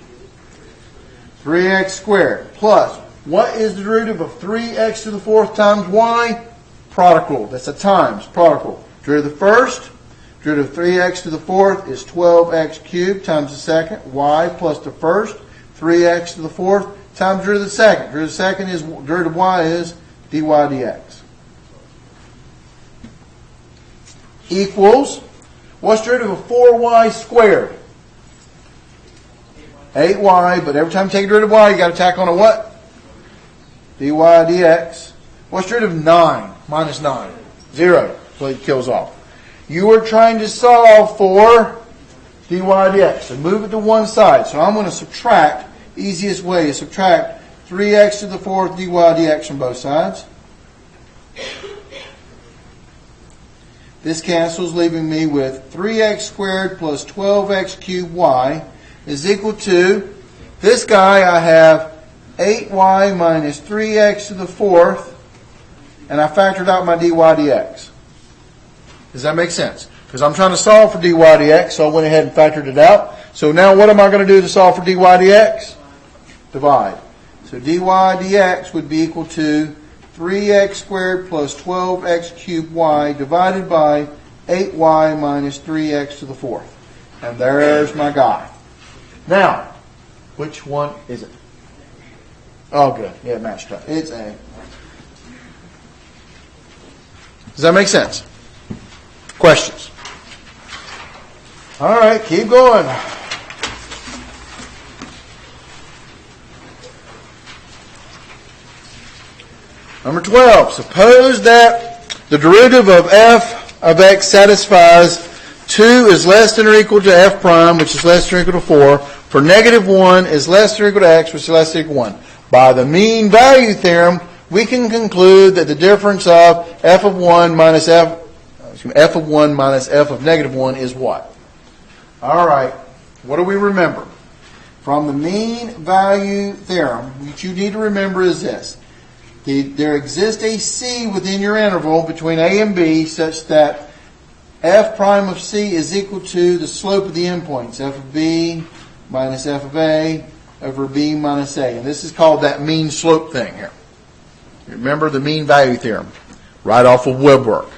3x squared. Plus, what is the derivative of 3x to the fourth times y? Product rule. That's a times, product rule. Derivative of the first, derivative of 3x to the fourth is 12x cubed times the second, y plus the first, 3x to the fourth times derivative of the second. Derivative of the second is, derivative of y is dy dx. Equals, what's the derivative of 4y squared? 8y, but every time you take a derivative of y, you got to tack on a what? dy dx. What's the derivative of 9 minus 9? 0. So it kills off. You are trying to solve for dy dx. So move it to one side. So I'm going to subtract. Easiest way is subtract 3x to the fourth dy dx from both sides. This cancels, leaving me with 3x squared plus 12x cubed y is equal to, this guy I have 8y minus 3x to the fourth, and I factored out my dy dx. Does that make sense? Because I'm trying to solve for dy dx, so I went ahead and factored it out. So now what am I going to do to solve for dy dx? Divide. So dy dx would be equal to 3x squared plus 12x cubed y divided by 8y minus 3x to the fourth. And there's my guy. Now, which one is it? Oh, good. Yeah, it matched up. It's A. Does that make sense? Questions? All right, keep going. Number 12. Suppose that the derivative of f of x satisfies 2 is less than or equal to f prime, which is less than or equal to 4, for negative 1 is less than or equal to x, which is less than or equal to 1. By the mean value theorem, we can conclude that the difference of f of 1 minus f of negative 1 is what? All right. What do we remember? From the mean value theorem, what you need to remember is this. There exists a c within your interval between a and b such that f prime of c is equal to the slope of the endpoints, f of b minus f of a over b minus a. And this is called that mean slope thing here. Remember the mean value theorem, right off of web work.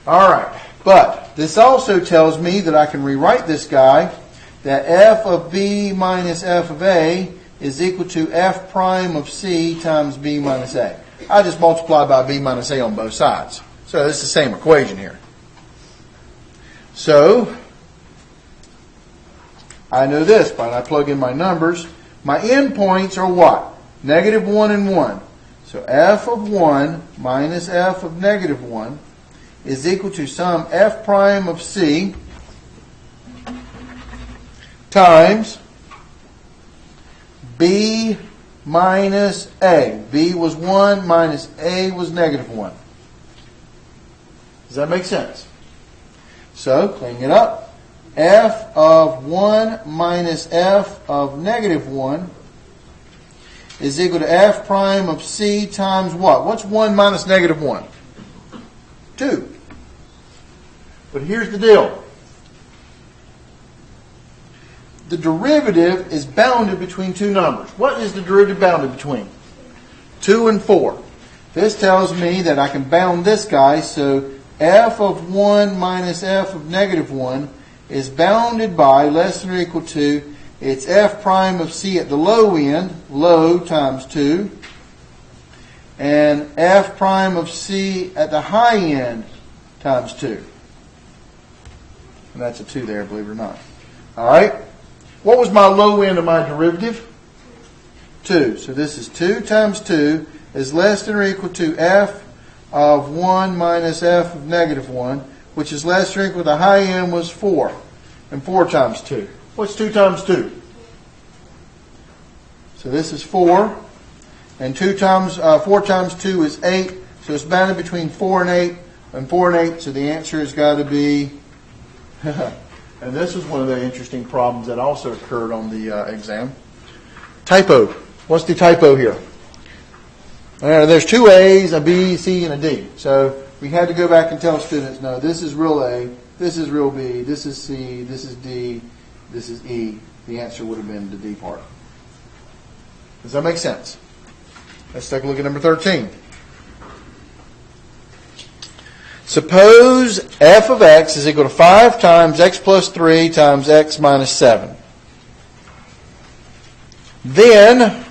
All right. But this also tells me that I can rewrite this guy that f of b minus f of a is equal to f prime of c times b minus a. I just multiply by b minus a on both sides. So it's the same equation here. So I know this, but I plug in my numbers. My endpoints are what? Negative 1 and 1. So f of 1 minus f of negative 1 is equal to some f prime of c times b minus a. B was 1 minus a was negative 1. Does that make sense? So, cleaning it up, f of 1 minus f of negative 1 is equal to f prime of c times what? What's 1 minus negative 1? 2. But here's the deal. The derivative is bounded between two numbers. What is the derivative bounded between? 2 and 4. This tells me that I can bound this guy, so f of 1 minus f of negative 1 is bounded by less than or equal to it's f prime of c at the low end, low times 2, and f prime of c at the high end times 2. And that's a 2 there, believe it or not. All right. What was my low end of my derivative? 2. So this is 2 times 2 is less than or equal to f of 1 minus f of negative 1, which is less than or equal to the high end was 4. And 4 times 2. What's 2 times 2? So this is 4. And 4 times 2 is 8. So it's bounded between 4 and 8. And 4 and 8. So the answer has got to be... And this was one of the interesting problems that also occurred on the exam. Typo. What's the typo here? There's 2 A's, a B, C, and a D. So we had to go back and tell students, no, this is real A, this is real B, this is C, this is D, this is E. The answer would have been the D part. Does that make sense? Let's take a look at number 13. Suppose f of x is equal to 5 times x plus 3 times x minus 7. Then,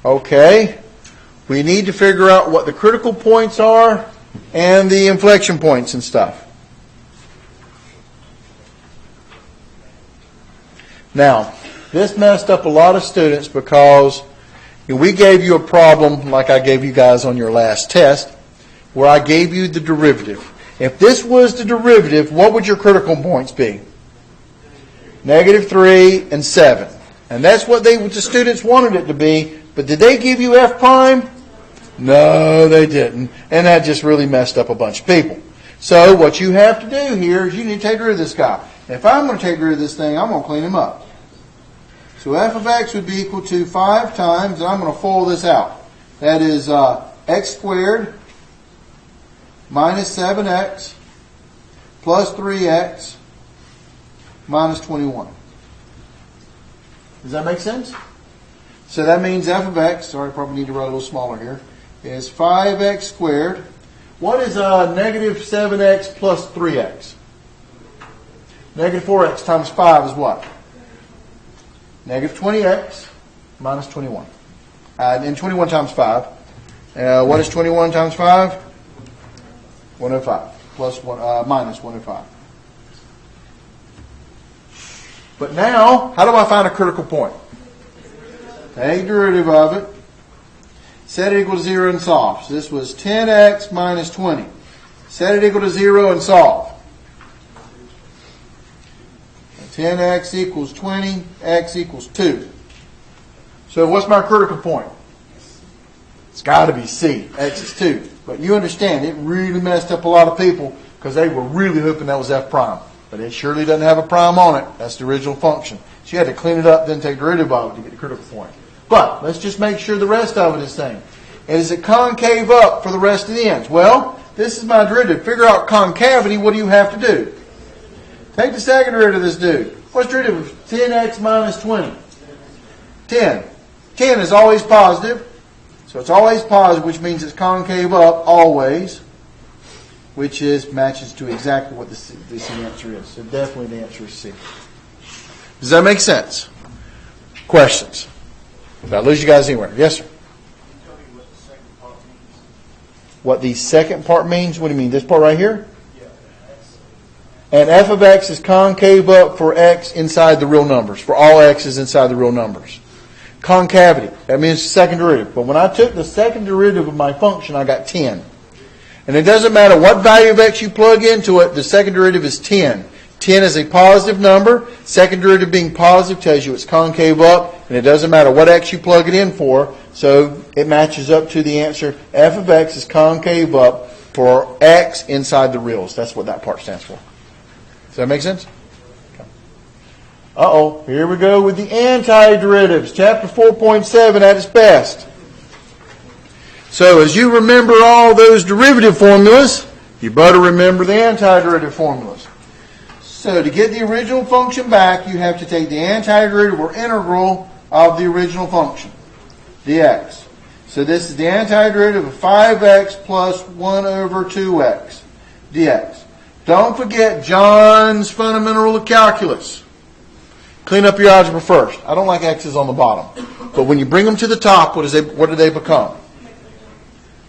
okay, we need to figure out what the critical points are and the inflection points and stuff. Now, this messed up a lot of students because we gave you a problem like I gave you guys on your last test, where I gave you the derivative. If this was the derivative, what would your critical points be? Negative 3 and 7. And that's what the students wanted it to be. But did they give you f prime? No, they didn't. And that just really messed up a bunch of people. So what you have to do here is you need to take rid of this guy. If I'm going to take rid of this thing, I'm going to clean him up. So f of x would be equal to 5 times, and I'm going to FOIL this out. That is x squared minus 7x plus 3x minus 21. Does that make sense? So that means f of x, sorry, I probably need to write a little smaller here, is 5x squared. What is negative 7x plus 3x? Negative 4x times 5 is what? Negative 20x minus 21. And 21 times 5. What is 21 times 5? 105 plus minus 105. But now, how do I find a critical point? Take derivative of it. Set it equal to 0 and solve. So this was 10x minus 20. Set it equal to 0 and solve. 10x equals 20, x equals 2. So what's my critical point? It's got to be C. X is 2. But you understand, it really messed up a lot of people because they were really hoping that was f prime. But it surely doesn't have a prime on it. That's the original function. So you had to clean it up, then take derivative of it to get the critical point. But let's just make sure the rest of it is same. And is it concave up for the rest of the ends? Well, this is my derivative. Figure out concavity. What do you have to do? Take the second derivative of this dude. What's the derivative of 10x minus 20? 10. 10 is always positive. So it's always positive, which means it's concave up always. which is matches to exactly what the C answer is. So definitely the answer is C. Does that make sense? Questions? Did I lose you guys anywhere? Yes, sir. What the second part means? What do you mean? This part right here? And f of x is concave up for x inside the real numbers, for all x's inside the real numbers. Concavity, that means second derivative. But when I took the second derivative of my function, I got 10. And it doesn't matter what value of x you plug into it, the second derivative is 10. 10 is a positive number. Second derivative being positive tells you it's concave up, and it doesn't matter what x you plug it in for, so it matches up to the answer. F of x is concave up for x inside the reals. That's what that part stands for. Does that make sense? Okay. Uh-oh, here we go with the antiderivatives. Chapter 4.7 at its best. So as you remember all those derivative formulas, you better remember the antiderivative formulas. So to get the original function back, you have to take the antiderivative or integral of the original function, dx. So this is the antiderivative of 5x plus 1 over 2x, dx. Don't forget John's fundamental rule of calculus. Clean up your algebra first. I don't like x's on the bottom. But when you bring them to the top, what do they become?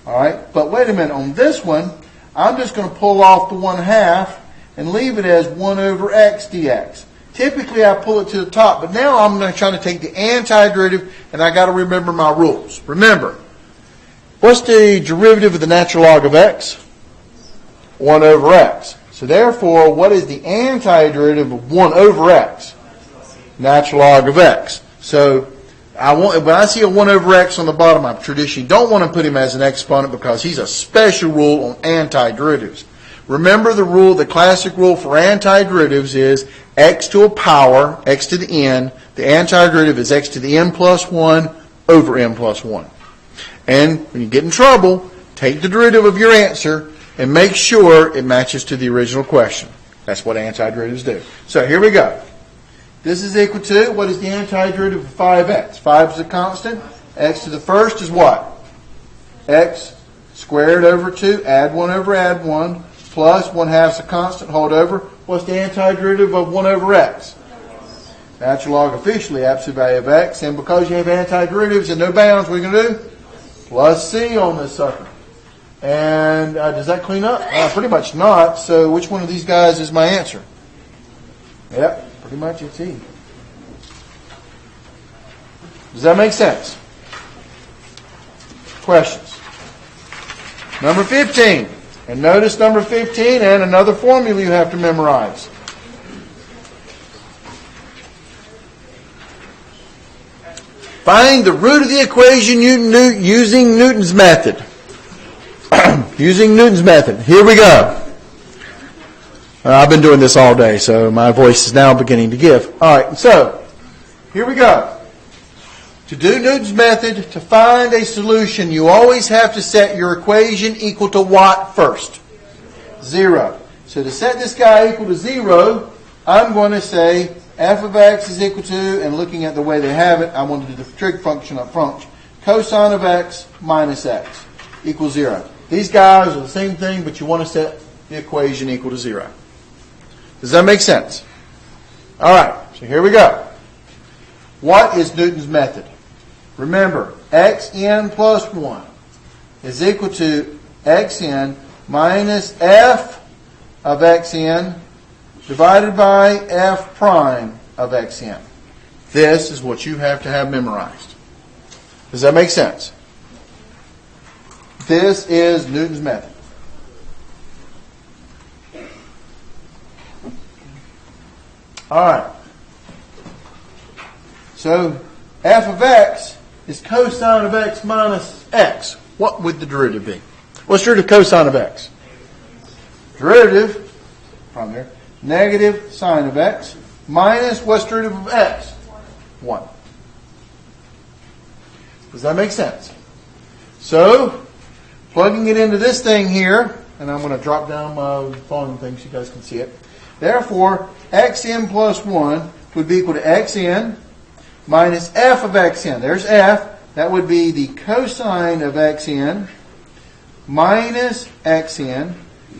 All right, but wait a minute. On this one, I'm just going to pull off the 1/2 and leave it as 1 over x dx. Typically, I pull it to the top, but now I'm going to try to take the antiderivative, and I got to remember my rules. Remember, what's the derivative of the natural log of x? 1 over x. So therefore, what is the antiderivative of 1 over x? Natural log of x. So when I see a 1 over x on the bottom, I traditionally don't want to put him as an exponent because he's a special rule on antiderivatives. Remember the rule, the classic rule for antiderivatives is x to a power, x to the n. The antiderivative is x to the n plus 1 over n plus 1. And when you get in trouble, take the derivative of your answer and make sure it matches to the original question. That's what antiderivatives do. So here we go. This is equal to, what is the antiderivative of 5x? 5 is a constant. X to the first is what? X squared over 2, add 1 over add 1, plus 1/2 is a constant, hold over. What's the antiderivative of 1 over x? Natural log officially, absolute value of x. And because you have antiderivatives and no bounds, what are you going to do? Plus c on this sucker. And does that clean up? Pretty much not. So which one of these guys is my answer? Yep, pretty much it's E. Does that make sense? Questions? Number 15. And notice number 15 and another formula you have to memorize. Find the root of the equation using Newton's method. Using Newton's method. Here we go. I've been doing this all day, so my voice is now beginning to give. All right, so here we go. To do Newton's method, to find a solution, you always have to set your equation equal to what first? 0. So to set this guy equal to 0, I'm going to say f of x is equal to, and looking at the way they have it, I want to do the trig function up front. Cosine of x minus x equals 0. These guys are the same thing, but you want to set the equation equal to 0. Does that make sense? All right, so here we go. What is Newton's method? Remember, xn plus 1 is equal to xn minus f of xn divided by f prime of xn. This is what you have to have memorized. Does that make sense? This is Newton's method. All right. So f of x is cosine of x minus x. What would the derivative be? What's the derivative of cosine of x? Derivative, from there, negative sine of x minus what's the derivative of x? 1. Does that make sense? So, plugging it into this thing here, and I'm going to drop down my volume thing so you guys can see it. Therefore, xn plus 1 would be equal to xn minus f of xn. There's f. That would be the cosine of xn minus xn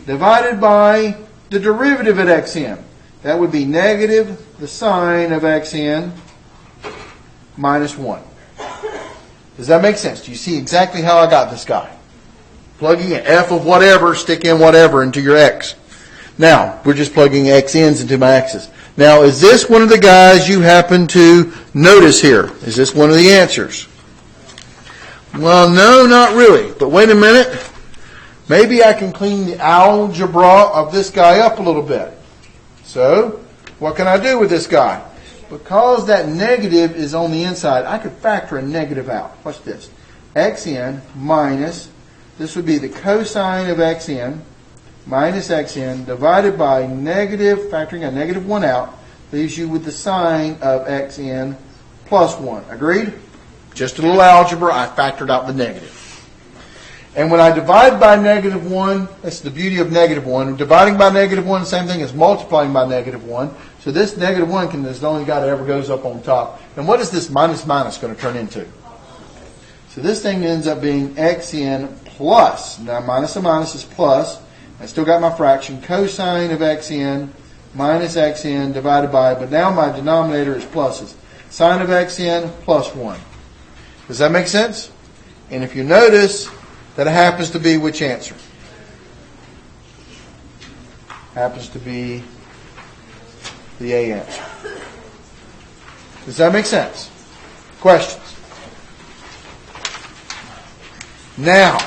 divided by the derivative at xn. That would be negative the sine of xn minus 1. Does that make sense? Do you see exactly how I got this guy? Plugging in f of whatever, stick in whatever into your x. Now, we're just plugging xn's into my x's. Now, is this one of the guys you happen to notice here? Is this one of the answers? Well, no, not really. But wait a minute. Maybe I can clean the algebra of this guy up a little bit. So, what can I do with this guy? Because that negative is on the inside, I could factor a negative out. Watch this. xn minus, this would be the cosine of xn, minus xn, divided by negative, factoring a negative 1 out, leaves you with the sine of xn plus 1. Agreed? Just a little algebra, I factored out the negative. And when I divide by negative 1, that's the beauty of negative 1. Dividing by negative 1, same thing as multiplying by negative 1. So this negative 1 is the only guy that ever goes up on top. And what is this minus minus going to turn into? So this thing ends up being xn plus. Now minus and minus is plus. I still got my fraction. Cosine of xn minus xn divided by, but now my denominator is pluses. Sine of xn plus 1. Does that make sense? And if you notice, that happens to be which answer? Happens to be the A answer. Does that make sense? Questions? Now,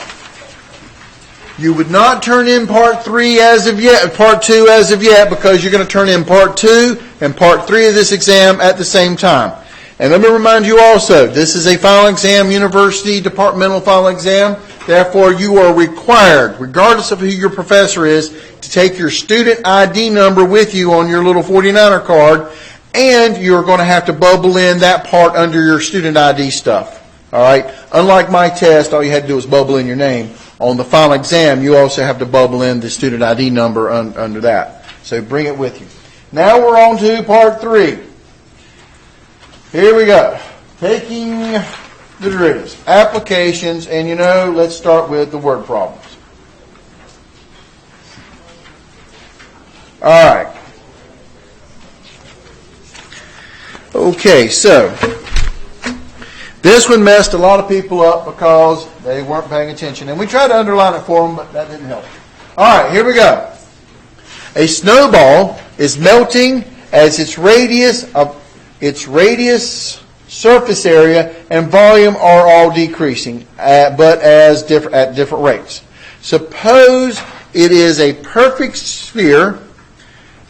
you would not turn in part 3 as of yet, part 2 as of yet, because you're going to turn in part 2 and part 3 of this exam at the same time. And let me remind you also, this is a final exam, university departmental final exam. Therefore, you are required, regardless of who your professor is, to take your student ID number with you on your little 49er card, and you're going to have to bubble in that part under your student ID stuff. All right? Unlike my test, all you had to do was bubble in your name. On the final exam, you also have to bubble in the student ID number under that. So bring it with you. Now we're on to part 3. Here we go. Taking the derivatives. Applications, and let's start with the word problems. All right. Okay, so this one messed a lot of people up because they weren't paying attention. And we tried to underline it for them, but that didn't help. All right, here we go. A snowball is melting as its radius, surface area, and volume are all decreasing, but at different rates. Suppose it is a perfect sphere,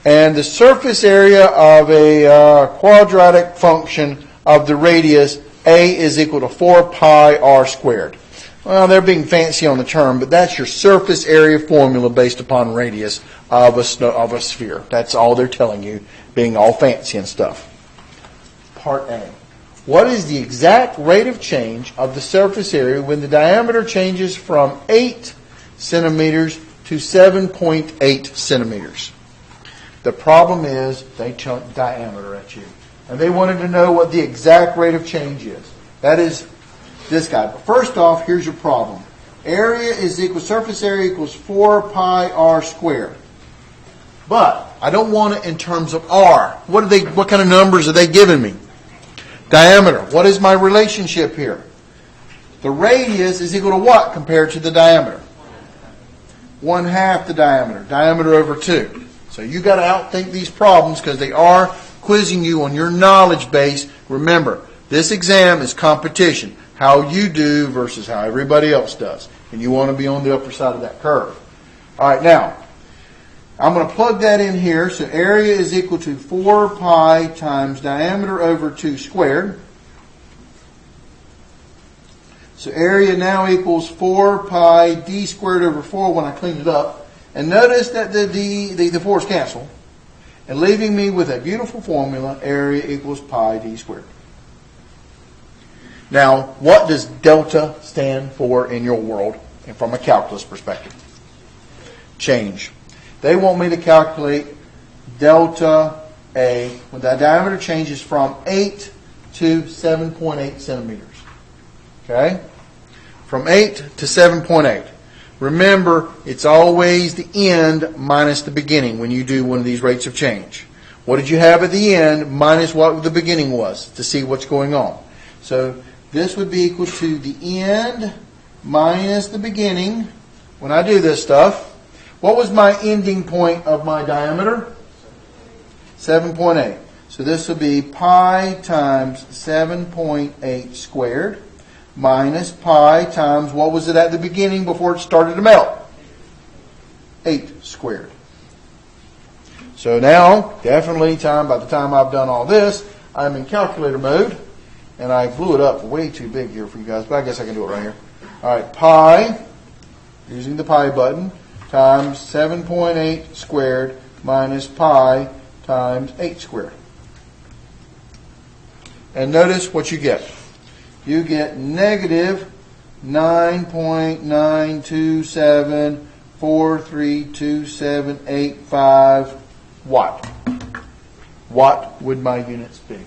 and the surface area of a quadratic function of the radius A is equal to 4 pi r squared. Well, they're being fancy on the term, but that's your surface area formula based upon radius of a sphere. That's all they're telling you, being all fancy and stuff. Part A. What is the exact rate of change of the surface area when the diameter changes from 8 centimeters to 7.8 centimeters? The problem is they chunked diameter at you. And they wanted to know what the exact rate of change is. That is this guy. But first off, here's your problem. Surface area equals 4 pi r squared. But I don't want it in terms of r. What kind of numbers are they giving me? Diameter. What is my relationship here? The radius is equal to what compared to the diameter? 1/2 the diameter. Diameter over 2. So you got to outthink these problems because they are quizzing you on your knowledge base. Remember, this exam is competition. How you do versus how everybody else does. And you want to be on the upper side of that curve. All right, now, I'm going to plug that in here. So area is equal to 4 pi times diameter over 2 squared. So area now equals 4 pi d squared over 4 when I clean it up. And notice that the 4's cancel. And leaving me with a beautiful formula, area equals pi d squared. Now, what does delta stand for in your world and from a calculus perspective? Change. They want me to calculate delta A when the diameter changes from 8 to 7.8 centimeters. Okay? From 8 to 7.8. Remember, it's always the end minus the beginning when you do one of these rates of change. What did you have at the end minus what the beginning was to see what's going on? So this would be equal to the end minus the beginning. When I do this stuff, what was my ending point of my diameter? 7.8. So this would be pi times 7.8 squared minus pi times, what was it at the beginning before it started to melt? 8 squared. So now, definitely by the time I've done all this, I'm in calculator mode. And I blew it up way too big here for you guys, but I guess I can do it right here. All right, pi, using the pi button, times 7.8 squared minus pi times 8 squared. And notice what you get. You get negative 9.927432785 watt. What would my units be?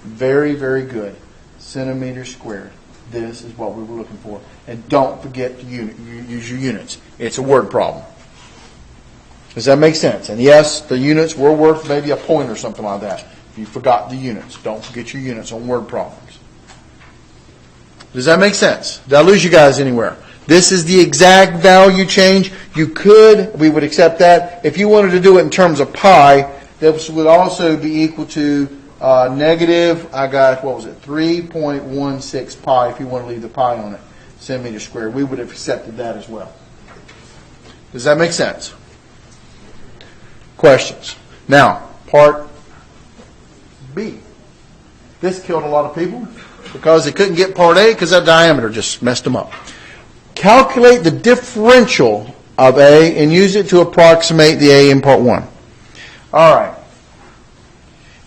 Very, very good. Centimeters squared. This is what we were looking for. And don't forget to use your units. It's a word problem. Does that make sense? And yes, the units were worth maybe a point or something like that. If you forgot the units, don't forget your units on word problems. Does that make sense? Did I lose you guys anywhere? This is the exact value change. We would accept that. If you wanted to do it in terms of pi, this would also be equal to negative, 3.16 pi, if you want to leave the pi on it, centimeters squared. We would have accepted that as well. Does that make sense? Questions? Now, part B. This killed a lot of people because they couldn't get part A because that diameter just messed them up. Calculate the differential of A and use it to approximate the A in part 1. All right.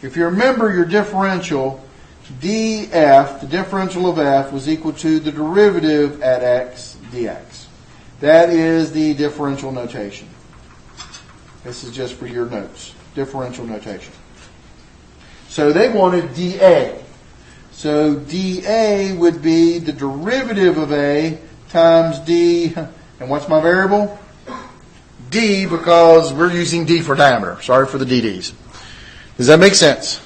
If you remember your differential, df, the differential of f, was equal to the derivative at x dx. That is the differential notation. This is just for your notes. Differential notation. So they wanted dA. So dA would be the derivative of a times d, and what's my variable? D, because we're using d for diameter. Sorry for the DDs. Does that make sense?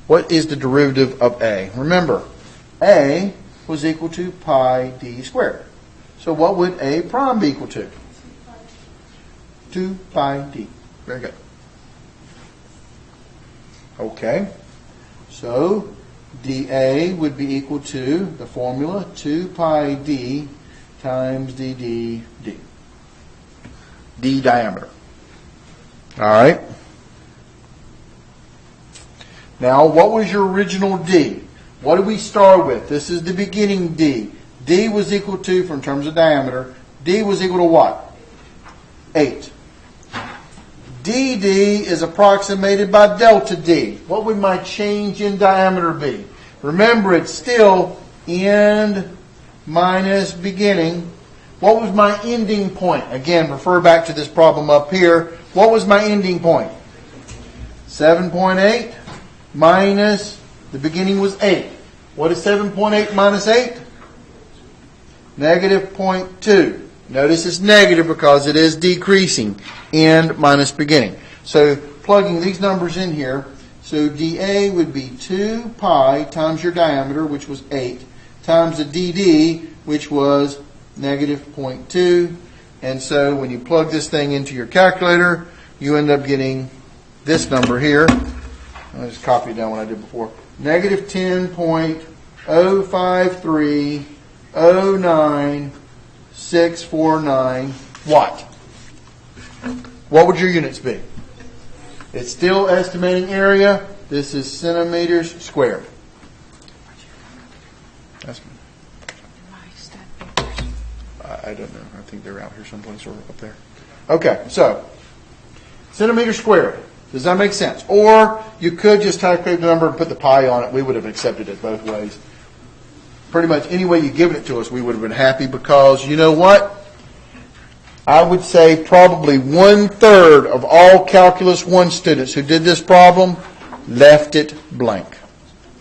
What is the derivative of A? Remember, A was equal to pi d squared. So what would A prime be equal to? 2 pi d. Very good. Okay. So dA would be equal to the formula 2 pi d times d. D diameter. All right. Now, what was your original D? What did we start with? This is the beginning D. D was equal to, in terms of diameter, D was equal to what? 8. DD is approximated by delta D. What would my change in diameter be? Remember, it's still end minus beginning. What was my ending point? Again, refer back to this problem up here. What was my ending point? 7.8 minus, the beginning was 8. What is 7.8 minus 8? Negative 0.2. Notice it's negative because it is decreasing. End minus beginning. So plugging these numbers in here, so dA would be 2 pi times your diameter, which was 8, times the dd, which was negative 0.2. And so when you plug this thing into your calculator, you end up getting this number here. I'll just copy it down what I did before. Negative 10.05309,649 watt. What would your units be? It's still estimating area. This is centimeters squared. That's good. I don't know. I think they're out here someplace or up there. Okay, so centimeters squared. Does that make sense? Or you could just calculate the number and put the pi on it. We would have accepted it both ways. Pretty much any way you give it to us, we would have been happy because you know what? I would say probably 1/3 of all Calculus 1 students who did this problem left it blank.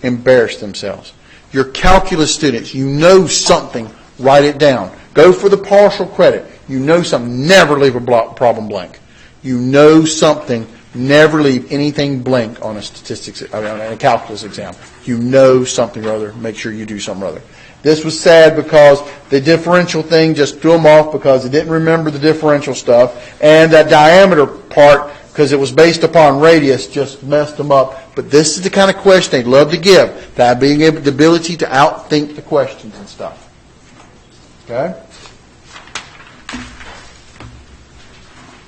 Embarrassed themselves. Your calculus students, you know something, write it down. Go for the partial credit. You know something. Never leave a problem blank. You know something. Never leave anything blank on a statistics, on a calculus exam. You know something or other. Make sure you do something or other. This was sad because the differential thing just threw them off because they didn't remember the differential stuff. And that diameter part, because it was based upon radius, just messed them up. But this is the kind of question they'd love to give. That being able, the ability to outthink the questions and stuff. Okay?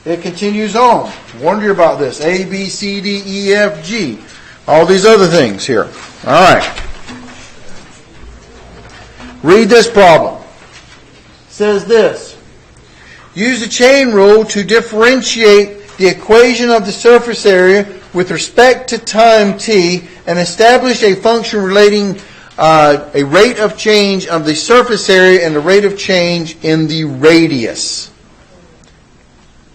It continues on. Wonder about this. A, B, C, D, E, F, G. All these other things here. All right. Read this problem. It says this. Use the chain rule to differentiate the equation of the surface area with respect to time t and establish a function relating a rate of change of the surface area and the rate of change in the radius.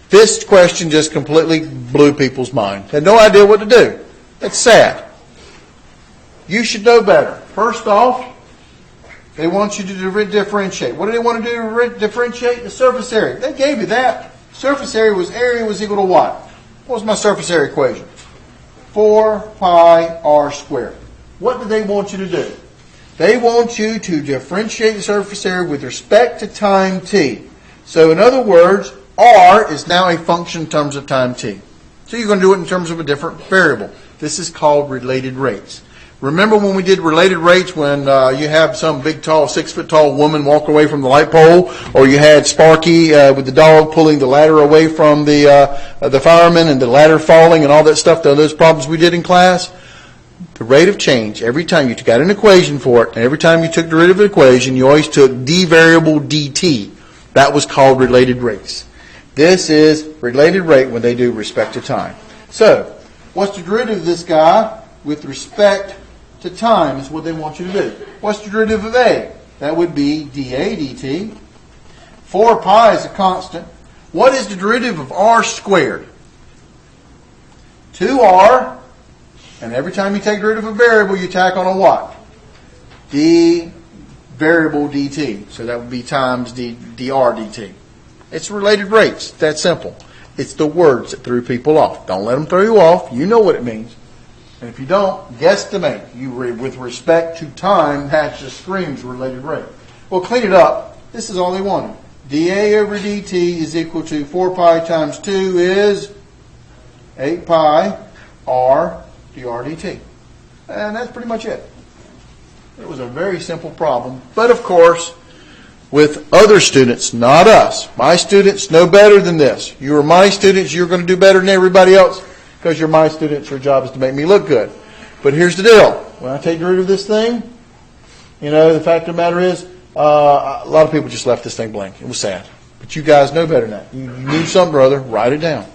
This question just completely blew people's mind. Had no idea what to do. It's sad. You should know better. First off, they want you to differentiate. What do they want to do to differentiate? The surface area. They gave you that. Surface area was equal to what? What was my surface area equation? 4 pi r squared. What do they want you to do? They want you to differentiate the surface area with respect to time t. So in other words, r is now a function in terms of time t. So you're going to do it in terms of a different variable. This is called related rates. Remember when we did related rates when you have some big, tall, 6-foot-tall woman walk away from the light pole, or you had Sparky with the dog pulling the ladder away from the fireman and the ladder falling and all that stuff, those problems we did in class? The rate of change, every time you got an equation for it, and every time you took the derivative of the equation, you always took d variable dt. That was called related rates. This is related rate when they do respect to time. So, what's the derivative of this guy with respect to time is what they want you to do. What's the derivative of A? That would be dA dt. 4 pi is a constant. What is the derivative of r squared? 2r, and every time you take derivative of a variable, you tack on a what? d variable dt. So that would be times dr dt. It's related rates. That simple. It's the words that threw people off. Don't let them throw you off. You know what it means. And if you don't, guesstimate. With respect to time, that just screams related rate. Well, clean it up. This is all they wanted. dA over dt is equal to 4 pi times 2 is 8 pi r dr dt. And that's pretty much it. It was a very simple problem. But of course, with other students, not us. My students know better than this. You are my students. You're going to do better than everybody else. Because you're my students, your job is to make me look good. But here's the deal. When I take derivative of this thing, the fact of the matter is, a lot of people just left this thing blank. It was sad. But you guys know better than that. You need something, brother, write it down.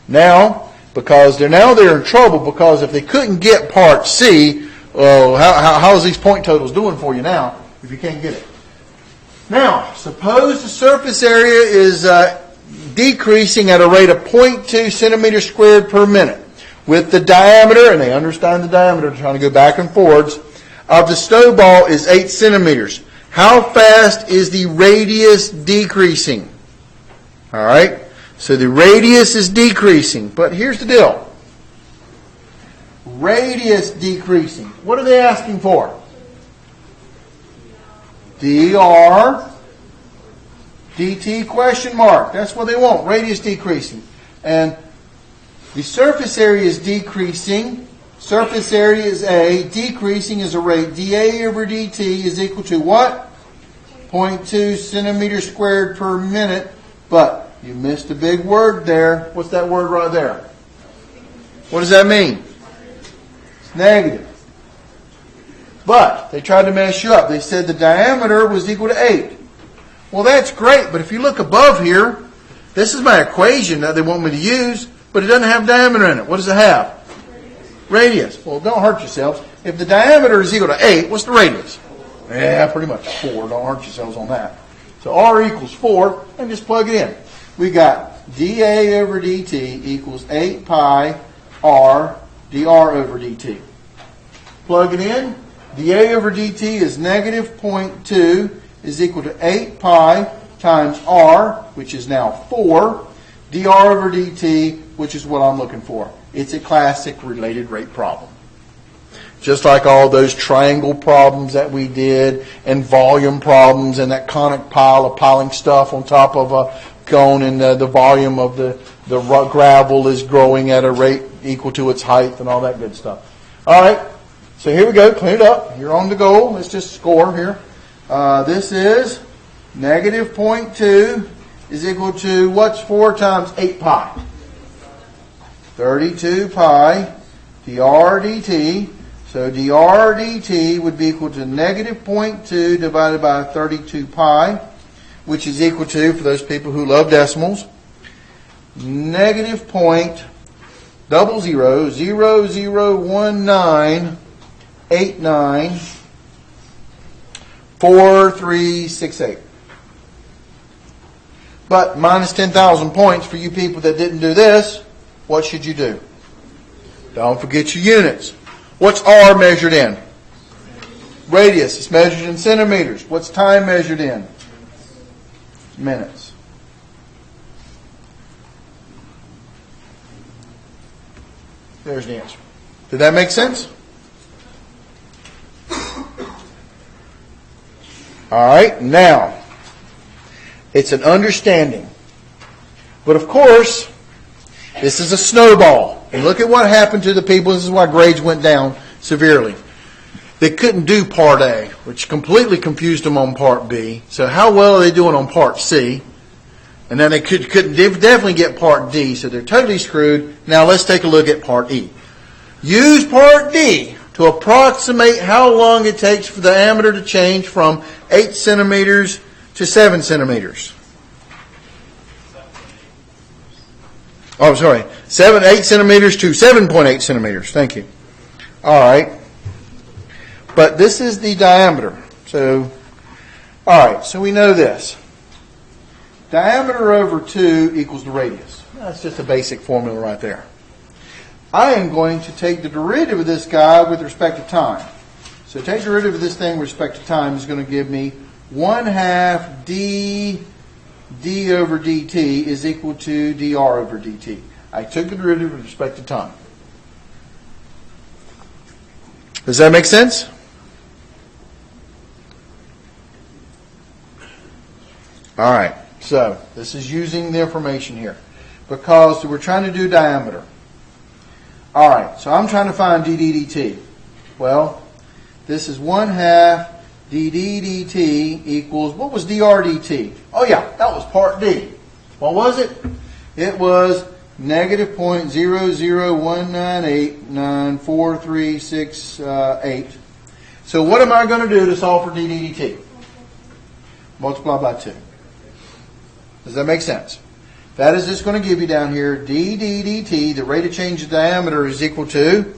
Now, because they're in trouble, because if they couldn't get part C, how's these point totals doing for you now if you can't get it? Now, suppose the surface area is decreasing at a rate of 0.2 centimeters squared per minute with the diameter, and they understand the diameter, trying to go back and forwards, of the snowball is 8 centimeters. How fast is the radius decreasing? All right, so the radius is decreasing, but here's the deal. Radius decreasing. What are they asking for? dr dt question mark. That's what they want. Radius decreasing. And the surface area is decreasing. Surface area is A. Decreasing is a rate. dA over dt is equal to what? 0.2 centimeters squared per minute. But you missed a big word there. What's that word right there? What does that mean? It's negative. But they tried to mess you up. They said the diameter was equal to 8. Well, that's great, but if you look above here, this is my equation that they want me to use, but it doesn't have diameter in it. What does it have? Radius. Well, don't hurt yourselves. If the diameter is equal to 8, what's the radius? Yeah, pretty much 4. Don't hurt yourselves on that. So r equals 4, and just plug it in. We got dA over dt equals 8 pi r dr over dt. Plug it in. dA over dt is negative 0.2 is equal to 8 pi times r, which is now 4, dr over dt, which is what I'm looking for. It's a classic related rate problem. Just like all those triangle problems that we did, and volume problems, and that conic pile of piling stuff on top of a cone, and the volume of the gravel is growing at a rate equal to its height, and all that good stuff. All right, so here we go. Clean it up. You're on the goal. Let's just score here. This is negative 0.2 is equal to, what's 4 times 8 pi? 32 pi dr dt. So dr dt would be equal to negative 0.2 divided by 32 pi, which is equal to, for those people who love decimals, negative 0.0019894368. But minus 10,000 points for you people that didn't do this, what should you do? Don't forget your units. What's r measured in? Radius. It's measured in centimeters. What's time measured in? Minutes. There's the answer. Did that make sense? All right, now, it's an understanding. But of course, this is a snowball. And look at what happened to the people. This is why grades went down severely. They couldn't do Part A, which completely confused them on Part B. So how well are they doing on Part C? And then they couldn't definitely get Part D, so they're totally screwed. Now let's take a look at Part E. Use Part D to approximate how long it takes for the diameter to change from 8 centimeters to 7 centimeters. Oh, sorry. 8 centimeters to 7.8 centimeters. Thank you. All right. But this is the diameter. So, all right. So we know this. Diameter over 2 equals the radius. That's just a basic formula right there. I am going to take the derivative of this guy with respect to time. So take the derivative of this thing with respect to time is going to give me 1/2 d over dt is equal to dr over dt. I took the derivative with respect to time. Does that make sense? All right. So this is using the information here because we're trying to do diameter. All right. So I'm trying to find d dt. Well, this is 1/2 d dt equals, what was dr dt? Oh yeah, that was part D. What was it? It was negative 0.001989436.8. So what am I going to do to solve for d dt? Multiply by 2. Does that make sense? That is just going to give you down here d dt, the rate of change of diameter is equal to,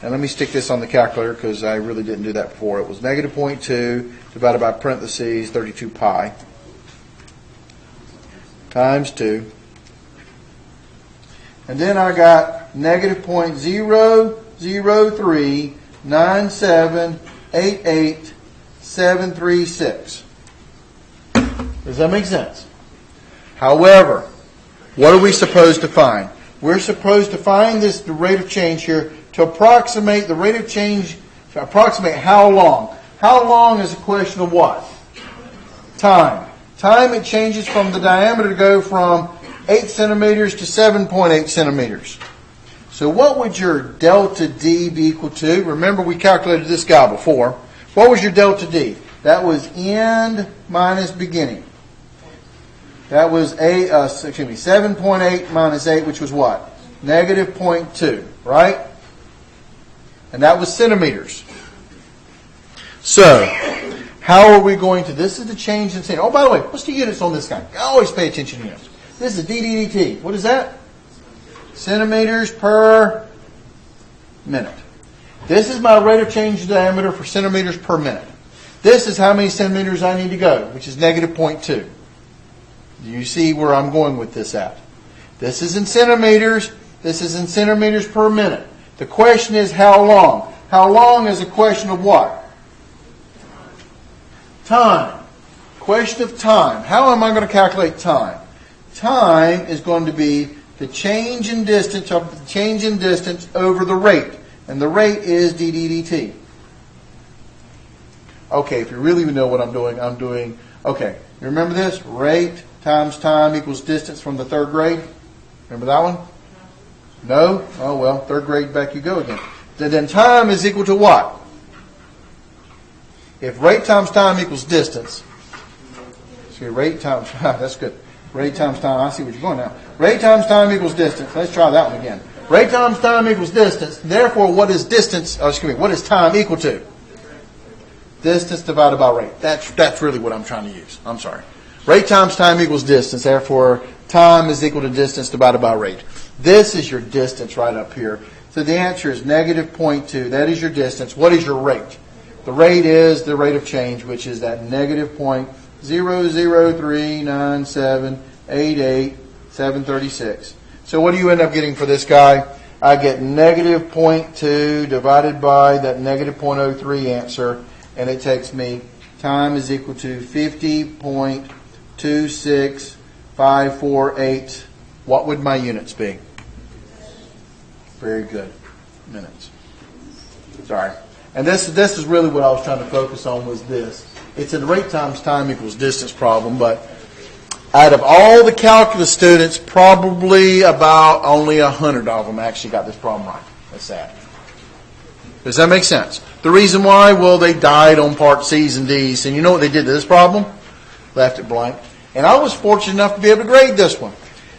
and let me stick this on the calculator because I really didn't do that before. It was negative 0.2 divided by parentheses 32 pi times 2. And then I got negative 0.0039788,736. Does that make sense? However, what are we supposed to find? We're supposed to find the rate of change here to approximate the rate of change, to approximate how long. How long is a question of what? Time. Time, it changes from the diameter to go from 8 centimeters to 7.8 centimeters. So what would your delta D be equal to? Remember we calculated this guy before. What was your delta D? That was end minus beginning. That was 7.8 minus 8, which was what? Negative 0.2, right? And that was centimeters. So, how are we going to, this is the change in centimeters. Oh, by the way, what's the units on this guy? Always pay attention to units. This is dddt. What is that? Centimeters per minute. This is my rate of change in diameter for centimeters per minute. This is how many centimeters I need to go, which is negative 0.2. Do you see where I'm going with this at? This is in centimeters. This is in centimeters per minute. The question is how long? How long is a question of what? Time. question of time. How am I going to calculate time? Time is going to be the change in distance over the rate. And the rate is d dt. Okay, if you really know what I'm doing, okay, you remember this? Rate times time equals distance from the third grade. Remember that one? No? Oh, well, third grade, back you go again. Then time is equal to what? If rate times time equals distance, see, rate times, that's good. Rate times time, I see what you're going now. Rate times time equals distance. Let's try that one again. Rate times time equals distance. Therefore, what is what is time equal to? Distance divided by rate. That's really what I'm trying to use. I'm sorry. Rate times time equals distance. Therefore, time is equal to distance divided by rate. This is your distance right up here. So the answer is negative 0.2. That is your distance. What is your rate? The rate is the rate of change, which is that negative 0.0039788,736. So what do you end up getting for this guy? I get negative 0.2 divided by that negative 0.03 answer, and it takes me time is equal to 50.26548. What would my units be? Very good. Minutes. Sorry. And this is really what I was trying to focus on was this. It's a rate times time equals distance problem, but out of all the calculus students, probably about only 100 of them actually got this problem right. That's sad. Does that make sense? The reason why? Well, they died on part C's and D's. And you know what they did to this problem? Left it blank. And I was fortunate enough to be able to grade this one.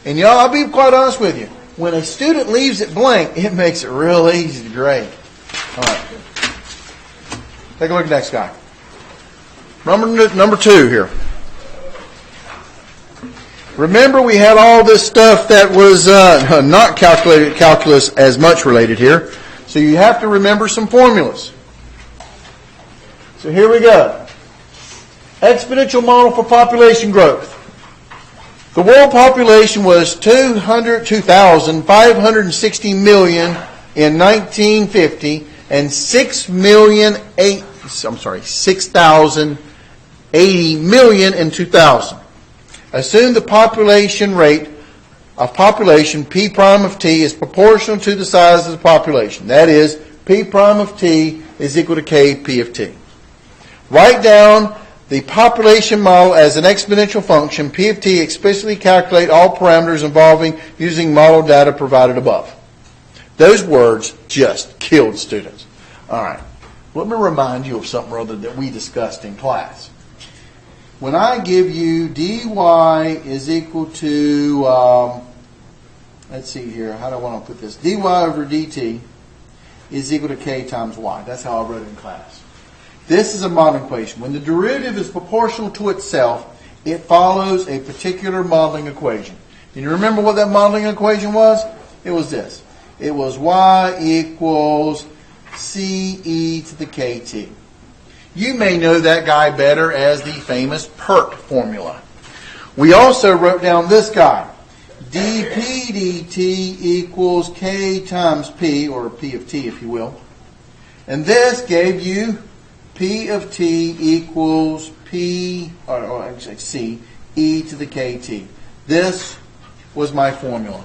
And y'all, I'll be quite honest with you. When a student leaves it blank, it makes it real easy to grade. All right. Take a look at the next guy. Number 2 here. Remember, we had all this stuff that was not calculus as much related here. So you have to remember some formulas. So here we go. Exponential model for population growth. The world population was 2,560 million in 1950 and 6,080 million in 2000. Assume the population rate of population P prime of T is proportional to the size of the population. That is, P prime of T is equal to K P of T. Write down the population model as an exponential function. P of T explicitly calculate all parameters involving using model data provided above. Those words just killed students. All right. Let me remind you of something or other that we discussed in class. When I give you dy is equal to, let's see here, how do I want to put this? dy over dt is equal to k times y. That's how I wrote it in class. This is a modeling equation. When the derivative is proportional to itself, it follows a particular modeling equation. And you remember what that modeling equation was? It was this. It was y equals ce to the kt. You may know that guy better as the famous PERT formula. We also wrote down this guy. dp dt equals k times p, or p of t if you will. And this gave you p of t equals p, or actually c, e to the kt. This was my formula.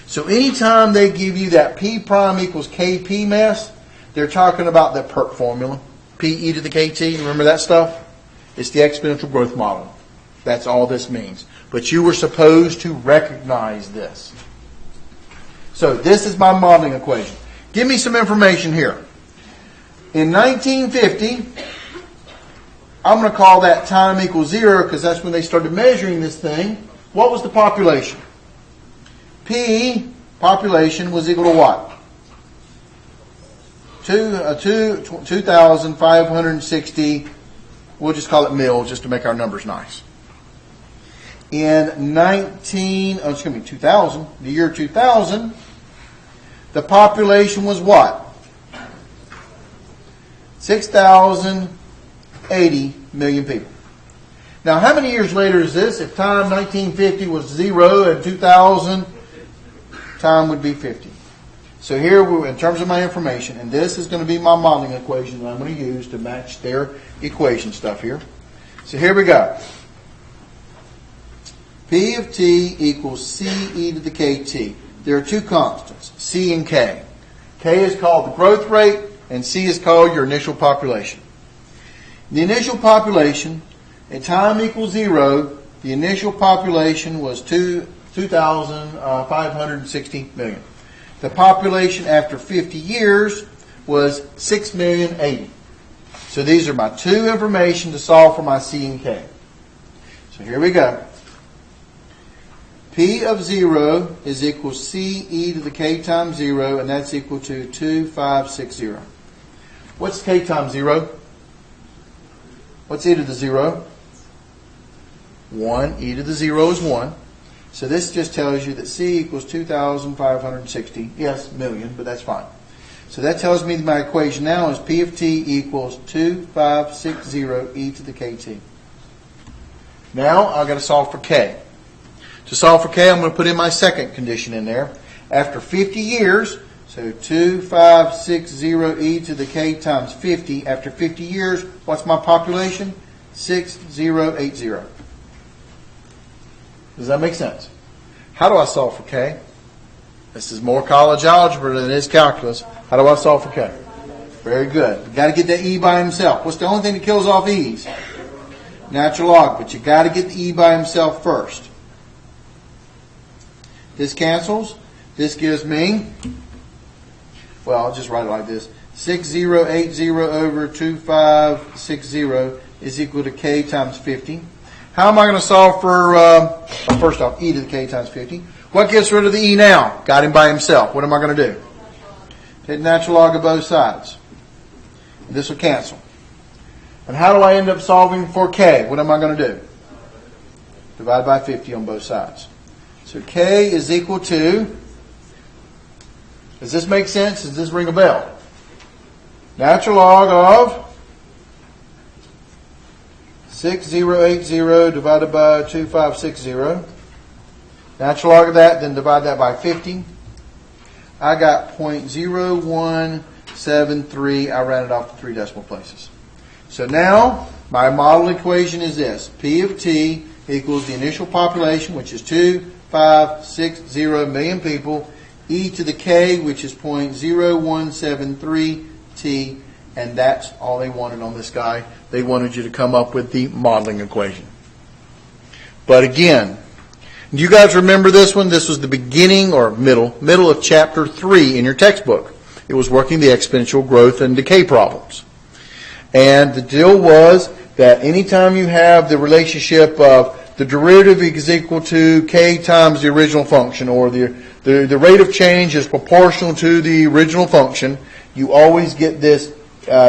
So anytime they give you that p prime equals kp mess, they're talking about that PERT formula. P e to the kt, remember that stuff? It's the exponential growth model. That's all this means. But you were supposed to recognize this. So this is my modeling equation. Give me some information here. In 1950, I'm going to call that time equals 0 because that's when they started measuring this thing. What was the population? P, population, was equal to what? 2,560, we'll just call it mil just to make our numbers nice. In 2000, the year 2000, the population was what? 6,080 million people. Now, how many years later is this? If time 1950 was 0 and 2000, time would be 50. So here, in terms of my information, and this is going to be my modeling equation that I'm going to use to match their equation stuff here. So here we go. P of t equals c e to the kt. There are two constants, c and k. K is called the growth rate, and c is called your initial population. The initial population, at time equals 0, the initial population was 2,560 million. The population after 50 years was 6,080,000. So these are my two information to solve for my C and K. So here we go. P of 0 is equal to C e to the K times 0, and that's equal to 2560. What's K times 0? What's e to the 0? 1. E to the 0 is 1. So this just tells you that C equals 2,560. Yes, million, but that's fine. So that tells me that my equation now is P of t equals 2560 e to the kt. Now I've got to solve for K. To solve for K, I'm going to put in my second condition in there. After 50 years, so 2560 e to the k times 50. After 50 years, what's my population? 6080. Does that make sense? How do I solve for K? This is more college algebra than it is calculus. How do I solve for K? Very good. You've got to get that E by himself. What's the only thing that kills off E's? Natural log. But you've got to get the E by himself first. This cancels. This gives me, well, I'll just write it like this. 6080 over 2560 is equal to K times 50. How am I going to solve for, first off, E to the K times 50? What gets rid of the E now? Got him by himself. What am I going to do? Take the natural log of both sides. This will cancel. And how do I end up solving for K? What am I going to do? Divide by 50 on both sides. So K is equal to, does this make sense? Does this ring a bell? Natural log of 6080 divided by 2560. Natural log of that, then divide that by 50. I got 0.0173. I rounded off to 3 decimal places. So now my model equation is this. P of t equals the initial population, which is 2560 million people, e to the k, which is 0.0173 t, and that's all they wanted on this guy. They wanted you to come up with the modeling equation. But again, do you guys remember this one? This was the beginning or middle of chapter 3 in your textbook. It was working the exponential growth and decay problems. And the deal was that anytime you have the relationship of the derivative is equal to k times the original function, or the rate of change is proportional to the original function, you always get this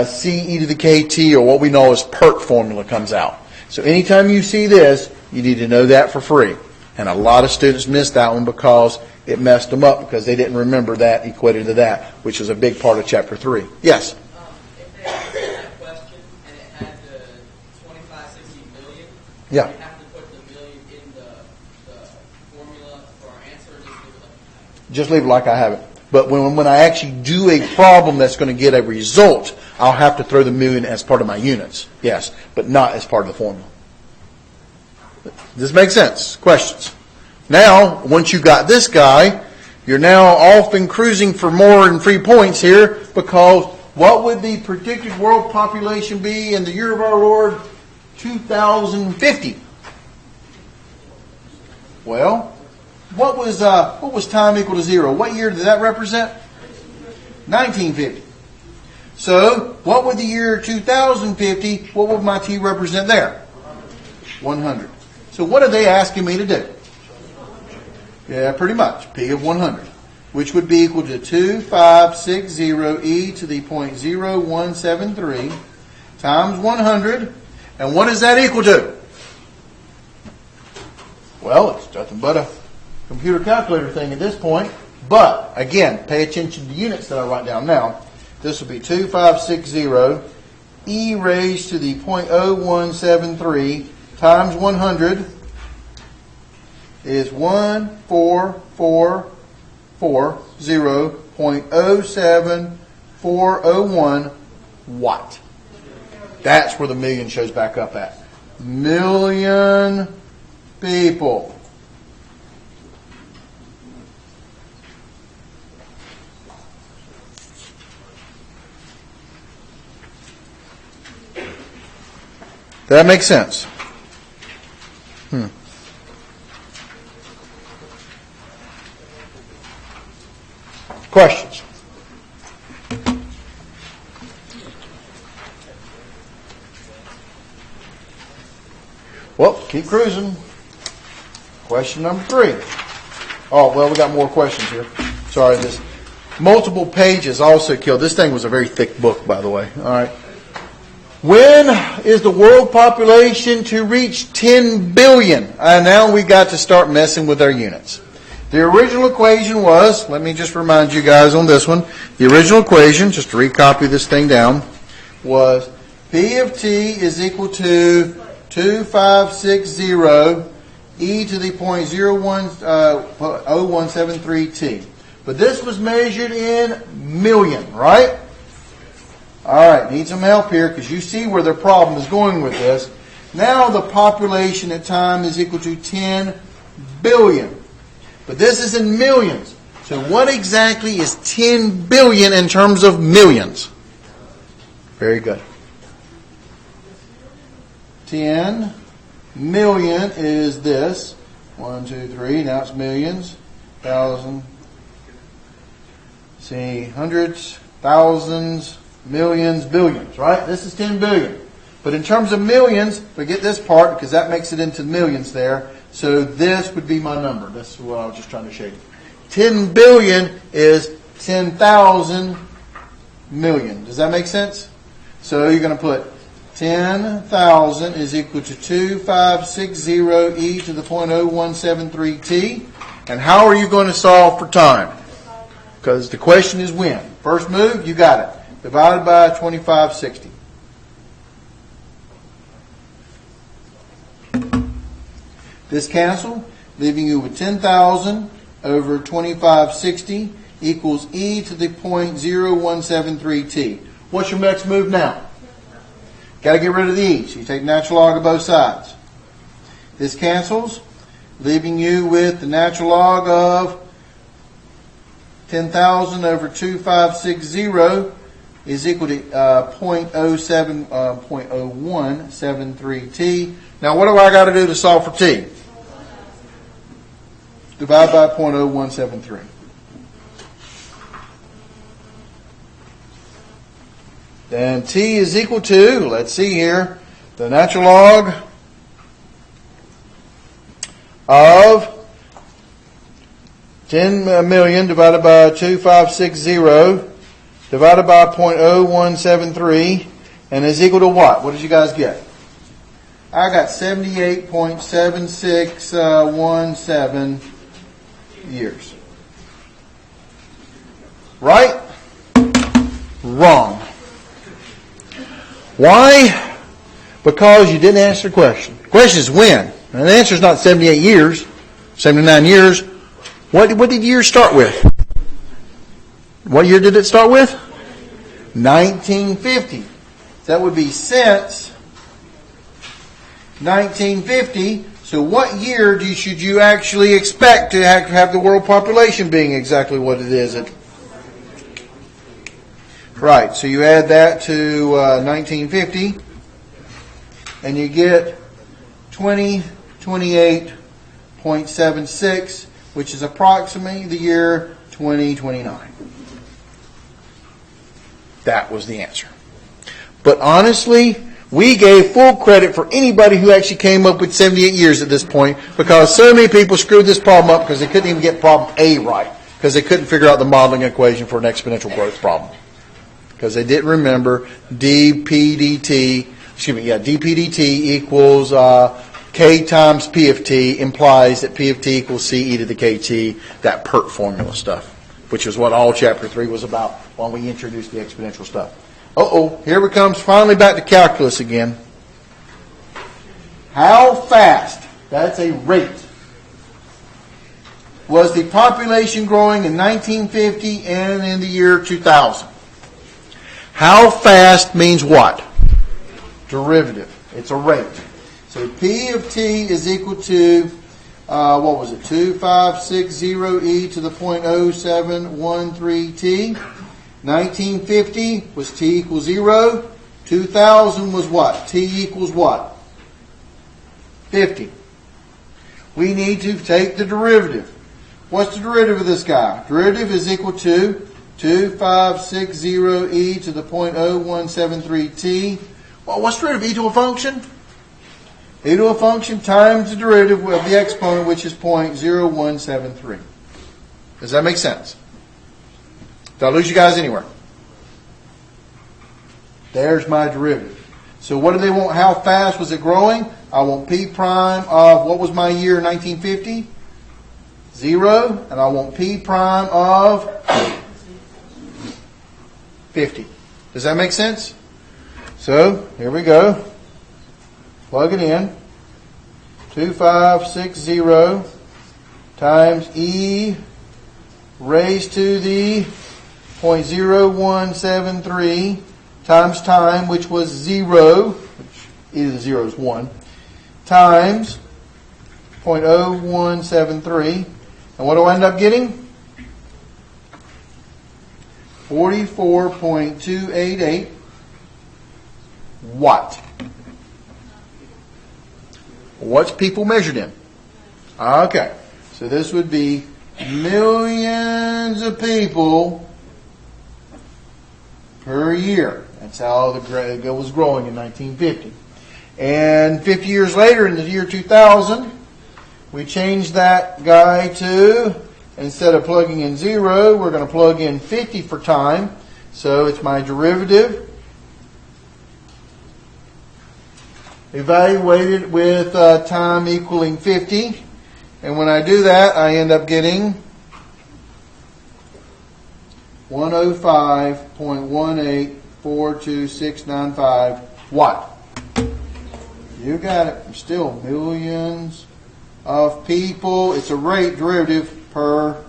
c e to the kt, or what we know as PERT formula, comes out. So anytime you see this, you need to know that for free. And a lot of students missed that one because it messed them up because they didn't remember that equated to that, which was a big part of chapter 3. Yes? If they asked that question and it had the 2560 million, Yeah. you have to put the million in the formula for our answer, or just leave it like Just leave it like I that? have it. But when I actually do a problem that's going to get a result, I'll have to throw the million as part of my units. Yes, but not as part of the formula. Does this make sense? Questions? Now, once you got this guy, you're now off and cruising for more and free points here, because what would the predicted world population be in the year of our Lord 2050? Well, what was time equal to 0? What year did that represent? 1950. So, what would the year 2050, what would my t represent there? 100. So what are they asking me to do? Yeah, pretty much. P of 100, which would be equal to 2560 e to the 0.0173 times 100. And what is that equal to? Well, it's nothing but a computer calculator thing at this point. But, again, pay attention to the units that I write down now. This will be 2560 e raised to the 0.0173 times 100 is 14440.07401 watt. That's where the million shows back up at. Million people. that make sense? Questions? Well, keep cruising. Question number 3. Oh, well, we got more questions here. Sorry, this multiple pages also killed. This thing was a very thick book, by the way. All right. When is the world population to reach 10 billion? And now we got to start messing with our units. The original equation was, let me just remind you guys on this one, the original equation, just to recopy this thing down, was P of t is equal to 2560 e to the 0.0173 t. But this was measured in million, right? All right, need some help here because you see where the problem is going with this. Now the population at time is equal to 10 billion. But this is in millions. So what exactly is 10 billion in terms of millions? Very good. 10 million is this. 1, 2, 3. Now it's millions. Thousand. See, hundreds, thousands, millions, billions, right? This is 10 billion. But in terms of millions, forget this part because that makes it into millions there. So this would be my number. This is what I was just trying to show you. 10 billion is 10,000 million. Does that make sense? So you're going to put 10,000 is equal to 2560 e to the 0.0173 t. And how are you going to solve for time? Because the question is when. First move, you got it. Divided by 2560. This cancel, leaving you with 10,000 over 2560 equals e to the 0.0173 t. What's your next move now? Got to get rid of the e. So you take natural log of both sides. This cancels, leaving you with the natural log of 10,000 over 2560 is equal to 0.0173 t. Now what do I got to do to solve for t? Divide by 0.0173. Then t is equal to, let's see here, the natural log of 10 million divided by 2560 divided by 0.0173 and is equal to what? What did you guys get? I got 78.7617 years. Right? Wrong. Why? Because you didn't answer the question. The question is when. And the answer is not 78 years, 79 years. What did year start with? What year did it start with? 1950. That would be since 1950. So what year should you actually expect to have the world population being exactly what it is? Right, so you add that to 1950 and you get 2028.76, which is approximately the year 2029. That was the answer. But honestly, we gave full credit for anybody who actually came up with 78 years at this point because so many people screwed this problem up because they couldn't even get problem A right because they couldn't figure out the modeling equation for an exponential growth problem. Because they didn't remember dp dt equals k times p of t implies that p of t equals c e to the kt, that PERT formula stuff, which is what all chapter 3 was about when we introduced the exponential stuff. Here we comes finally back to calculus again. How fast, that's a rate, was the population growing in 1950 and in the year 2000? How fast means what? Derivative. It's a rate. So P of t is equal to, 2560 e to the 0.0713 t. 1950 was t equals 0. 2000 was what? T equals what? 50. We need to take the derivative. What's the derivative of this guy? Derivative is equal to 2560e to the 0.0173t. Well, what's the derivative? E to a function? E to a function times the derivative of the exponent, which is 0.0173. Does that make sense? Did I lose you guys anywhere? There's my derivative. So what do they want? How fast was it growing? I want P prime of, what was my year in 1950? 0. And I want P prime of 50. Does that make sense? So, here we go. Plug it in. 2560 times E raised to the 0.0173 times time, which was 0, which E to the 0 is 1, times 0.0173. And what do I end up getting? 44.288 watt. What's people measured in? Okay. So this would be millions of people per year. That's how the grade was growing in 1950. And 50 years later, in the year 2000, we changed that guy to, instead of plugging in 0, we're going to plug in 50 for time. So it's my derivative evaluated with time equaling 50. And when I do that, I end up getting 105.1842695 watt. You got it. Still millions of people. It's a rate derivative per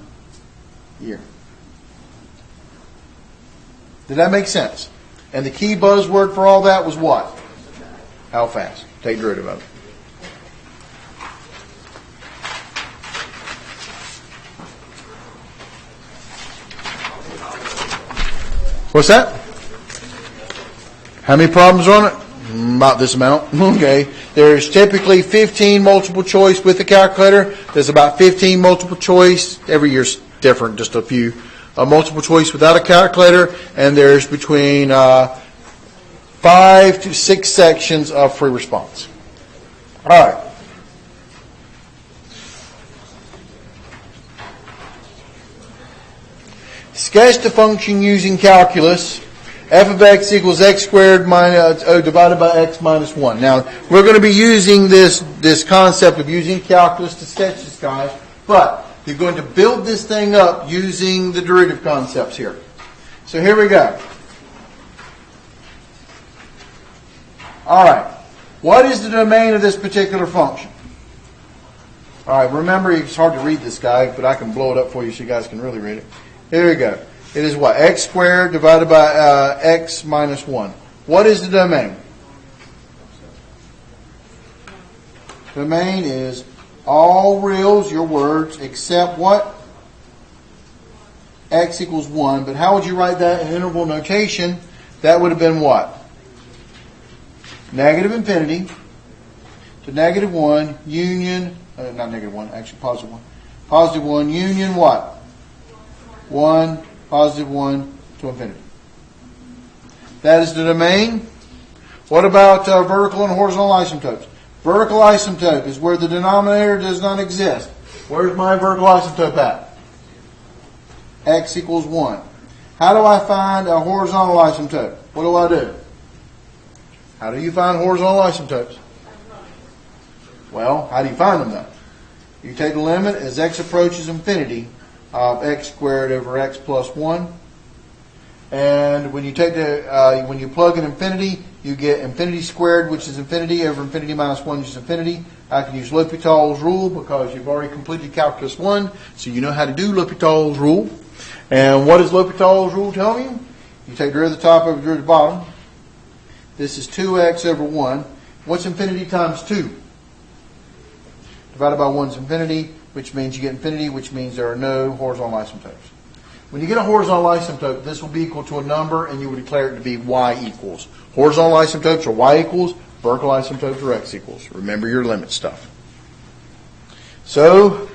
year. Did that make sense? And the key buzzword for all that was what? How fast? Take derivative of it. What's that? How many problems on it? About this amount. Okay. There's typically 15 multiple choice with the calculator. There's about 15 multiple choice. Every year's different, just a few. Multiple choice without a calculator. And there's between 5 to 6 sections of free response. All right. Sketch the function using calculus. F of x equals x squared minus divided by x minus 1. Now, we're going to be using this concept of using calculus to sketch this, guys. But you're going to build this thing up using the derivative concepts here. So here we go. All right. What is the domain of this particular function? All right. Remember, it's hard to read this guy, but I can blow it up for you so you guys can really read it. Here we go. It is what? X squared divided by x minus 1. What is the domain? Domain is all reals, your words, except what? X equals 1. But how would you write that in interval notation? That would have been what? Negative infinity to negative 1 union, not negative 1, actually positive 1. Positive 1 union what? 1, positive 1 to infinity. That is the domain. What about vertical and horizontal asymptotes? Vertical asymptote is where the denominator does not exist. Where's my vertical asymptote at? X equals 1. How do I find a horizontal asymptote? What do I do? How do you find horizontal asymptotes? Well, how do you find them though? You take the limit as x approaches infinity of x squared over x plus 1. And when you take when you plug in infinity, you get infinity squared, which is infinity, over infinity minus 1, which is infinity. I can use L'Hopital's rule because you've already completed calculus 1, so you know how to do L'Hopital's rule. And what does L'Hopital's rule tell you? You take derivative of the top over derivative of the bottom. This is 2x over 1. What's infinity times 2? Divided by 1 is infinity, which means you get infinity, which means there are no horizontal asymptotes. When you get a horizontal asymptote, this will be equal to a number, and you would declare it to be y equals. Horizontal asymptotes are y equals Vertical asymptote for x equals. Remember your limit stuff. So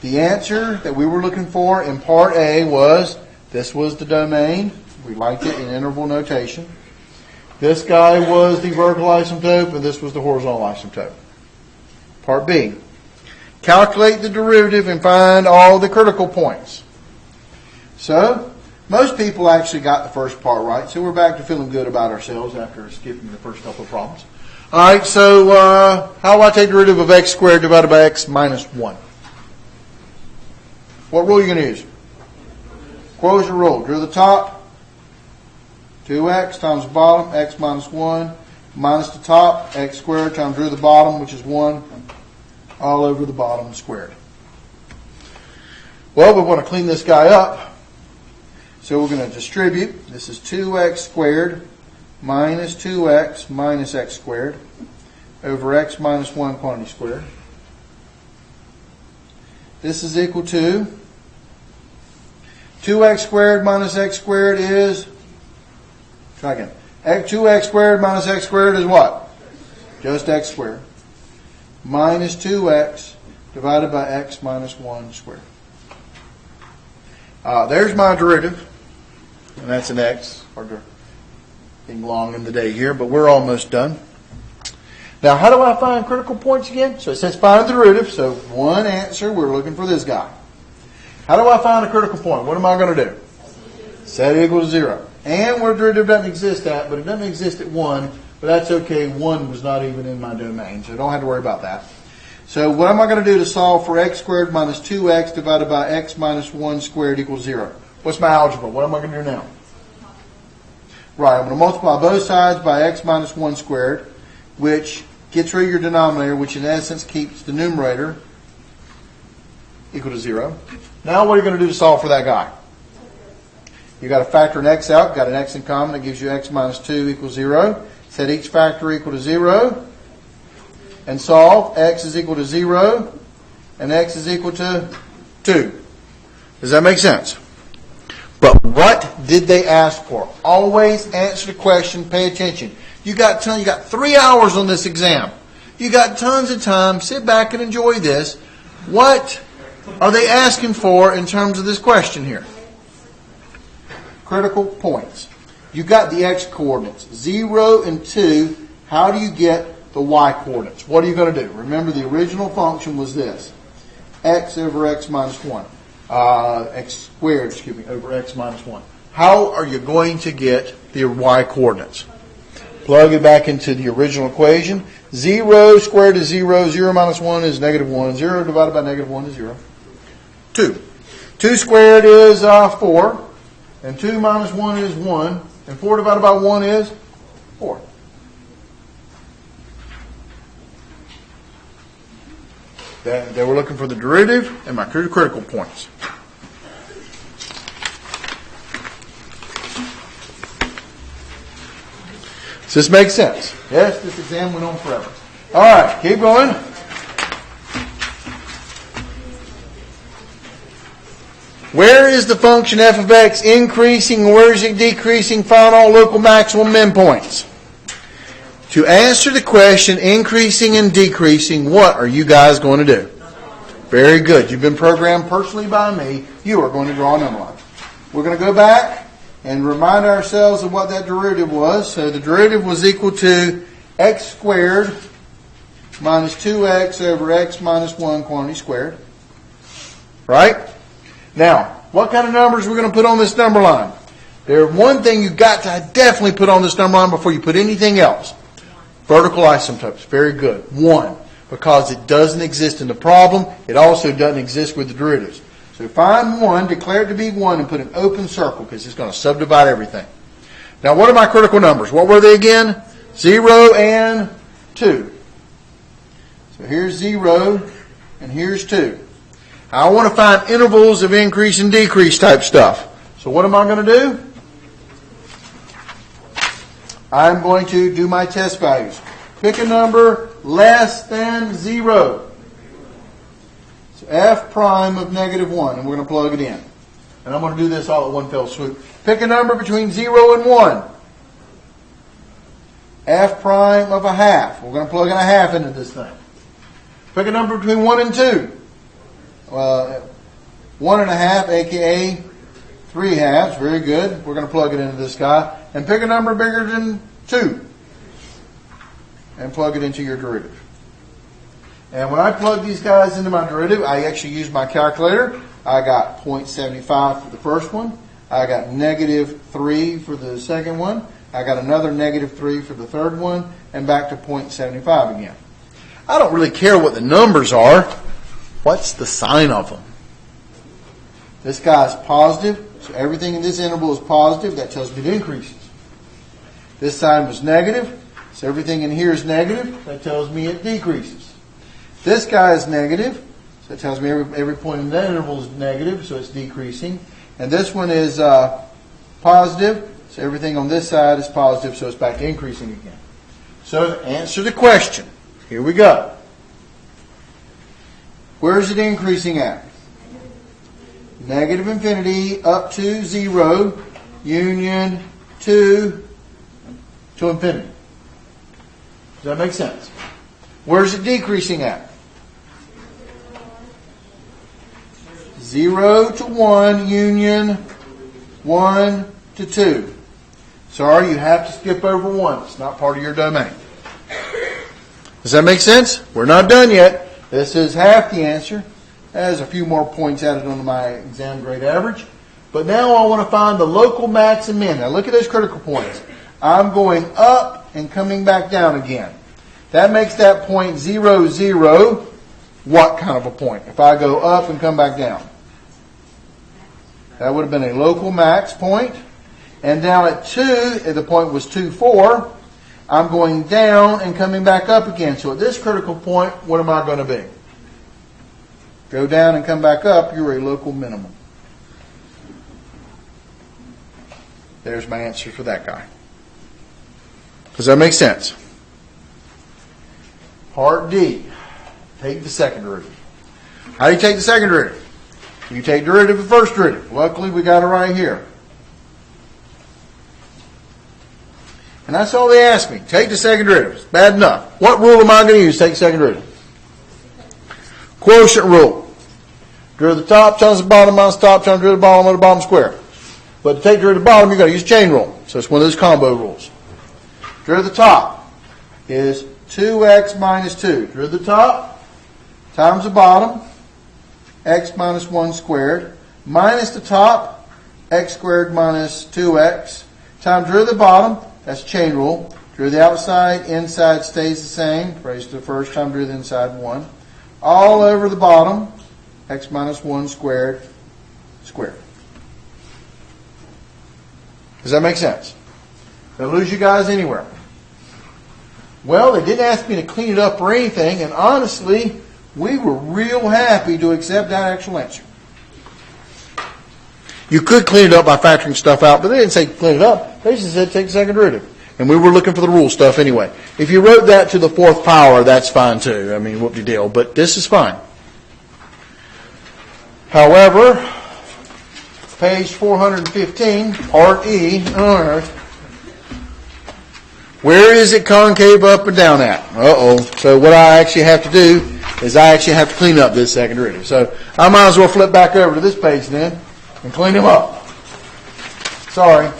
the answer that we were looking for in part A was, this was the domain. We liked it in interval notation. This guy was the vertical asymptote, and this was the horizontal asymptote. Part B. Calculate the derivative and find all the critical points. So, most people actually got the first part right, so we're back to feeling good about ourselves after skipping the first couple of problems. All right, so how do I take the derivative of x squared divided by x minus 1? What rule are you going to use? Quotient rule. Drew the top, 2x times the bottom, x minus 1, minus the top, x squared times drew the bottom, which is 1, all over the bottom squared. Well, we want to clean this guy up, so we're going to distribute. This is 2x squared minus 2x minus x squared over x minus 1 quantity squared. This is equal to 2x squared minus x squared is, try again, 2x squared minus x squared is what? Just x squared. Minus 2x divided by x minus 1 squared. There's my derivative, and that's an x. Hard to being long in the day here, but we're almost done. Now, how do I find critical points again? So it says find the derivative, so one answer, we're looking for this guy. How do I find a critical point? What am I going to do? Set it equal to 0. And where derivative doesn't exist at, but it doesn't exist at 1, but that's okay. 1 was not even in my domain, so I don't have to worry about that. So what am I going to do to solve for x squared minus 2x divided by x minus 1 squared equals 0? What's my algebra? What am I going to do now? Right, I'm going to multiply both sides by x minus 1 squared, which gets rid of your denominator, which in essence keeps the numerator equal to 0. Now what are you going to do to solve for that guy? You've got to factor an x out, got an x in common, that gives you x minus 2 equals 0. Set each factor equal to 0, and solve. X is equal to 0, and x is equal to 2. Does that make sense? But what did they ask for? Always answer the question, pay attention. You got 3 hours on this exam. You got tons of time. Sit back and enjoy this. What are they asking for in terms of this question here? Critical points. You got the x coordinates, 0 and 2. How do you get the y coordinates? What are you going to do? Remember, the original function was this: x over x minus 1. X squared, over x minus 1. How are you going to get the y coordinates? Plug it back into the original equation. 0 squared is 0. 0 minus 1 is negative 1. 0 divided by negative 1 is 0. 2. 2 squared is 4. And 2 minus 1 is 1. And 4 divided by 1 is 4. They were looking for the derivative and my critical points. Does this make sense? Yes, this exam went on forever. All right, keep going. Where is the function f of x increasing? Where is it decreasing? Find all local maximum endpoints. To answer the question, increasing and decreasing, what are you guys going to do? Very good. You've been programmed personally by me. You are going to draw a number line. We're going to go back and remind ourselves of what that derivative was. So the derivative was equal to x squared minus 2x over x minus 1 quantity squared. Right? Now, what kind of numbers are we going to put on this number line? There's one thing you've got to definitely put on this number line before you put anything else. Vertical asymptotes. Very good. 1. Because it doesn't exist in the problem. It also doesn't exist with the derivatives. So find 1, declare it to be 1, and put an open circle because it's going to subdivide everything. Now, what are my critical numbers? What were they again? 0 and 2. So here's 0 and here's 2. I want to find intervals of increase and decrease type stuff. So what am I going to do? I'm going to do my test values. Pick a number less than 0. So f prime of negative 1, and we're going to plug it in. And I'm going to do this all at one fell swoop. Pick a number between 0 and 1. f prime of a half. We're going to plug in a half into this thing. Pick a number between 1 and 2. 1 and a half, aka 3 halves. Very good. We're going to plug it into this guy. And pick a number bigger than 2. And plug it into your derivative. And when I plug these guys into my derivative, I actually use my calculator. I got 0.75 for the first one. I got negative 3 for the second one. I got another negative 3 for the third one. And back to 0.75 again. I don't really care what the numbers are. What's the sign of them? This guy's positive, so everything in this interval is positive. That tells me it increases. This sign was negative, so everything in here is negative. That tells me it decreases. This guy is negative, so it tells me every point in that interval is negative, so it's decreasing. And this one is positive, so everything on this side is positive, so it's back to increasing again. So to answer the question, here we go. Where is it increasing at? Negative infinity up to 0, union 2 to infinity. Does that make sense? Where is it decreasing at? 0 to 1, union 1 to 2. Sorry, you have to skip over 1. It's not part of your domain. Does that make sense? We're not done yet. This is half the answer. Has a few more points added on my exam grade average. But now I want to find the local max and min. Now look at those critical points. I'm going up and coming back down again. That makes that point 0, 0. What kind of a point? If I go up and come back down. That would have been a local max point. And down at 2, the point was 2, 4. I'm going down and coming back up again. So at this critical point, what am I going to be? Go down and come back up, you're a local minimum. There's my answer for that guy. Does that make sense? Part D. Take the second derivative. How do you take the second derivative? You take derivative of the first derivative. Luckily, we got it right here. And that's all they asked me. Take the second derivative. It's bad enough. What rule am I going to use to take the second derivative? Quotient rule. Derivative of the top times the bottom minus the top times derivative of the bottom of the bottom square. But to take derivative of the bottom, you've got to use chain rule. So it's one of those combo rules. Derivative of the top is 2x minus 2. Derivative of the top times the bottom, x minus 1 squared, minus the top, x squared minus 2x, times derivative of the bottom, that's chain rule. Derivative of the outside, inside stays the same. Raised to the first time, derivative of the inside 1. All over the bottom, x minus 1 squared, squared. Does that make sense? Did I lose you guys anywhere? Well, they didn't ask me to clean it up or anything, and honestly, we were real happy to accept that actual answer. You could clean it up by factoring stuff out, but they didn't say clean it up. They just said take the second derivative. And we were looking for the rule stuff anyway. If you wrote that to the fourth power, that's fine too. I mean, whoop-de-deal. But this is fine. However, page 415, part E, where is it concave up and down at? Uh-oh. So what I actually have to do is I actually have to clean up this second derivative. So I might as well flip back over to this page then and clean them up. Sorry.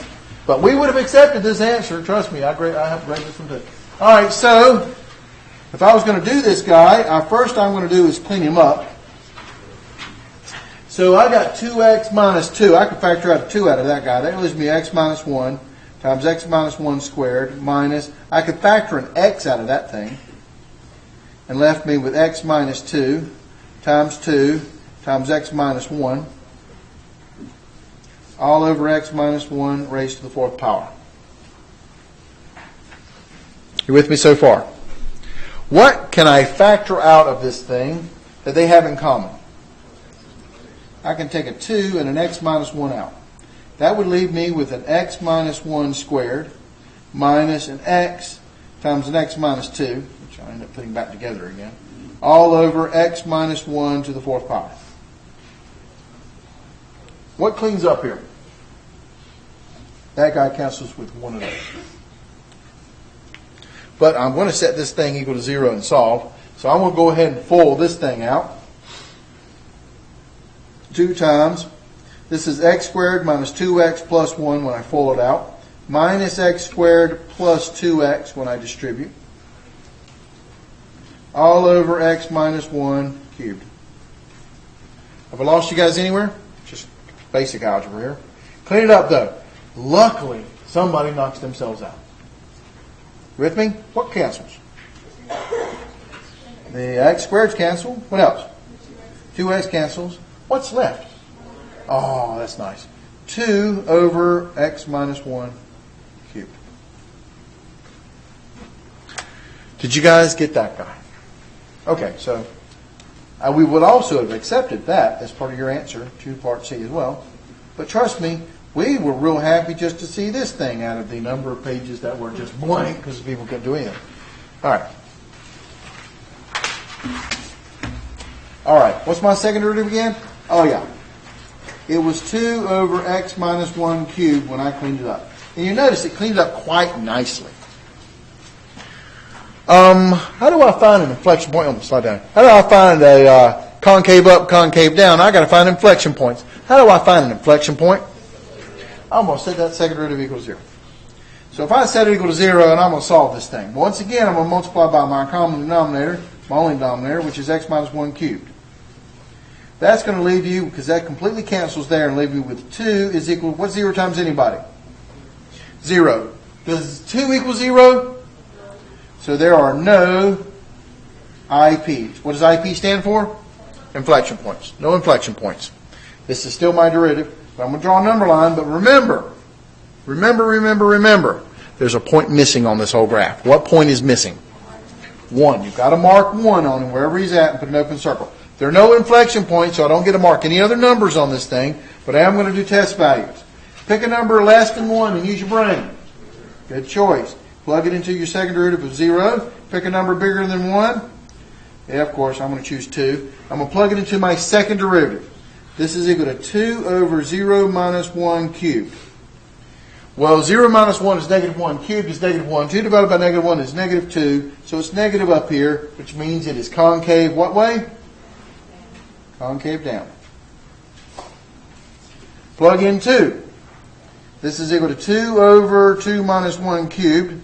But we would have accepted this answer. Trust me, I have to grade this one too. All right, so if I was going to do this guy, first I'm going to do is clean him up. So I got 2x minus 2. I can factor out 2 out of that guy. That leaves me x minus 1 times x minus 1 squared minus, I could factor an x out of that thing, and left me with x minus 2 times x minus 1. All over x minus 1 raised to the fourth power. You with me so far? What can I factor out of this thing that they have in common? I can take a 2 and an x minus 1 out. That would leave me with an x minus 1 squared minus an x times an x minus 2, which I end up putting back together again, all over x minus 1 to the fourth power. What cleans up here? That guy cancels with one of those. But I'm going to set this thing equal to 0 and solve. So I'm going to go ahead and FOIL this thing out. 2 times. This is x squared minus 2x plus 1 when I FOIL it out. Minus x squared plus 2x when I distribute. All over x minus 1 cubed. Have I lost you guys anywhere? Just basic algebra here. Clean it up though. Luckily, somebody knocks themselves out. With me? What cancels? The x squareds cancel. What else? 2x cancels. What's left? Oh, that's nice. 2 over x minus 1 cubed. Did you guys get that guy? Okay, so we would also have accepted that as part of your answer to part C as well. But trust me, we were real happy just to see this thing out of the number of pages that were just blank because people couldn't do anything. All right. All right, what's my second derivative again? Oh, yeah. It was 2 over x minus 1 cubed when I cleaned it up. And you notice it cleaned it up quite nicely. How do I find an inflection point? Oh, slide down. How do I find a concave up, concave down? I got to find inflection points. How do I find an inflection point? I'm going to set that second derivative equal to 0. So if I set it equal to 0, and I'm going to solve this thing. Once again, I'm going to multiply by my common denominator, my only denominator, which is x minus 1 cubed. That's going to leave you, because that completely cancels there, and leave you with 2 is equal, what's 0 times anybody? 0. Does 2 equal 0? So there are no IPs. What does IP stand for? Inflection points. No inflection points. This is still my derivative. But I'm going to draw a number line, but remember, there's a point missing on this whole graph. What point is missing? 1. You've got to mark 1 on him wherever he's at and put an open circle. There are no inflection points, so I don't get to mark any other numbers on this thing, but I am going to do test values. Pick a number less than 1 and use your brain. Good choice. Plug it into your second derivative of 0. Pick a number bigger than 1. Yeah, of course, I'm going to choose 2. I'm going to plug it into my second derivative. This is equal to 2 over 0 minus 1 cubed. Well, 0 minus 1 is negative 1 cubed is negative 1. 2 divided by negative 1 is negative 2. So it's negative up here, which means it is concave what way? Concave down. Plug in 2. This is equal to 2 over 2 minus 1 cubed.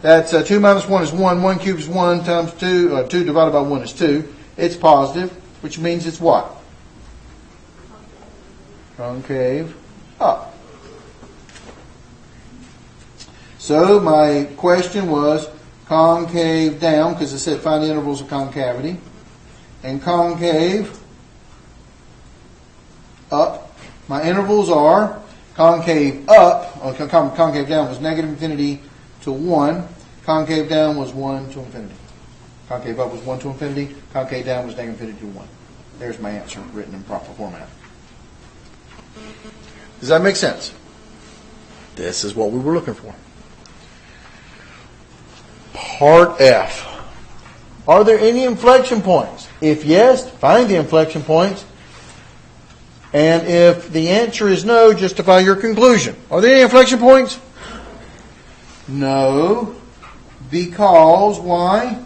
That's 2 minus 1 is 1. 1 cubed is 1 times 2. 2 divided by 1 is 2. It's positive, which means it's what? Concave up. So my question was concave down, because it said find the intervals of concavity. And concave up. My intervals are concave up, or concave down was negative infinity to 1. Concave down was 1 to infinity. Concave up was 1 to infinity. Concave down was negative infinity to 1. There's my answer written in proper format. Does that make sense? This is what we were looking for. Part F. Are there any inflection points? If yes, find the inflection points. And if the answer is no, justify your conclusion. Are there any inflection points? No. Because, why?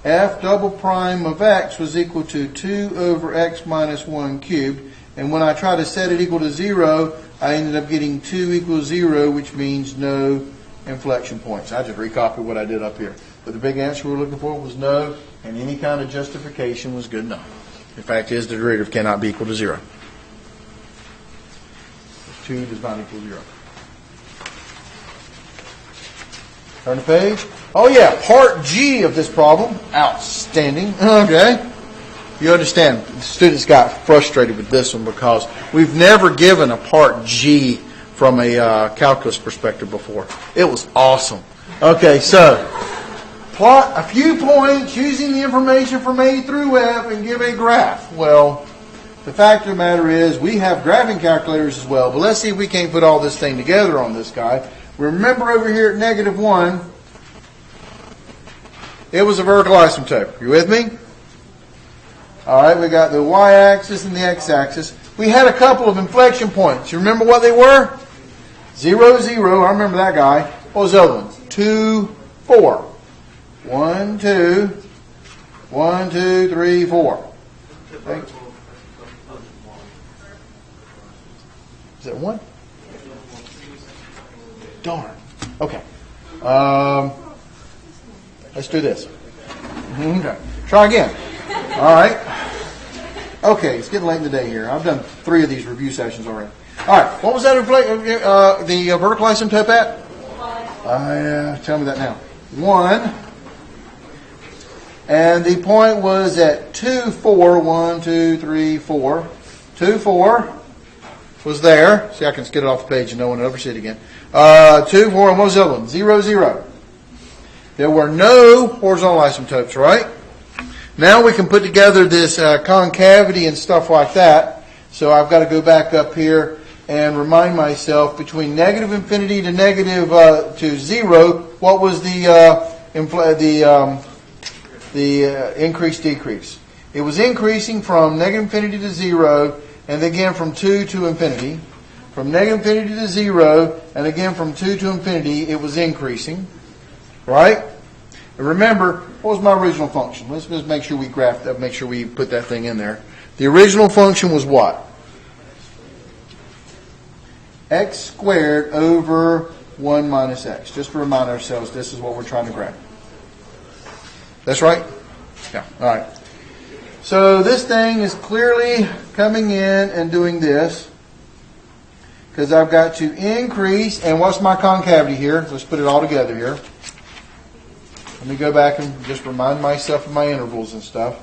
F double prime of x was equal to 2 over x minus 1 cubed. And when I try to set it equal to 0, I ended up getting 2 equals 0, which means no inflection points. I just recopied what I did up here. But the big answer we were looking for was no, and any kind of justification was good enough. The fact is, the derivative cannot be equal to 0. 2 does not equal 0. Turn the page. Oh yeah, part G of this problem. Outstanding. Okay. You understand, the students got frustrated with this one because we've never given a part G from a calculus perspective before. It was awesome. Okay, so plot a few points using the information from A through F and give a graph. Well, the fact of the matter is we have graphing calculators as well, but let's see if we can't put all this thing together on this guy. Remember over here at negative 1, it was a vertical asymptote. You with me? All right, we got the y-axis and the x-axis. We had a couple of inflection points. You remember what they were? 0, 0. I remember that guy. What was the other one? 2, 4. 1, 2, 1, 2, 3, 4. Okay. Is that 1? Darn. Okay. Let's do this. Okay. Try again. All right. Okay, it's getting late in the day here. I've done 3 of these review sessions already. All right. What was that the vertical asymptote at? Tell me that now. 1. And the point was at 2, 4. 1, 2, 3, 4. 2, 4 was there. See, I can get it off the page and no one will ever see it again. 2, 4, and what was the other one? 0, 0. There were no horizontal asymptotes, right? Now we can put together this concavity and stuff like that. So I've got to go back up here and remind myself between negative infinity to negative to 0, what was the increase decrease? It was increasing from negative infinity to 0, and again from 2 to infinity. From negative infinity to 0, and again from 2 to infinity, it was increasing. Right? And remember, what was my original function? Let's just make sure we graph that, make sure we put that thing in there. The original function was what? X squared over 1 minus x. Just to remind ourselves, this is what we're trying to graph. That's right? Yeah. All right. So this thing is clearly coming in and doing this. Because I've got to increase, and what's my concavity here? Let's put it all together here. Let me go back and just remind myself of my intervals and stuff.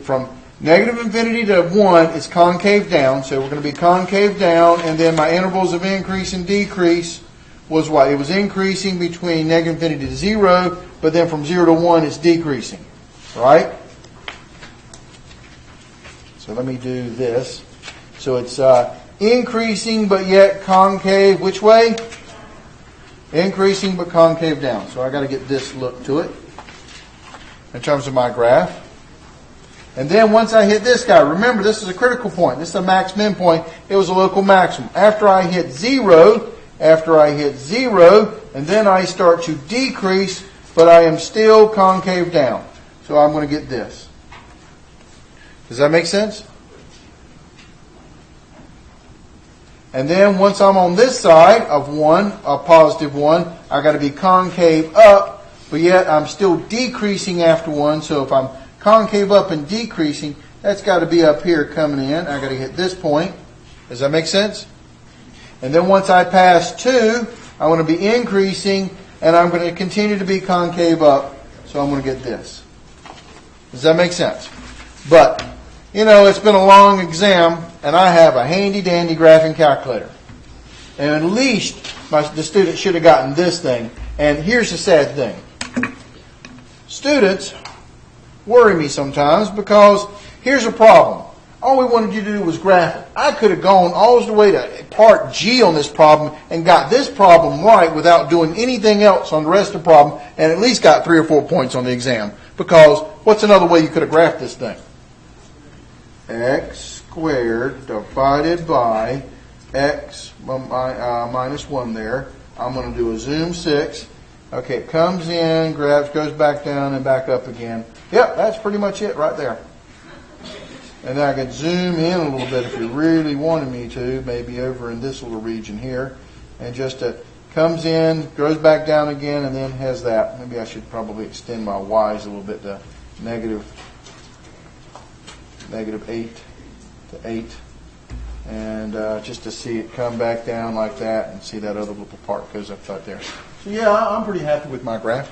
From negative infinity to 1, it's concave down. So we're going to be concave down, and then my intervals of increase and decrease was what? It was increasing between negative infinity to 0, but then from 0 to 1, it's decreasing. Right? So let me do this. So it's increasing, but yet concave. Which way? Increasing but concave down. So I got to get this look to it in terms of my graph. And then once I hit this guy, remember this is a critical point. This is a max-min point. It was a local maximum. After I hit 0, and then I start to decrease, but I am still concave down. So I'm going to get this. Does that make sense? And then once I'm on this side of 1, a positive 1, I got to be concave up, but yet I'm still decreasing after 1. So if I'm concave up and decreasing, that's got to be up here coming in. I got to hit this point. Does that make sense? And then once I pass 2, I want to be increasing, and I'm going to continue to be concave up. So I'm going to get this. Does that make sense? But you know, it's been a long exam, and I have a handy-dandy graphing calculator. And at least the student should have gotten this thing. And here's the sad thing. Students worry me sometimes because here's a problem. All we wanted you to do was graph it. I could have gone all the way to part G on this problem and got this problem right without doing anything else on the rest of the problem, and at least got 3 or 4 points on the exam. Because what's another way you could have graphed this thing? X squared divided by x minus 1 there. I'm going to do a zoom 6. Okay, it comes in, grabs, goes back down, and back up again. Yep, that's pretty much it right there. And then I can zoom in a little bit if you really wanted me to, maybe over in this little region here. And just comes in, goes back down again, and then has that. Maybe I should probably extend my y's a little bit to negative 8 to 8, and just to see it come back down like that and see that other little part goes up right there. So yeah, I'm pretty happy with my graph.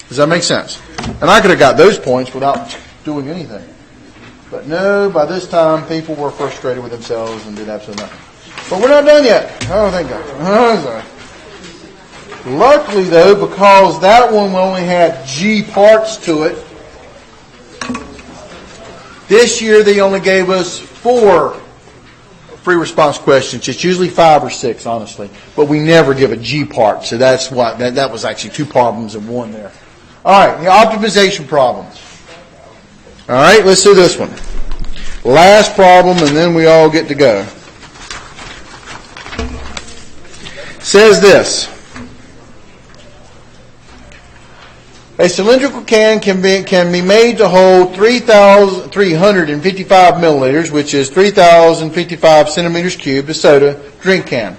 Does that make sense? And I could have got those points without doing anything. But no, by this time people were frustrated with themselves and did absolutely nothing. But we're not done yet. Oh, thank God. Oh, sorry. Luckily though, because that one only had G parts to it, this year they only gave us 4 free response questions. It's usually 5 or 6, honestly. But we never give a G part. So that's what, that was actually 2 problems in 1 there. Alright, the optimization problems. Alright, let's do this one. Last problem and then we all get to go. Says this. A cylindrical can can be made to hold 3,355 milliliters, which is 3,055 centimeters cubed, a soda drink can.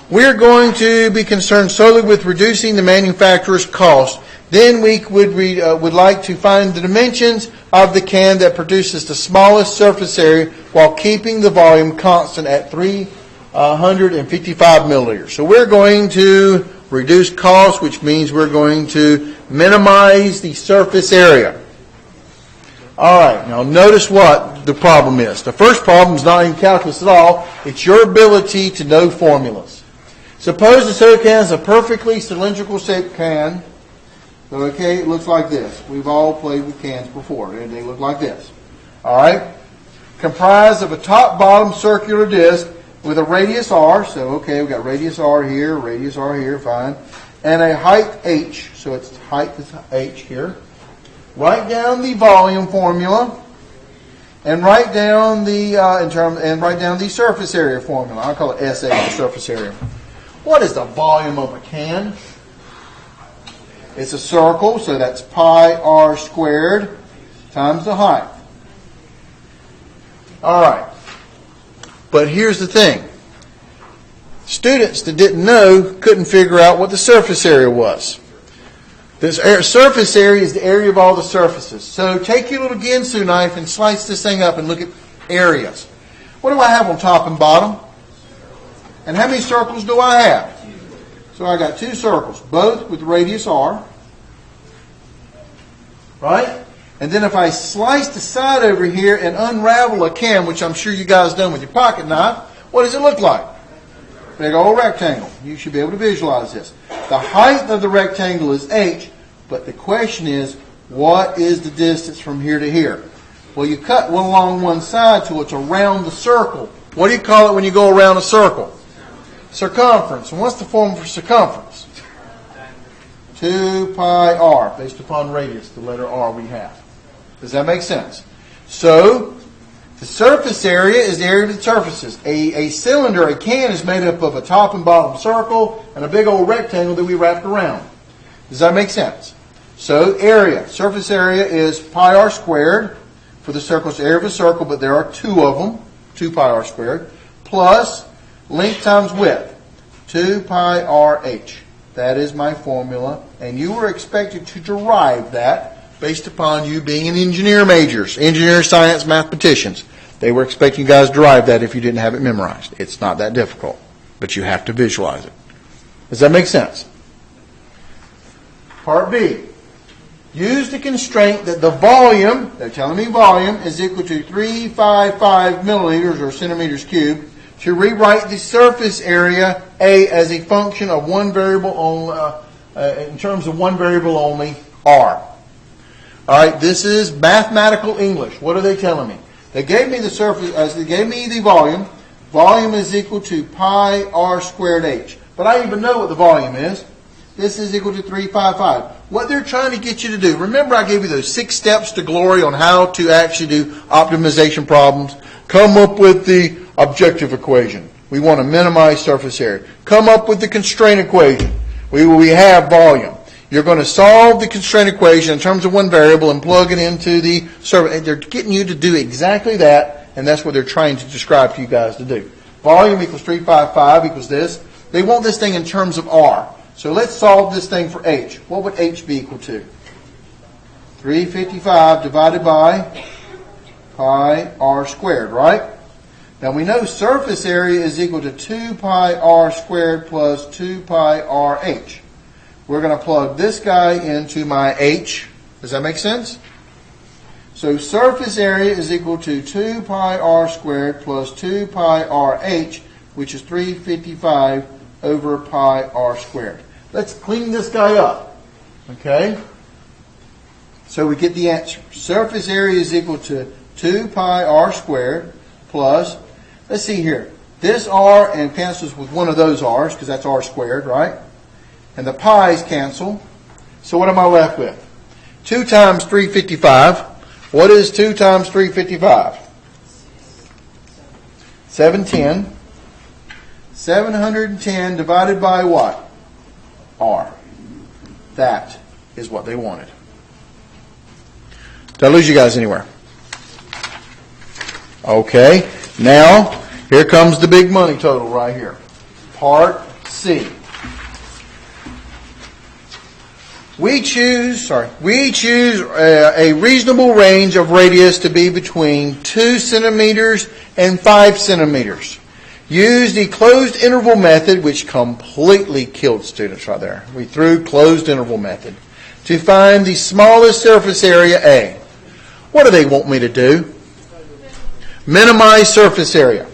We're going to be concerned solely with reducing the manufacturer's cost. Then we would like to find the dimensions of the can that produces the smallest surface area while keeping the volume constant at 355 milliliters. So we're going to reduce cost, which means we're going to minimize the surface area. All right, now notice what the problem is. The first problem is not in calculus at all. It's your ability to know formulas. Suppose the soda can is a perfectly cylindrical shaped can. So, okay, it looks like this. We've all played with cans before. They look like this. All right? Comprised of a top-bottom circular disc with a radius r. So, okay, we've got radius r here, fine. And a height h. So, its height is h here. Write down the volume formula. And write down the write down the surface area formula. I'll call it SA, the surface area. What is the volume of a can? It's a circle, so that's pi r squared times the height. All right. But here's the thing. Students that didn't know couldn't figure out what the surface area was. This surface area is the area of all the surfaces. So take your little Ginsu knife and slice this thing up and look at areas. What do I have on top and bottom? And how many circles do I have? So I got two circles, both with radius r. Right? And then if I slice the side over here and unravel a can, which I'm sure you guys done with your pocket knife, what does it look like? Big old rectangle. You should be able to visualize this. The height of the rectangle is h, but the question is, what is the distance from here to here? Well, you cut one along one side till it's around the circle. What do you call it when you go around a circle? Circumference. And what's the formula for circumference? 2 pi r, based upon radius, the letter r we have. Does that make sense? So, the surface area is the area of the surfaces. A cylinder, a can, is made up of a top and bottom circle and a big old rectangle that we wrapped around. Does that make sense? So, area. Surface area is pi r squared for the circle. It's the area of a circle, but there are two of them. 2 pi r squared. Plus length times width. 2 pi r h. That is my formula. And you were expected to derive that based upon you being in engineer majors, engineer, science, mathematicians. They were expecting you guys to derive that if you didn't have it memorized. It's not that difficult, but you have to visualize it. Does that make sense? Part B. Use the constraint that the volume, they're telling me volume, is equal to 355 milliliters or centimeters cubed to rewrite the surface area A as a function of one variable only, in terms of one variable only, R. All right, this is mathematical English. What are they telling me? They gave me the surface, they gave me the volume. Volume is equal to pi r squared h. But I even know what the volume is. This is equal to 355. What they're trying to get you to do, remember I gave you those 6 steps to glory on how to actually do optimization problems? Come up with the objective equation. We want to minimize surface area. Come up with the constraint equation. We have volume. You're going to solve the constraint equation in terms of one variable and plug it into the surface. They're getting you to do exactly that, and that's what they're trying to describe to you guys to do. Volume equals 355 equals this. They want this thing in terms of R. So let's solve this thing for H. What would H be equal to? 355 divided by pi r squared, right? Now we know surface area is equal to 2 pi r squared plus 2 pi r h. We're going to plug this guy into my h. Does that make sense? So surface area is equal to 2 pi r squared plus 2 pi r h, which is 355 over pi r squared. Let's clean this guy up. Okay? So we get the answer. Surface area is equal to 2 pi r squared plus, let's see here, this r and cancels with one of those r's because that's r squared, right? And the pi's cancel. So what am I left with? 2 times 355. What is 2 times 355? 710. 710 divided by what? R. That is what they wanted. Did I lose you guys anywhere? Okay. Now, here comes the big money total right here. Part C. We choose a reasonable range of radius to be between 2 centimeters and 5 centimeters. Use the closed interval method, which completely killed students right there. We threw closed interval method to find the smallest surface area A. What do they want me to do? Minimize surface area.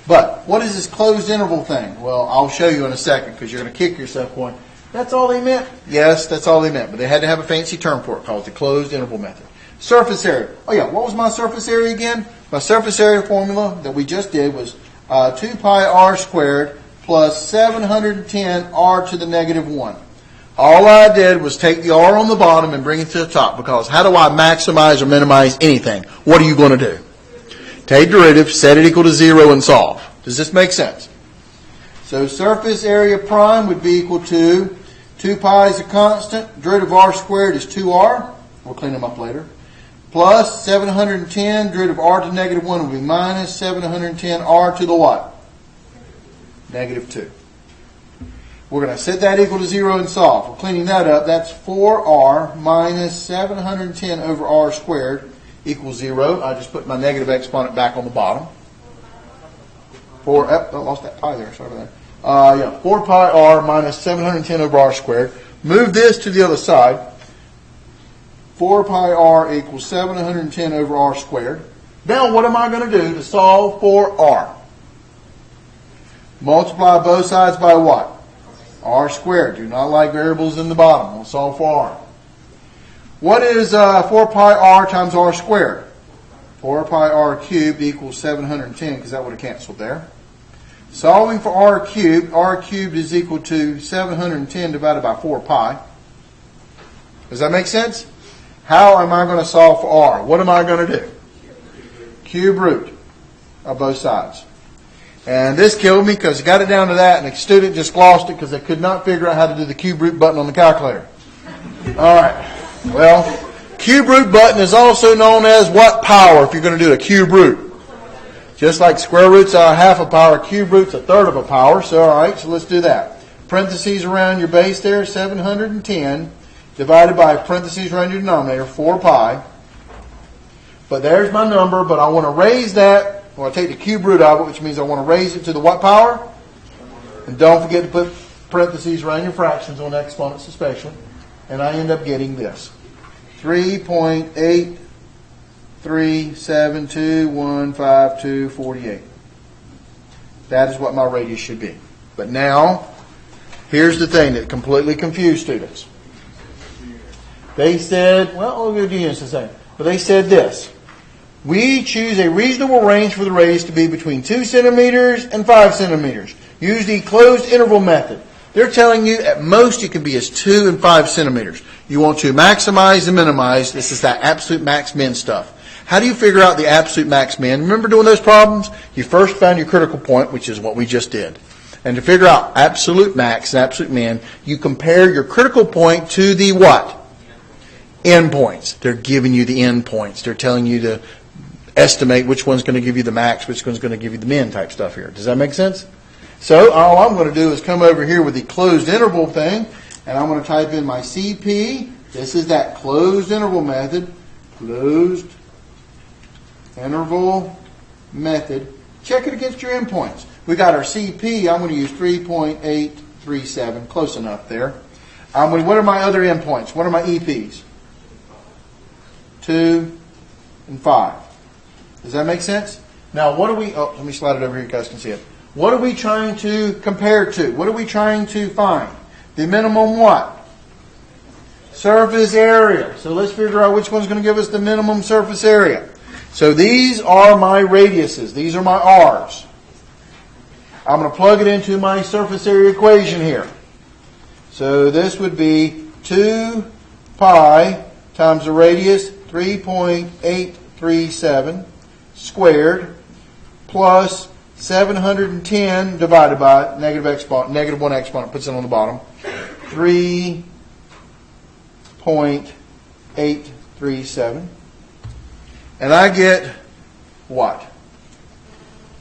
But what is this closed interval thing? Well, I'll show you in a second because you're going to kick yourself going, that's all they meant? Yes, that's all they meant. But they had to have a fancy term for it called the closed interval method. Surface area. Oh yeah, what was my surface area again? My surface area formula that we just did was 2 pi r squared plus 710 r to the negative 1. All I did was take the r on the bottom and bring it to the top, because how do I maximize or minimize anything? What are you going to do? Take derivative, set it equal to 0, and solve. Does this make sense? So surface area prime would be equal to 2 pi is a constant, derivative of r squared is 2r, we'll clean them up later, plus 710, derivative of r to the negative 1 will be minus 710 r to the what? Negative 2. We're going to set that equal to 0 and solve. We're cleaning that up. That's 4r minus 710 over r squared equals 0. I just put my negative exponent back on the bottom. I lost that pi there. Sorry about that. 4 pi r minus 710 over r squared. Move this to the other side. 4 pi r equals 710 over r squared. Now what am I going to do to solve for r? Multiply both sides by what? R squared. Do not like variables in the bottom. We'll solve for r. What is 4 pi r times r squared? 4 pi r cubed equals 710, because that would have canceled there. Solving for r cubed is equal to 710 divided by 4 pi. Does that make sense? How am I going to solve for r? What am I going to do? Cube root of both sides. And this killed me because I got it down to that, and the student just lost it because they could not figure out how to do the cube root button on the calculator. All right. Well, cube root button is also known as what power if you're going to do a cube root? Just like square roots are half a power, cube root's a third of a power. So, all right, so let's do that. Parentheses around your base there, 710, divided by parentheses around your denominator, 4 pi. But there's my number, but I want to raise that. Well, I take the cube root of it, which means I want to raise it to the what power? And don't forget to put parentheses around your fractions on exponents especially. And I end up getting this. 3.8372152248. That is what my radius should be. But now, here's the thing that completely confused students. They said, well, we'll do this in a second. But they said this. We choose a reasonable range for the radius to be between 2 centimeters and 5 centimeters. Use the closed interval method. They're telling you at most it can be as 2 and 5 centimeters. You want to maximize and minimize. This is that absolute max min stuff. How do you figure out the absolute max min? Remember doing those problems? You first found your critical point, which is what we just did. And to figure out absolute max and absolute min, you compare your critical point to the what? Endpoints. They're giving you the endpoints. They're telling you to estimate which one's going to give you the max, which one's going to give you the min type stuff here. Does that make sense? So all I'm going to do is come over here with the closed interval thing, and I'm going to type in my CP. This is that closed interval method. Closed interval method. Check it against your endpoints. We got our CP. I'm going to use 3.837. Close enough there. What are my other endpoints? What are my EPs? 2 and 5. Does that make sense? Now, what are we... Oh, let me slide it over here. You guys can see it. What are we trying to compare to? What are we trying to find? The minimum what? Surface area. So let's figure out which one's going to give us the minimum surface area. So these are my radiuses. These are my R's. I'm going to plug it into my surface area equation here. So this would be 2 pi times the radius 3.837 squared plus 710 divided by negative one exponent, puts it on the bottom, 3.837 And I get what?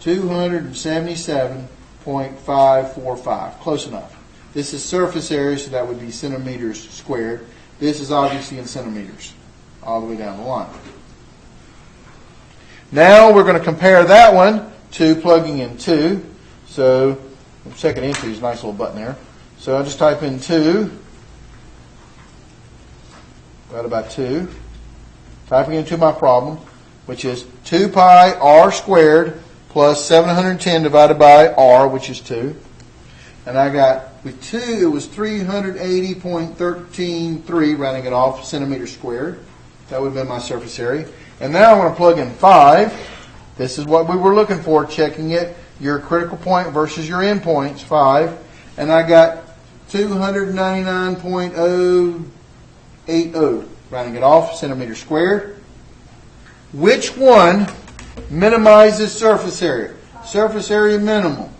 277.545. Close enough. This is surface area, so that would be centimeters squared. This is obviously in centimeters, all the way down the line. Now we're going to compare that one to plugging in 2. So, second entry is a nice little button there. So I'll just type in 2. Divided by 2. Typing into my problem, which is 2 pi r squared plus 710 divided by r, which is 2. And I got, with 2, it was 380.133, rounding it off, centimeters squared. That would have been my surface area. And now I'm going to plug in 5. This is what we were looking for, checking it, your critical point versus your endpoints, 5. And I got 299.080, rounding it off, centimeters squared. Which one minimizes surface area? Surface area minimum.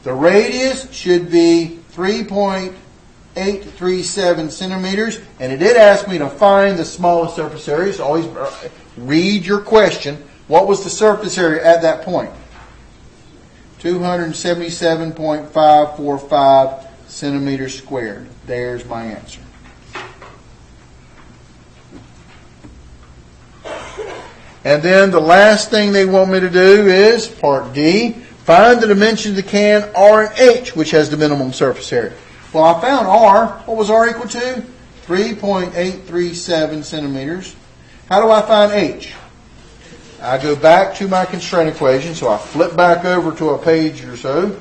The radius should be 3.837 centimeters, and it did ask me to find the smallest surface area, so always read your question. What was the surface area at that point? 277.545 centimeters squared. There's my answer. And then the last thing they want me to do is part D. Find the dimensions of the can R and H, which has the minimum surface area. Well, I found R. What was R equal to? 3.837 centimeters. How do I find H? I go back to my constraint equation, so I flip back over to a page or so.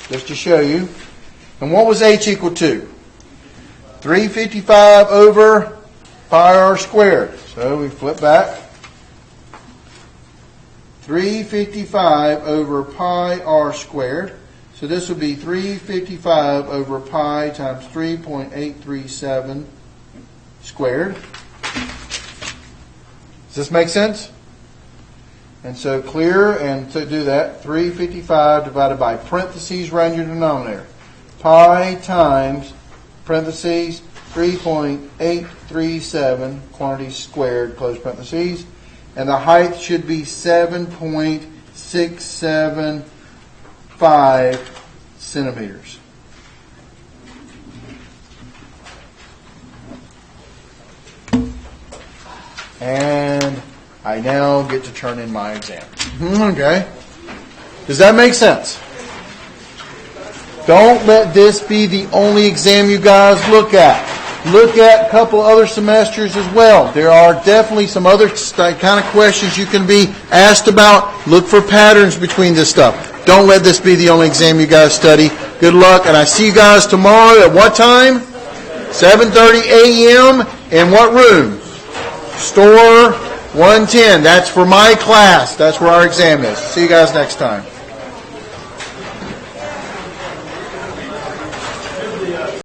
Just to show you. And what was H equal to? 355 over pi r squared. So we flip back. 355 over pi r squared. So this would be 355 over pi times 3.837 squared. Does this make sense? And so clear, and to do that, 355 divided by parentheses around your denominator. Pi times parentheses 3.837 quantity squared, close parentheses. And the height should be 7.675 centimeters. And I now get to turn in my exam. Okay. Does that make sense? Don't let this be the only exam you guys look at. Look at a couple other semesters as well. There are definitely some other kind of questions you can be asked about. Look for patterns between this stuff. Don't let this be the only exam you guys study. Good luck, and I see you guys tomorrow at what time? 7:30 a.m. In what room? Store 110. That's for my class. That's where our exam is. See you guys next time.